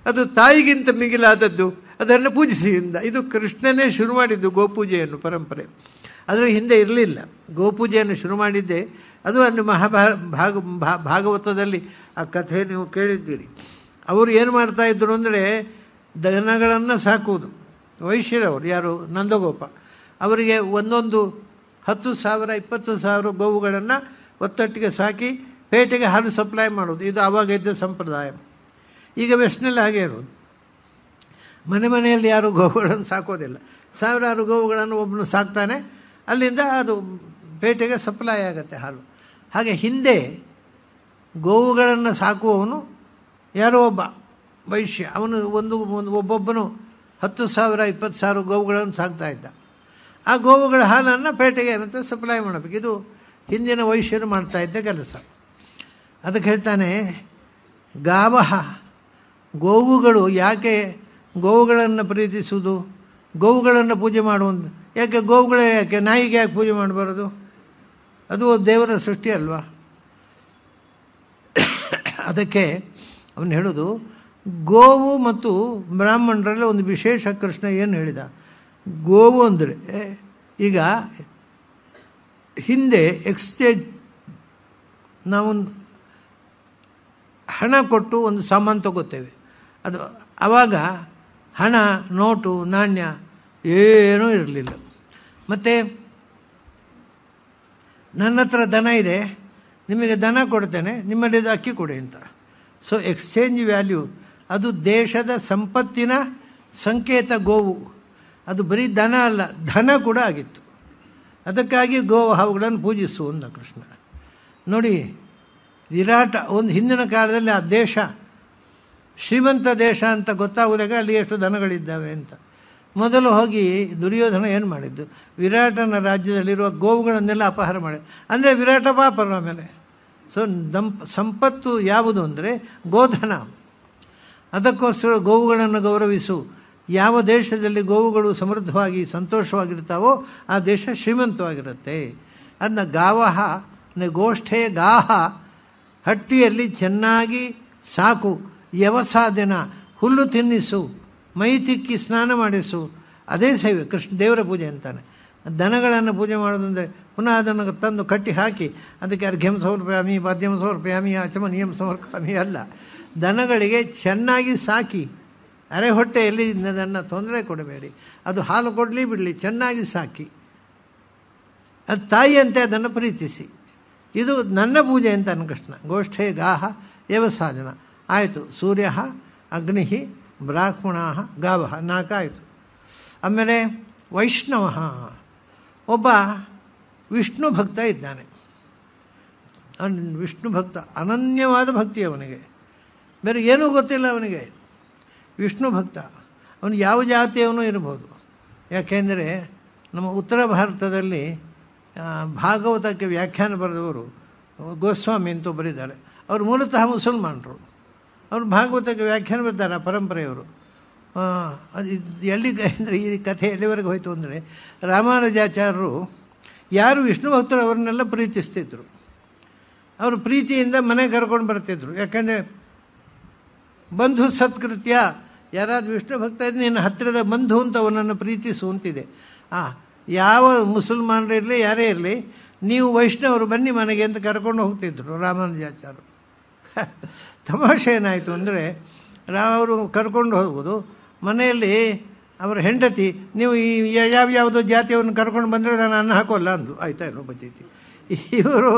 ಅದು ತಾಯಿಗಿಂತ ಮಿಗಿಲಾದದ್ದು, ಅದನ್ನು ಪೂಜಿಸಿಯಿಂದ. ಇದು ಕೃಷ್ಣನೇ ಶುರು ಮಾಡಿದ್ದು ಗೋಪೂಜೆಯನ್ನು, ಪರಂಪರೆ. ಅದರ ಹಿಂದೆ ಇರಲಿಲ್ಲ. ಗೋಪೂಜೆಯನ್ನು ಶುರು ಮಾಡಿದ್ದೆ ಅದು ಅಲ್ಲಿ ಭಾಗವತದಲ್ಲಿ ಆ ಕಥೆ ನೀವು ಕೇಳಿದ್ದೀರಿ. ಅವರು ಏನು ಮಾಡ್ತಾಯಿದ್ರು ಅಂದರೆ ದನಗಳನ್ನು ಸಾಕುವುದು. ವೈಶ್ಯರವರು ಯಾರು? ನಂದಗೋಪ. ಅವರಿಗೆ ಒಂದೊಂದು 10,000 20,000 ಗೋವುಗಳನ್ನು ಒತ್ತೊಟ್ಟಿಗೆ ಸಾಕಿ ಪೇಟೆಗೆ ಹಾಲು ಸಪ್ಲೈ ಮಾಡೋದು. ಇದು ಆವಾಗ ಇದ್ದ ಸಂಪ್ರದಾಯ. ಈಗ ವೆಸ್ಟ್ನಲ್ಲಿ ಹಾಗೆ ಇರೋದು. ಮನೆಯಲ್ಲಿ ಯಾರು ಗೋವುಗಳನ್ನು ಸಾಕೋದಿಲ್ಲ. 1000 ಗೋವುಗಳನ್ನು ಒಬ್ಬನು ಸಾಕ್ತಾನೆ, ಅಲ್ಲಿಂದ ಅದು ಪೇಟೆಗೆ ಸಪ್ಲೈ ಆಗುತ್ತೆ ಹಾಲು. ಹಾಗೆ ಹಿಂದೆ ಗೋವುಗಳನ್ನು ಸಾಕುವವನು ಯಾರೋ ಒಬ್ಬ ವೈಶ್ಯ. ಅವನು ಒಬ್ಬೊಬ್ಬನು 10,000 20,000 ಗೋವುಗಳನ್ನು ಸಾಕ್ತಾ ಇದ್ದ. ಆ ಗೋವುಗಳ ಹಾಲನ್ನು ಪೇಟೆಗೆ ಮತ್ತು ಸಪ್ಲೈ ಮಾಡಬೇಕು. ಇದು ಹಿಂದಿನ ವೈಶ್ಯರು ಮಾಡ್ತಾಯಿದ್ದ ಕೆಲಸ. ಅದಕ್ಕೆ ಹೇಳ್ತಾನೆ ಗಾವಹ, ಗೋವುಗಳು. ಯಾಕೆ ಗೋವುಗಳನ್ನು ಪ್ರೀತಿಸುವುದು, ಗೋವುಗಳನ್ನು ಪೂಜೆ ಮಾಡುವುದು? ಯಾಕೆ ಗೋವುಗಳೇ ಯಾಕೆ? ನಾಯಿಗೆ ಯಾಕೆ ಪೂಜೆ ಮಾಡಬಾರದು? ಅದು ದೇವರ ಸೃಷ್ಟಿ ಅಲ್ವಾ? ಅದಕ್ಕೆ ಅವನು ಹೇಳೋದು, ಗೋವು ಮತ್ತು ಬ್ರಾಹ್ಮಣರಲ್ಲಿ ಒಂದು ವಿಶೇಷ. ಕೃಷ್ಣ ಏನು ಹೇಳಿದ? ಗೋವು ಅಂದರೆ ಈಗ ಹಿಂದೆ ಎಕ್ಸ್ಚೇಂಜ್, ನಾವು ಹಣ ಕೊಟ್ಟು ಒಂದು ಸಾಮಾನು ತಗೋತೇವೆ. ಅದು ಆವಾಗ ಹಣ, ನೋಟು, ನಾಣ್ಯ ಏನೂ ಇರಲಿಲ್ಲ. ಮತ್ತು ನನ್ನ ಹತ್ರ ದನ ಇದೆ, ನಿಮಗೆ ದನ ಕೊಡ್ತೇನೆ, ನಿಮ್ಮಲ್ಲಿದ್ದು ಅಕ್ಕಿ ಕೊಡಿ ಅಂತ. ಸೊ ಎಕ್ಸ್ಚೇಂಜ್ ವ್ಯಾಲ್ಯೂ, ಅದು ದೇಶದ ಸಂಪತ್ತಿನ ಸಂಕೇತ ಗೋವು. ಅದು ಬರೀ ದನ ಅಲ್ಲ, ಧನ ಕೂಡ ಆಗಿತ್ತು. ಅದಕ್ಕಾಗಿ ಗೋವು ಹಾವುಗಳನ್ನು ಪೂಜಿಸು ಅಂದ ಕೃಷ್ಣ. ನೋಡಿ, ವಿರಾಟ ಒಂದು ಹಿಂದಿನ ಕಾಲದಲ್ಲಿ ಆ ದೇಶ ಶ್ರೀಮಂತ ದೇಶ ಅಂತ ಗೊತ್ತಾಗೋದಾಗ ಅಲ್ಲಿ ಎಷ್ಟು ದನಗಳಿದ್ದಾವೆ ಅಂತ. ಮೊದಲು ಹೋಗಿ ದುರ್ಯೋಧನ ಏನು ಮಾಡಿದ್ದು? ವಿರಾಟನ ರಾಜ್ಯದಲ್ಲಿರುವ ಗೋವುಗಳನ್ನೆಲ್ಲ ಅಪಹಾರ ಮಾಡಿದ. ಅಂದರೆ ವಿರಾಟ ಪಾಪರ ಮೇಲೆ. ಸೊ ಸಂಪತ್ತು ಯಾವುದು ಅಂದರೆ ಗೋಧನ. ಅದಕ್ಕೋಸ್ಕರ ಗೋವುಗಳನ್ನು ಗೌರವಿಸು. ಯಾವ ದೇಶದಲ್ಲಿ ಗೋವುಗಳು ಸಮೃದ್ಧವಾಗಿ ಸಂತೋಷವಾಗಿರ್ತಾವೋ ಆ ದೇಶ ಶ್ರೀಮಂತವಾಗಿರುತ್ತೆ. ಅದನ್ನ ಗಾವಹ, ಗೋಷ್ಠೆ ಗಾಹ, ಹಟ್ಟಿಯಲ್ಲಿ ಚೆನ್ನಾಗಿ ಸಾಕು, ಯವಸಾದಿನ ಹುಲ್ಲು ತಿನ್ನಿಸು, ಮೈ ತಿಕ್ಕಿ ಸ್ನಾನ ಮಾಡಿಸು. ಅದೇ ಸೇವೆ. ಕೃಷ್ಣ ದೇವರ ಪೂಜೆ ಅಂತಾನೆ. ದನಗಳನ್ನು ಪೂಜೆ ಮಾಡೋದು ಅಂದರೆ ಪುನಃ ಅದನ್ನು ತಂದು ಕಟ್ಟಿ ಹಾಕಿ ಅದಕ್ಕೆ ಅರ್ಘ್ಯಂ ಸಮರ್ಪಯಾಮಿ, ಪಾದ್ಯಂ ಸಮರ್ಪಯಾಮಿ, ಆಚಮನೀಯಂ ಸಮರ್ಪಯಾಮಿ ಅಲ್ಲ. ದನಗಳಿಗೆ ಚೆನ್ನಾಗಿ ಸಾಕಿ, ಅರೆ ಹೊಟ್ಟೆಯಲ್ಲಿ ಅದನ್ನು ತೊಂದರೆ ಕೊಡಬೇಡಿ. ಅದು ಹಾಲು ಕೊಡಲಿ ಬಿಡಲಿ, ಚೆನ್ನಾಗಿ ಸಾಕಿ, ಅದು ತಾಯಿಯಂತೆ ಅದನ್ನು ಪ್ರೀತಿಸಿ. ಇದು ನನ್ನ ಪೂಜೆ ಅಂತ ಕೃಷ್ಣ. ಗೋಷ್ಠೆ ಗಾಹ ಯವಸಾಧನ ಆಯಿತು. ಸೂರ್ಯ ಅಗ್ನಿ ಬ್ರಾಹ್ಮಣ ಗಾವಹ 4 ಆಯಿತು. ಆಮೇಲೆ ವೈಷ್ಣವ. ಒಬ್ಬ ವಿಷ್ಣು ಭಕ್ತ ಇದ್ದಾನೆ. ವಿಷ್ಣು ಭಕ್ತ, ಅನನ್ಯವಾದ ಭಕ್ತಿ ಅವನಿಗೆ, ಬೇರೆ ಏನೂ ಗೊತ್ತಿಲ್ಲ ಅವನಿಗೆ. ವಿಷ್ಣು ಭಕ್ತ, ಅವನು ಯಾವ ಜಾತಿಯವನು ಇರ್ಬೋದು. ಯಾಕೆಂದರೆ ನಮ್ಮ ಉತ್ತರ ಭಾರತದಲ್ಲಿ ಭಾಗವತಕ್ಕೆ ವ್ಯಾಖ್ಯಾನ ಬರೆದವರು ಗೋಸ್ವಾಮಿ ಅಂತೂ ಬರೀತಾರೆ. ಅವರು ಮೂಲತಃ ಮುಸಲ್ಮಾನರು. ಅವರು ಭಾಗವತಕ್ಕೆ ವ್ಯಾಖ್ಯಾನ ಬರ್ತಾರೆ, ಆ ಪರಂಪರೆಯವರು. ಅದು ಎಲ್ಲಿ ಅಂದರೆ ಈ ಕಥೆ ಎಲ್ಲಿವರೆಗೆ ಹೋಯಿತು ಅಂದರೆ, ರಾಮಾನುಜಾಚಾರ್ಯರು ಯಾರು ವಿಷ್ಣು ಭಕ್ತರು ಅವ್ರನ್ನೆಲ್ಲ ಪ್ರೀತಿಸ್ತಿದ್ರು. ಅವರು ಪ್ರೀತಿಯಿಂದ ಮನೆಗೆ ಕರ್ಕೊಂಡು ಬರ್ತಿದ್ರು. ಯಾಕೆಂದರೆ ಬಂಧು ಸತ್ಕೃತ್ಯ, ಯಾರಾದರೂ ವಿಷ್ಣು ಭಕ್ತ ಇದ್ದು ನಿನ್ನ ಹತ್ತಿರದ ಬಂಧು ಅಂತ ಅವನನ್ನು ಪ್ರೀತಿಸುವಂತಿದೆ. ಯಾವ ಮುಸಲ್ಮಾನರಿರಲಿ ಯಾರೇ ಇರಲಿ, ನೀವು ವೈಷ್ಣವರು ಬನ್ನಿ ಮನೆಗೆ ಅಂತ ಕರ್ಕೊಂಡು ಹೋಗ್ತಿದ್ರು ರಾಮಾನುಜಾಚಾರ್ಯರು. ತಮಾಷೆ ಏನಾಯಿತು ಅಂದರೆ, ಅವರು ಕರ್ಕೊಂಡು ಹೋಗೋದು, ಮನೆಯಲ್ಲಿ ಅವರ ಹೆಂಡತಿ ನೀವು ಈ ಯಾವ್ಯಾವುದೋ ಜಾತಿಯವ್ರನ್ನ ಕರ್ಕೊಂಡು ಬಂದರೆ ನಾನು ಅನ್ನ ಹಾಕೋಲ್ಲ ಅಂದು. ಆಯ್ತಾ ಇನ್ನೊಬ್ಬ ಜಾತಿ.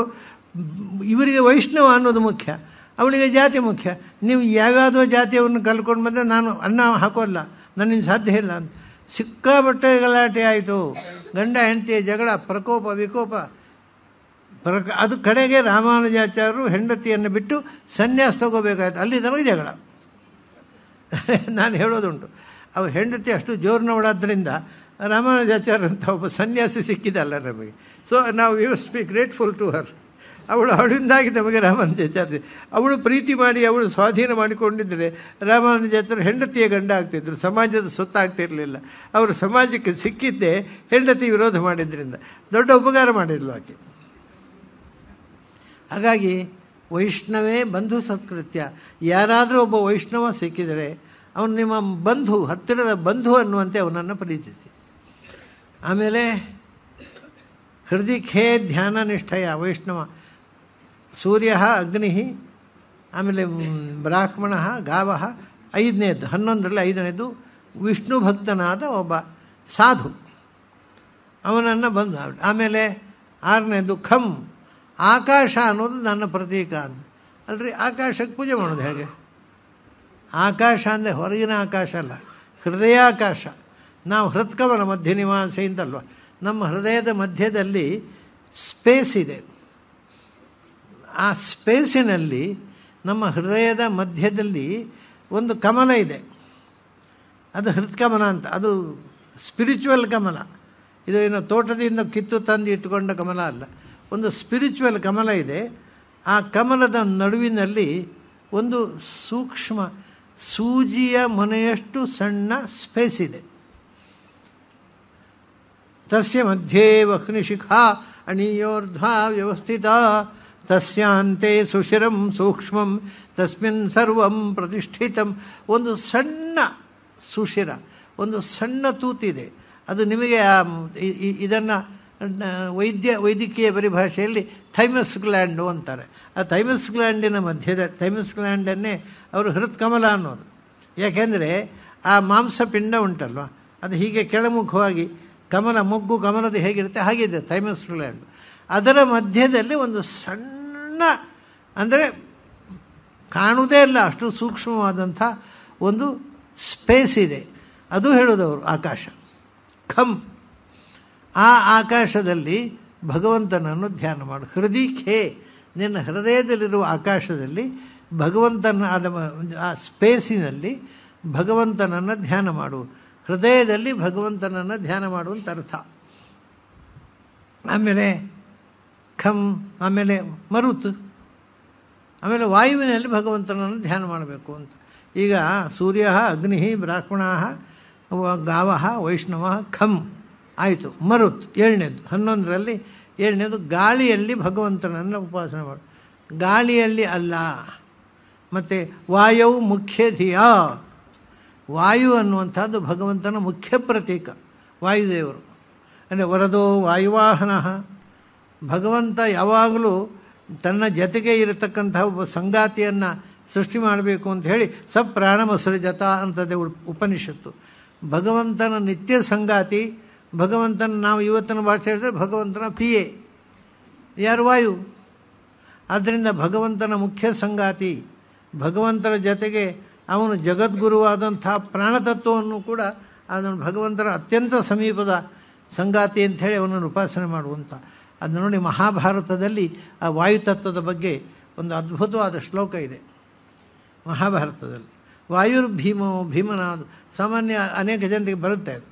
ಇವರಿಗೆ ವೈಷ್ಣವ ಅನ್ನೋದು ಮುಖ್ಯ, ಅವಳಿಗೆ ಜಾತಿ ಮುಖ್ಯ. ನೀವು ಯಾವ್ಯಾವುದೋ ಜಾತಿಯವ್ರನ್ನ ಕಲ್ಕೊಂಡು ಬಂದರೆ ನಾನು ಅನ್ನ ಹಾಕೋಲ್ಲ, ನನ್ನಿಂದ ಸಾಧ್ಯ ಇಲ್ಲ ಅಂತ ಸಿಕ್ಕಾಪಟ್ಟೆ ಗಲಾಟೆ ಆಯಿತು. ಗಂಡ ಹೆಂಡತಿಯ ಜಗಳ, ಪ್ರಕೋಪ ವಿಕೋಪ. ಅದು ಕಡೆಗೆ ರಾಮಾನುಜಾಚಾರ್ಯರು ಹೆಂಡತಿಯನ್ನು ಬಿಟ್ಟು ಸನ್ಯಾಸ ತಗೋಬೇಕಾಯ್ತು. ಅಲ್ಲಿ ತನಕ ಜಗಳ. ನಾನು ಹೇಳೋದುಂಟು, ಅವ್ರ ಹೆಂಡತಿ ಅಷ್ಟು ಜೋರಿನವಳಾದ್ದರಿಂದ ರಾಮಾನುಜಾಚಾರ್ಯ ಅಂತ ಒಬ್ಬ ಸನ್ಯಾಸಿ ಸಿಕ್ಕಿದಲ್ಲ ನಮಗೆ. ಸೊ ನಾವು you must be grateful to her. ಅವಳಿಂದಾಗಿ ನಮಗೆ ರಾಮಾನುಜಾಚಾರ್ಯ, ಅವಳು ಪ್ರೀತಿ ಮಾಡಿ ಅವಳು ಸ್ವಾಧೀನ ಮಾಡಿಕೊಂಡಿದ್ದರೆ ರಾಮಾನುಜಾಚಾರ್ಯ ಹೆಂಡತಿಯ ಗಂಡ ಆಗ್ತಿದ್ರು, ಸಮಾಜದ ಸೊತ್ತಾಗ್ತಿರಲಿಲ್ಲ. ಅವರು ಸಮಾಜಕ್ಕೆ ಸಿಕ್ಕಿದ್ದೇ ಹೆಂಡತಿ ವಿರೋಧ ಮಾಡಿದ್ರಿಂದ. ದೊಡ್ಡ ಉಪಕಾರ ಮಾಡಿದ್ಲು ಆಕೆ. ಹಾಗಾಗಿ ವೈಷ್ಣವೇ ಬಂಧು ಸತ್ಕೃತ್ಯ. ಯಾರಾದರೂ ಒಬ್ಬ ವೈಷ್ಣವ ಸಿಕ್ಕಿದರೆ ಅವನು ನಿಮ್ಮ ಬಂಧು, ಹತ್ತಿರದ ಬಂಧು ಅನ್ನುವಂತೆ ಅವನನ್ನು ಪ್ರೀತಿಸಿ. ಆಮೇಲೆ ಹೃದಯಕ್ಕೆ ಧ್ಯಾನ ನಿಷ್ಠೆಯ ವೈಷ್ಣವ. ಸೂರ್ಯ ಅಗ್ನಿ, ಆಮೇಲೆ ಬ್ರಾಹ್ಮಣ ಗಾವ, 5ನೇದು 11ರಲ್ಲಿ 5ನೇದು ವಿಷ್ಣು ಭಕ್ತನಾದ ಒಬ್ಬ ಸಾಧು, ಅವನನ್ನು ಬಂದು. ಆಮೇಲೆ 6ನೇದು ಖಂ, ಆಕಾಶ ಅನ್ನೋದು ನನ್ನ ಪ್ರತೀಕ ಅಂತ. ಅಲ್ರಿ, ಆಕಾಶಕ್ಕೆ ಪೂಜೆ ಮಾಡೋದು ಹೇಗೆ? ಆಕಾಶ ಅಂದರೆ ಹೊರಗಿನ ಆಕಾಶ ಅಲ್ಲ, ಹೃದಯಾಕಾಶ. ನಾವು ಹೃತ್ಕವನ ಮಧ್ಯ ನಿವಾಸ ಅಂತಲ್ವ, ನಮ್ಮ ಹೃದಯದ ಮಧ್ಯದಲ್ಲಿ ಸ್ಪೇಸ್ ಇದೆ. ಆ ಸ್ಪೇಸಿನಲ್ಲಿ, ನಮ್ಮ ಹೃದಯದ ಮಧ್ಯದಲ್ಲಿ ಒಂದು ಕಮಲ ಇದೆ. ಅದು ಹೃತ್ಕಮಲ ಅಂತ. ಅದು ಸ್ಪಿರಿಚುವಲ್ ಕಮಲ. ಇದು ಏನೋ ತೋಟದಿಂದ ಕಿತ್ತು ತಂದು ಇಟ್ಟುಕೊಂಡ ಕಮಲ ಅಲ್ಲ, ಒಂದು ಸ್ಪಿರಿಚುವಲ್ ಕಮಲ ಇದೆ. ಆ ಕಮಲದ ನಡುವಿನಲ್ಲಿ ಒಂದು ಸೂಕ್ಷ್ಮ ಸೂಜಿಯ ಮೊನೆಯಷ್ಟು ಸಣ್ಣ ಸ್ಪೇಸ್ ಇದೆ. ತಸ್ಯ ಮಧ್ಯೆ ವಹ್ನಿಶಿಖಾ ಅಣಿಯೋರ್ಧ್ವಾ ವ್ಯವಸ್ಥಿತ ತಸ್ಯಾಂತೆ ಸುಶಿರಂ ಸೂಕ್ಷ್ಮಂ ತಸ್ಮಿನ್ ಸರ್ವಂ ಪ್ರತಿಷ್ಠಿತಂ. ಒಂದು ಸಣ್ಣ ಸುಶಿರ, ಒಂದು ಸಣ್ಣ ತೂತಿದೆ. ಅದು ನಿಮಗೆ ಇದನ್ನು ವೈದ್ಯಕೀಯ ಪರಿಭಾಷೆಯಲ್ಲಿ ಥೈಮಸ್ ಗ್ಲ್ಯಾಂಡು ಅಂತಾರೆ. ಆ ಥೈಮಸ್ ಗ್ಲ್ಯಾಂಡಿನ ಮಧ್ಯದ ಥೈಮಸ್ ಗ್ಲ್ಯಾಂಡನ್ನೇ ಅವರು ಹೃತ್ಕಮಲ ಅನ್ನೋದು. ಯಾಕೆಂದರೆ ಆ ಮಾಂಸಪಿಂಡ ಉಂಟಲ್ವ, ಅದು ಹೀಗೆ ಕೆಳಮುಖವಾಗಿ ಕಮಲ, ಮೊಗ್ಗು ಕಮಲದ ಹೇಗಿರುತ್ತೆ ಹಾಗಿದೆ ಥೈಮಸ್ ಗ್ಲ್ಯಾಂಡ್. ಅದರ ಮಧ್ಯದಲ್ಲಿ ಒಂದು ಸಣ್ಣ, ಅಂದರೆ ಕಾಣುವುದೇ ಇಲ್ಲ ಅಷ್ಟು ಸೂಕ್ಷ್ಮವಾದಂಥ ಒಂದು ಸ್ಪೇಸ್ ಇದೆ. ಅದು ಹೇಳೋದವರು ಆಕಾಶ. ಖಂ, ಆ ಆಕಾಶದಲ್ಲಿ ಭಗವಂತನನ್ನು ಧ್ಯಾನ ಮಾಡು. ಹೃದಯಕ್ಕೆ, ನಿನ್ನ ಹೃದಯದಲ್ಲಿರುವ ಆಕಾಶದಲ್ಲಿ ಭಗವಂತನ ಆ ಸ್ಪೇಸಿನಲ್ಲಿ ಭಗವಂತನನ್ನು ಧ್ಯಾನ ಮಾಡು. ಹೃದಯದಲ್ಲಿ ಭಗವಂತನನ್ನು ಧ್ಯಾನ ಮಾಡುವಂಥ ಅರ್ಥ. ಆಮೇಲೆ ಖಂ, ಆಮೇಲೆ ಮರುತ್, ಆಮೇಲೆ ವಾಯುವಿನಲ್ಲಿ ಭಗವಂತನನ್ನು ಧ್ಯಾನ ಮಾಡಬೇಕು ಅಂತ. ಈಗ ಸೂರ್ಯ ಅಗ್ನಿ ಬ್ರಾಹ್ಮಣ ಗಾವ ವೈಷ್ಣವ ಖಂ ಆಯಿತು. ಮರುತ್ 7ನೇದು 11ರಲ್ಲಿ 7ನೇದು ಗಾಳಿಯಲ್ಲಿ ಭಗವಂತನನ್ನು ಉಪಾಸನೆ ಮಾಡು. ಗಾಳಿಯಲ್ಲಿ ಅಲ್ಲ. ಮತ್ತು ವಾಯವು ಮುಖ್ಯ ಧಿಯ, ವಾಯು ಅನ್ನುವಂಥದ್ದು ಭಗವಂತನ ಮುಖ್ಯ ಪ್ರತೀಕ. ವಾಯುದೇವರು ಅಂದರೆ ವರದೋ ವಾಯುವಾಹನ. ಭಗವಂತ ಯಾವಾಗಲೂ ತನ್ನ ಜೊತೆಗೆ ಇರತಕ್ಕಂಥ ಒಬ್ಬ ಸಂಗಾತಿಯನ್ನು ಸೃಷ್ಟಿ ಮಾಡಬೇಕು ಅಂತ ಹೇಳಿ ಸಪ್ರಾಣಮಸೃಜತ ಅಂತದೆ ಉಪನಿಷತ್ತು. ಭಗವಂತನ ನಿತ್ಯ ಸಂಗಾತಿ, ಭಗವಂತನ ನಾವು ಇವತ್ತಿನ ಭಾಷೆ ಹೇಳಿದ್ರೆ ಭಗವಂತನ PA ಯಾರು? ವಾಯು. ಆದ್ದರಿಂದ ಭಗವಂತನ ಮುಖ್ಯ ಸಂಗಾತಿ, ಭಗವಂತನ ಜೊತೆಗೆ ಅವನು ಜಗದ್ಗುರುವಾದಂಥ ಪ್ರಾಣತತ್ವವನ್ನು ಕೂಡ ಅದನ್ನು ಭಗವಂತನ ಅತ್ಯಂತ ಸಮೀಪದ ಸಂಗಾತಿ ಅಂಥೇಳಿ ಅವನನ್ನು ಉಪಾಸನೆ ಮಾಡುವಂಥ. ಅದನ್ನು ನೋಡಿ ಮಹಾಭಾರತದಲ್ಲಿ ಆ ವಾಯುತತ್ವದ ಬಗ್ಗೆ ಒಂದು ಅದ್ಭುತವಾದ ಶ್ಲೋಕ ಇದೆ ಮಹಾಭಾರತದಲ್ಲಿ. ವಾಯುರ್ಭೀಮೋ ಭೀಮನಾದ, ಸಾಮಾನ್ಯ ಅನೇಕ ಜನರಿಗೆ ಬರುತ್ತೆ, ಅದು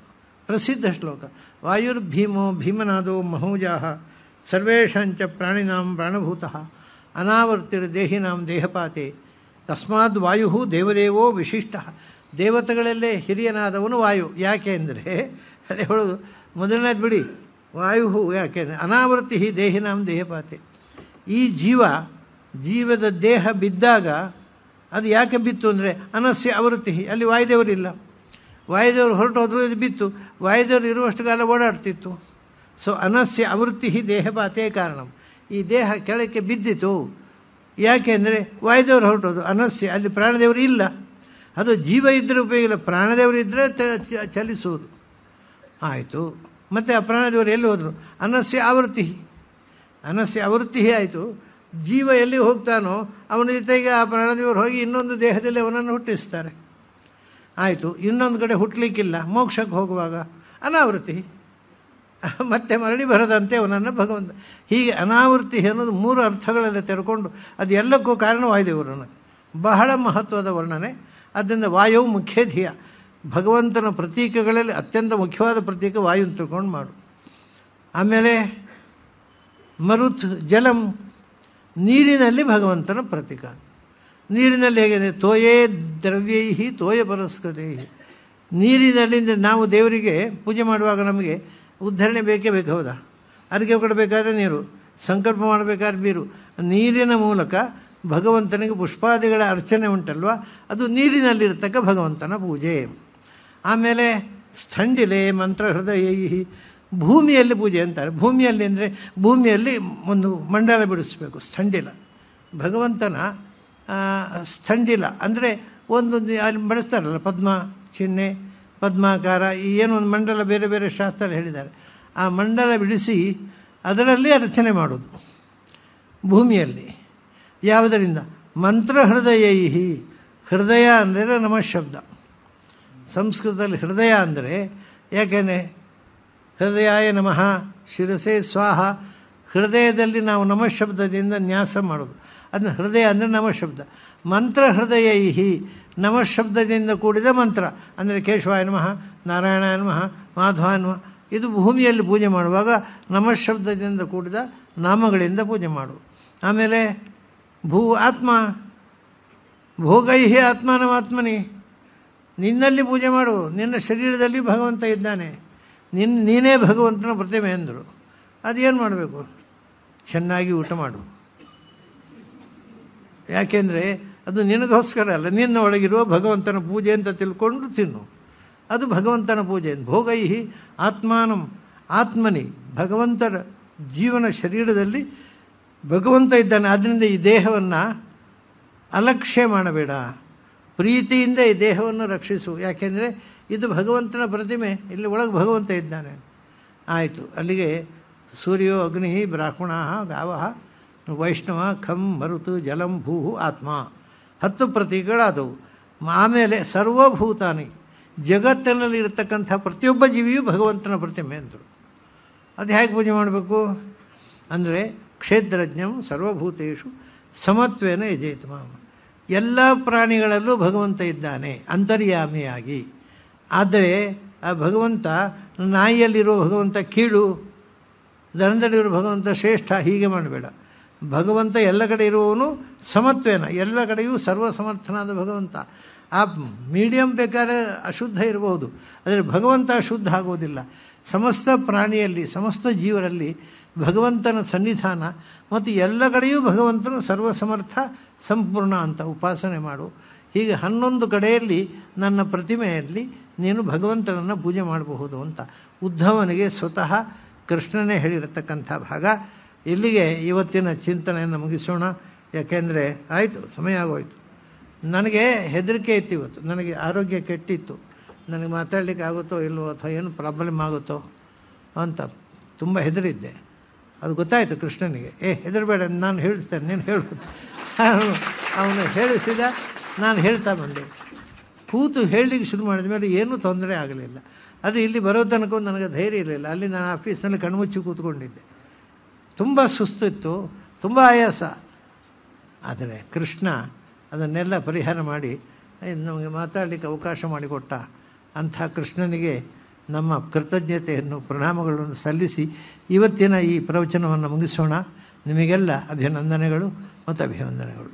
ಪ್ರಸಿದ್ಧ ಶ್ಲೋಕ. ವಾಯುರ್ಭೀಮೋ ಭೀಮನಾದೋ ಮಹೋಜಾಹ ಸರ್ವೇಷಾಂಚ ಪ್ರಾಣಿನಾಂ ಪ್ರಾಣಭೂತಃ ಅನಾವರ್ತಿರ್ದೇಹಿನಾಂ ದೇಹಪಾತೆ ತಸ್ಮಾದ್ ವಾಯು ದೇವದೇವೋ ವಿಶಿಷ್ಟ. ದೇವತೆಗಳಲ್ಲೇ ಹಿರಿಯನಾದವನು ವಾಯು. ಯಾಕೆ ಅಂದರೆ ಅದೇ ಹೇಳೋದು, ಮೊದಲನೇದು ಬಿಡಿ, ವಾಯು ಯಾಕೆ ಅಂದರೆ ಅನಾವೃತ್ತಿ ದೇಹಿನಾಂ ದೇಹಪಾತೆ. ಈ ಜೀವದ ದೇಹ ಬಿದ್ದಾಗ ಅದು ಯಾಕೆ ಬಿತ್ತು ಅಂದರೆ ಅನಸ್ಯ ಆವೃತ್ತಿ, ಅಲ್ಲಿ ವಾಯುದೇವರಿಲ್ಲ, ವಾಯುದೇವರು ಹೊರಟೋದ್ರು, ಇದು ಬಿತ್ತು. ವಾಯುದೇವರು ಇರುವಷ್ಟು ಕಾಲ ಓಡಾಡ್ತಿತ್ತು. ಸೊ ಅನಸ್ಯ ಆವೃತ್ತಿ ದೇಹಪಾತೆ ಕಾರಣ. ಈ ದೇಹ ಕೆಳಕ್ಕೆ ಬಿದ್ದಿತು. ಯಾಕೆ ಅಂದರೆ ವಾಯುದೇವರು ಹೊರಟೋದು, ಅನಸ್ಯ, ಅಲ್ಲಿ ಪ್ರಾಣದೇವರು ಇಲ್ಲ. ಅದು ಜೀವ ಇದ್ದರೆ ಉಪಯೋಗ ಇಲ್ಲ, ಪ್ರಾಣದೇವರು ಇದ್ದರೆ ಚಲಿಸುವುದು. ಆಯಿತು, ಮತ್ತು ಆ ಪ್ರಾಣದೇವರು ಎಲ್ಲಿ ಹೋದರು? ಅನಸ್ಯ ಆವೃತ್ತಿ ಆಯಿತು. ಜೀವ ಎಲ್ಲಿ ಹೋಗ್ತಾನೋ ಅವನ ಜೊತೆಗೆ ಆ ಪ್ರಾಣದೇವರು ಹೋಗಿ ಇನ್ನೊಂದು ದೇಹದಲ್ಲಿ ಅವನನ್ನು ಹುಟ್ಟಿಸ್ತಾರೆ. ಆಯಿತು, ಇನ್ನೊಂದು ಕಡೆ ಹುಟ್ಟಲಿಕ್ಕಿಲ್ಲ, ಮೋಕ್ಷಕ್ಕೆ ಹೋಗುವಾಗ ಅನಾವೃತ್ತಿ, ಮತ್ತೆ ಮರಳಿ ಬರದಂತೆ ಅವನನ್ನು ಭಗವಂತ. ಹೀಗೆ ಅನಾವೃತ್ತಿ ಅನ್ನೋದು 3 ಅರ್ಥಗಳಲ್ಲಿ ತೆರೆಕೊಂಡು ಅದು ಎಲ್ಲಕ್ಕೂ ಕಾರಣ ವಾಯುದೇವರು ಅನ್ನೋದು ಬಹಳ ಮಹತ್ವದ ವರ್ಣನೆ. ಆದ್ದರಿಂದ ವಾಯುವು ಮುಖ್ಯ ಧ್ಯೇಯ. ಭಗವಂತನ ಪ್ರತೀಕಗಳಲ್ಲಿ ಅತ್ಯಂತ ಮುಖ್ಯವಾದ ಪ್ರತೀಕ ವಾಯು ಅಂತ ತಿಳ್ಕೊಂಡು ಮಾಡು. ಆಮೇಲೆ ಮರುತ್ ಜಲಂ, ನೀರಿನಲ್ಲಿ ಭಗವಂತನ ಪ್ರತೀಕ. ನೀರಿನಲ್ಲಿ ಹೇಗಿದೆ? ತೋಯೇ ದ್ರವ್ಯೈ ತೋಯ ಪರಸ್ಕೃತೈ. ನೀರಿನಲ್ಲಿ ನಾವು ದೇವರಿಗೆ ಪೂಜೆ ಮಾಡುವಾಗ ನಮಗೆ ಉದ್ಧರಣೆ ಬೇಕೇ ಬೇಕು, ಹೌದಾ? ಅರಿಕೆ ಕೊಡಬೇಕಾದ್ರೆ ನೀರು, ಸಂಕಲ್ಪ ಮಾಡಬೇಕಾದ್ರೆ ನೀರು. ನೀರಿನ ಮೂಲಕ ಭಗವಂತನಿಗೆ ಪುಷ್ಪಾದಿಗಳ ಅರ್ಚನೆ ಉಂಟಲ್ವ, ಅದು ನೀರಿನಲ್ಲಿರ್ತಕ್ಕ ಭಗವಂತನ ಪೂಜೆ. ಆಮೇಲೆ ಸ್ಥಂಡಿಲೆ ಮಂತ್ರ ಹೃದಯ, ಭೂಮಿಯಲ್ಲಿ ಪೂಜೆ ಅಂತಾರೆ. ಭೂಮಿಯಲ್ಲಿ ಅಂದರೆ ಭೂಮಿಯಲ್ಲಿ ಒಂದು ಮಂಡಲ ಬಿಡಿಸ್ಬೇಕು, ಸ್ಥಂಡಿಲ. ಭಗವಂತನ ಸ್ಥಂಡಿಲ ಅಂದರೆ ಒಂದು ಅಲ್ಲಿ ಬಳಸ್ತಾರಲ್ಲ, ಪದ್ಮ ಚಿಹ್ನೆ, ಪದ್ಮಾಕಾರ, ಈ ಏನು ಒಂದು ಮಂಡಲ ಬೇರೆ ಬೇರೆ ಶಾಸ್ತ್ರ ಹೇಳಿದ್ದಾರೆ. ಆ ಮಂಡಲ ಬಿಡಿಸಿ ಅದರಲ್ಲಿ ಅರ್ಚನೆ ಮಾಡೋದು ಭೂಮಿಯಲ್ಲಿ. ಯಾವುದರಿಂದ? ಮಂತ್ರ ಹೃದಯ. ಹೃದಯ ಅಂದರೆ ನಮ ಶಬ್ದ. ಸಂಸ್ಕೃತದಲ್ಲಿ ಹೃದಯ ಅಂದರೆ, ಯಾಕೆಂದರೆ ಹೃದಯಾಯ ನಮಃ ಶಿರಸೆ ಸ್ವಾಹ, ಹೃದಯದಲ್ಲಿ ನಾವು ನಮಶಬ್ದದಿಂದ ನ್ಯಾಸ ಮಾಡೋದು, ಅದನ್ನು ಹೃದಯ ಅಂದರೆ ನಮಶಬ್ದ. ಮಂತ್ರ ಹೃದಯ ನಮಶಬ್ದದಿಂದ ಕೂಡಿದ ಮಂತ್ರ ಅಂದರೆ ಕೇಶವಾಯ ನಮಃ, ನಾರಾಯಣಾಯ ನಮಃ, ಮಾಧವಾಯ ನಮಃ. ಇದು ಭೂಮಿಯಲ್ಲಿ ಪೂಜೆ ಮಾಡುವಾಗ ನಮಶಬ್ದದಿಂದ ಕೂಡಿದ ನಾಮಗಳಿಂದ ಪೂಜೆ ಮಾಡು. ಆಮೇಲೆ ಆತ್ಮ ಭೋಗೈ ಆತ್ಮನಮಾತ್ಮನಿ, ನಿನ್ನಲ್ಲಿ ಪೂಜೆ ಮಾಡು. ನಿನ್ನ ಶರೀರದಲ್ಲಿ ಭಗವಂತ ಇದ್ದಾನೆ, ನೀನೇ ಭಗವಂತನ ಪ್ರತಿಮೆ ಎಂದರು. ಅದೇನು ಮಾಡಬೇಕು? ಚೆನ್ನಾಗಿ ಊಟ ಮಾಡು. ಯಾಕೆಂದರೆ ಅದು ನಿನಗೋಸ್ಕರ ಅಲ್ಲ, ನಿನ್ನ ಒಳಗಿರುವ ಭಗವಂತನ ಪೂಜೆ ಅಂತ ತಿಳ್ಕೊಂಡು ತಿನ್ನು. ಅದು ಭಗವಂತನ ಪೂಜೆ. ಭೋಗೈ ಆತ್ಮನಿ, ಭಗವಂತನ ಜೀವನ ಶರೀರದಲ್ಲಿ ಭಗವಂತ ಇದ್ದಾನೆ. ಆದ್ದರಿಂದ ಈ ದೇಹವನ್ನು ಅಲಕ್ಷ್ಯ ಮಾಡಬೇಡ, ಪ್ರೀತಿಯಿಂದ ಈ ದೇಹವನ್ನು ರಕ್ಷಿಸು. ಯಾಕೆಂದರೆ ಇದು ಭಗವಂತನ ಪ್ರತಿಮೆ, ಇಲ್ಲಿ ಒಳಗೆ ಭಗವಂತ ಇದ್ದಾನೆ. ಆಯಿತು, ಅಲ್ಲಿಗೆ ಸೂರ್ಯೋ ಅಗ್ನಿ ಬ್ರಾಹ್ಮಣ ಗಾವ ವೈಷ್ಣವ ಖಂ ಮರುತು ಜಲಂ ಭೂ ಆತ್ಮ 10 ಪ್ರತೀಕಗಳಾದವು. ಆಮೇಲೆ ಸರ್ವಭೂತಾನಿ, ಜಗತ್ತಿನಲ್ಲಿ ಇರತಕ್ಕಂಥ ಪ್ರತಿಯೊಬ್ಬ ಜೀವಿಯೂ ಭಗವಂತನ ಪ್ರತಿಮೆ ಅಂದರು. ಅದು ಹೇಗೆ ಪೂಜೆ ಮಾಡಬೇಕು ಅಂದರೆ ಕ್ಷೇತ್ರಜ್ಞಂ ಸರ್ವಭೂತೇಷು ಸಮತ್ವೇನ ಯಜೇತ್ ಮಾಂ. ಎಲ್ಲ ಪ್ರಾಣಿಗಳಲ್ಲೂ ಭಗವಂತ ಇದ್ದಾನೆ ಅಂತರ್ಯಾಮಿಯಾಗಿ. ಆದರೆ ಆ ಭಗವಂತ, ನಾಯಿಯಲ್ಲಿರೋ ಭಗವಂತ ಕೀಳು, ದನದಲ್ಲಿರೋ ಭಗವಂತ ಶ್ರೇಷ್ಠ, ಹೀಗೆ ಮಾಡಬೇಡ. ಭಗವಂತ ಎಲ್ಲ ಕಡೆ ಇರುವವನು ಸಮತ್ವೇನ, ಎಲ್ಲ ಕಡೆಯೂ ಸರ್ವಸಮರ್ಥನಾದ ಭಗವಂತ. ಆ ಮೀಡಿಯಂ ಬೇಕಾದ್ರೆ ಅಶುದ್ಧ ಇರಬಹುದು, ಆದರೆ ಭಗವಂತ ಅಶುದ್ಧ ಆಗೋದಿಲ್ಲ. ಸಮಸ್ತ ಪ್ರಾಣಿಯಲ್ಲಿ, ಸಮಸ್ತ ಜೀವರಲ್ಲಿ ಭಗವಂತನ ಸನ್ನಿಧಾನ ಮತ್ತು ಎಲ್ಲ ಕಡೆಯೂ ಭಗವಂತನು ಸರ್ವಸಮರ್ಥ ಸಂಪೂರ್ಣ ಅಂತ ಉಪಾಸನೆ ಮಾಡು. ಹೀಗೆ 11 ಕಡೆಯಲ್ಲಿ ನನ್ನ ಪ್ರತಿಮೆಯಲ್ಲಿ ನೀನು ಭಗವಂತನನ್ನು ಪೂಜೆ ಮಾಡಬಹುದು ಅಂತ ಉದ್ಧವನಿಗೆ ಸ್ವತಃ ಕೃಷ್ಣನೇ ಹೇಳಿರತಕ್ಕಂಥ ಭಾಗ. ಇಲ್ಲಿಗೆ ಇವತ್ತಿನ ಚಿಂತನೆಯನ್ನು ಮುಗಿಸೋಣ. ಯಾಕೆಂದರೆ ಆಯಿತು, ಸಮಯ ಆಗೋಯ್ತು. ನನಗೆ ಹೆದರಿಕೆ ಇತ್ತು ಇವತ್ತು, ನನಗೆ ಆರೋಗ್ಯ ಕೆಟ್ಟಿತ್ತು. ನನಗೆ ಮಾತಾಡಲಿಕ್ಕೆ ಆಗುತ್ತೋ ಇಲ್ವೋ ಅಥವಾ ಏನು ಪ್ರಾಬ್ಲಮ್ ಆಗುತ್ತೋ ಅಂತ ತುಂಬ ಹೆದರಿದ್ದೆ. ಅದು ಗೊತ್ತಾಯಿತು ಕೃಷ್ಣನಿಗೆ. ಹೆದರಬೇಡ, ನಾನು ಹೇಳಿಸ್ತೇನೆ, ನೀನು ಹೇಳ್ಬೋದು. ಅವನು ಹೇಳಿಸಿದ, ನಾನು ಹೇಳ್ತಾ ಬಂದೆ. ಕೂತು ಹೇಳಲಿಕ್ಕೆ ಶುರು ಮಾಡಿದ ಮೇಲೆ ಏನೂ ತೊಂದರೆ ಆಗಲಿಲ್ಲ. ಅದು ಇಲ್ಲಿ ಬರೋ ತನಕ ನನಗೆ ಧೈರ್ಯ ಇರಲಿಲ್ಲ. ಅಲ್ಲಿ ನಾನು ಆಫೀಸ್ನಲ್ಲಿ ಕಣ್ಮುಚ್ಚಿ ಕೂತ್ಕೊಂಡಿದ್ದೆ. ತುಂಬ ಸುಸ್ತಿತ್ತು, ತುಂಬ ಆಯಾಸ. ಆದರೆ ಕೃಷ್ಣ ಅದನ್ನೆಲ್ಲ ಪರಿಹಾರ ಮಾಡಿ ನಮಗೆ ಮಾತಾಡಲಿಕ್ಕೆ ಅವಕಾಶ ಮಾಡಿಕೊಟ್ಟ. ಅಂಥ ಕೃಷ್ಣನಿಗೆ ನಮ್ಮ ಕೃತಜ್ಞತೆಯನ್ನು, ಪ್ರಣಾಮಗಳನ್ನು ಸಲ್ಲಿಸಿ ಇವತ್ತಿನ ಈ ಪ್ರವಚನವನ್ನು ಮುಗಿಸೋಣ. ನಿಮಗೆಲ್ಲ ಅಭಿನಂದನೆಗಳು ಮತ್ತು ಅಭಿವಂದನೆಗಳು.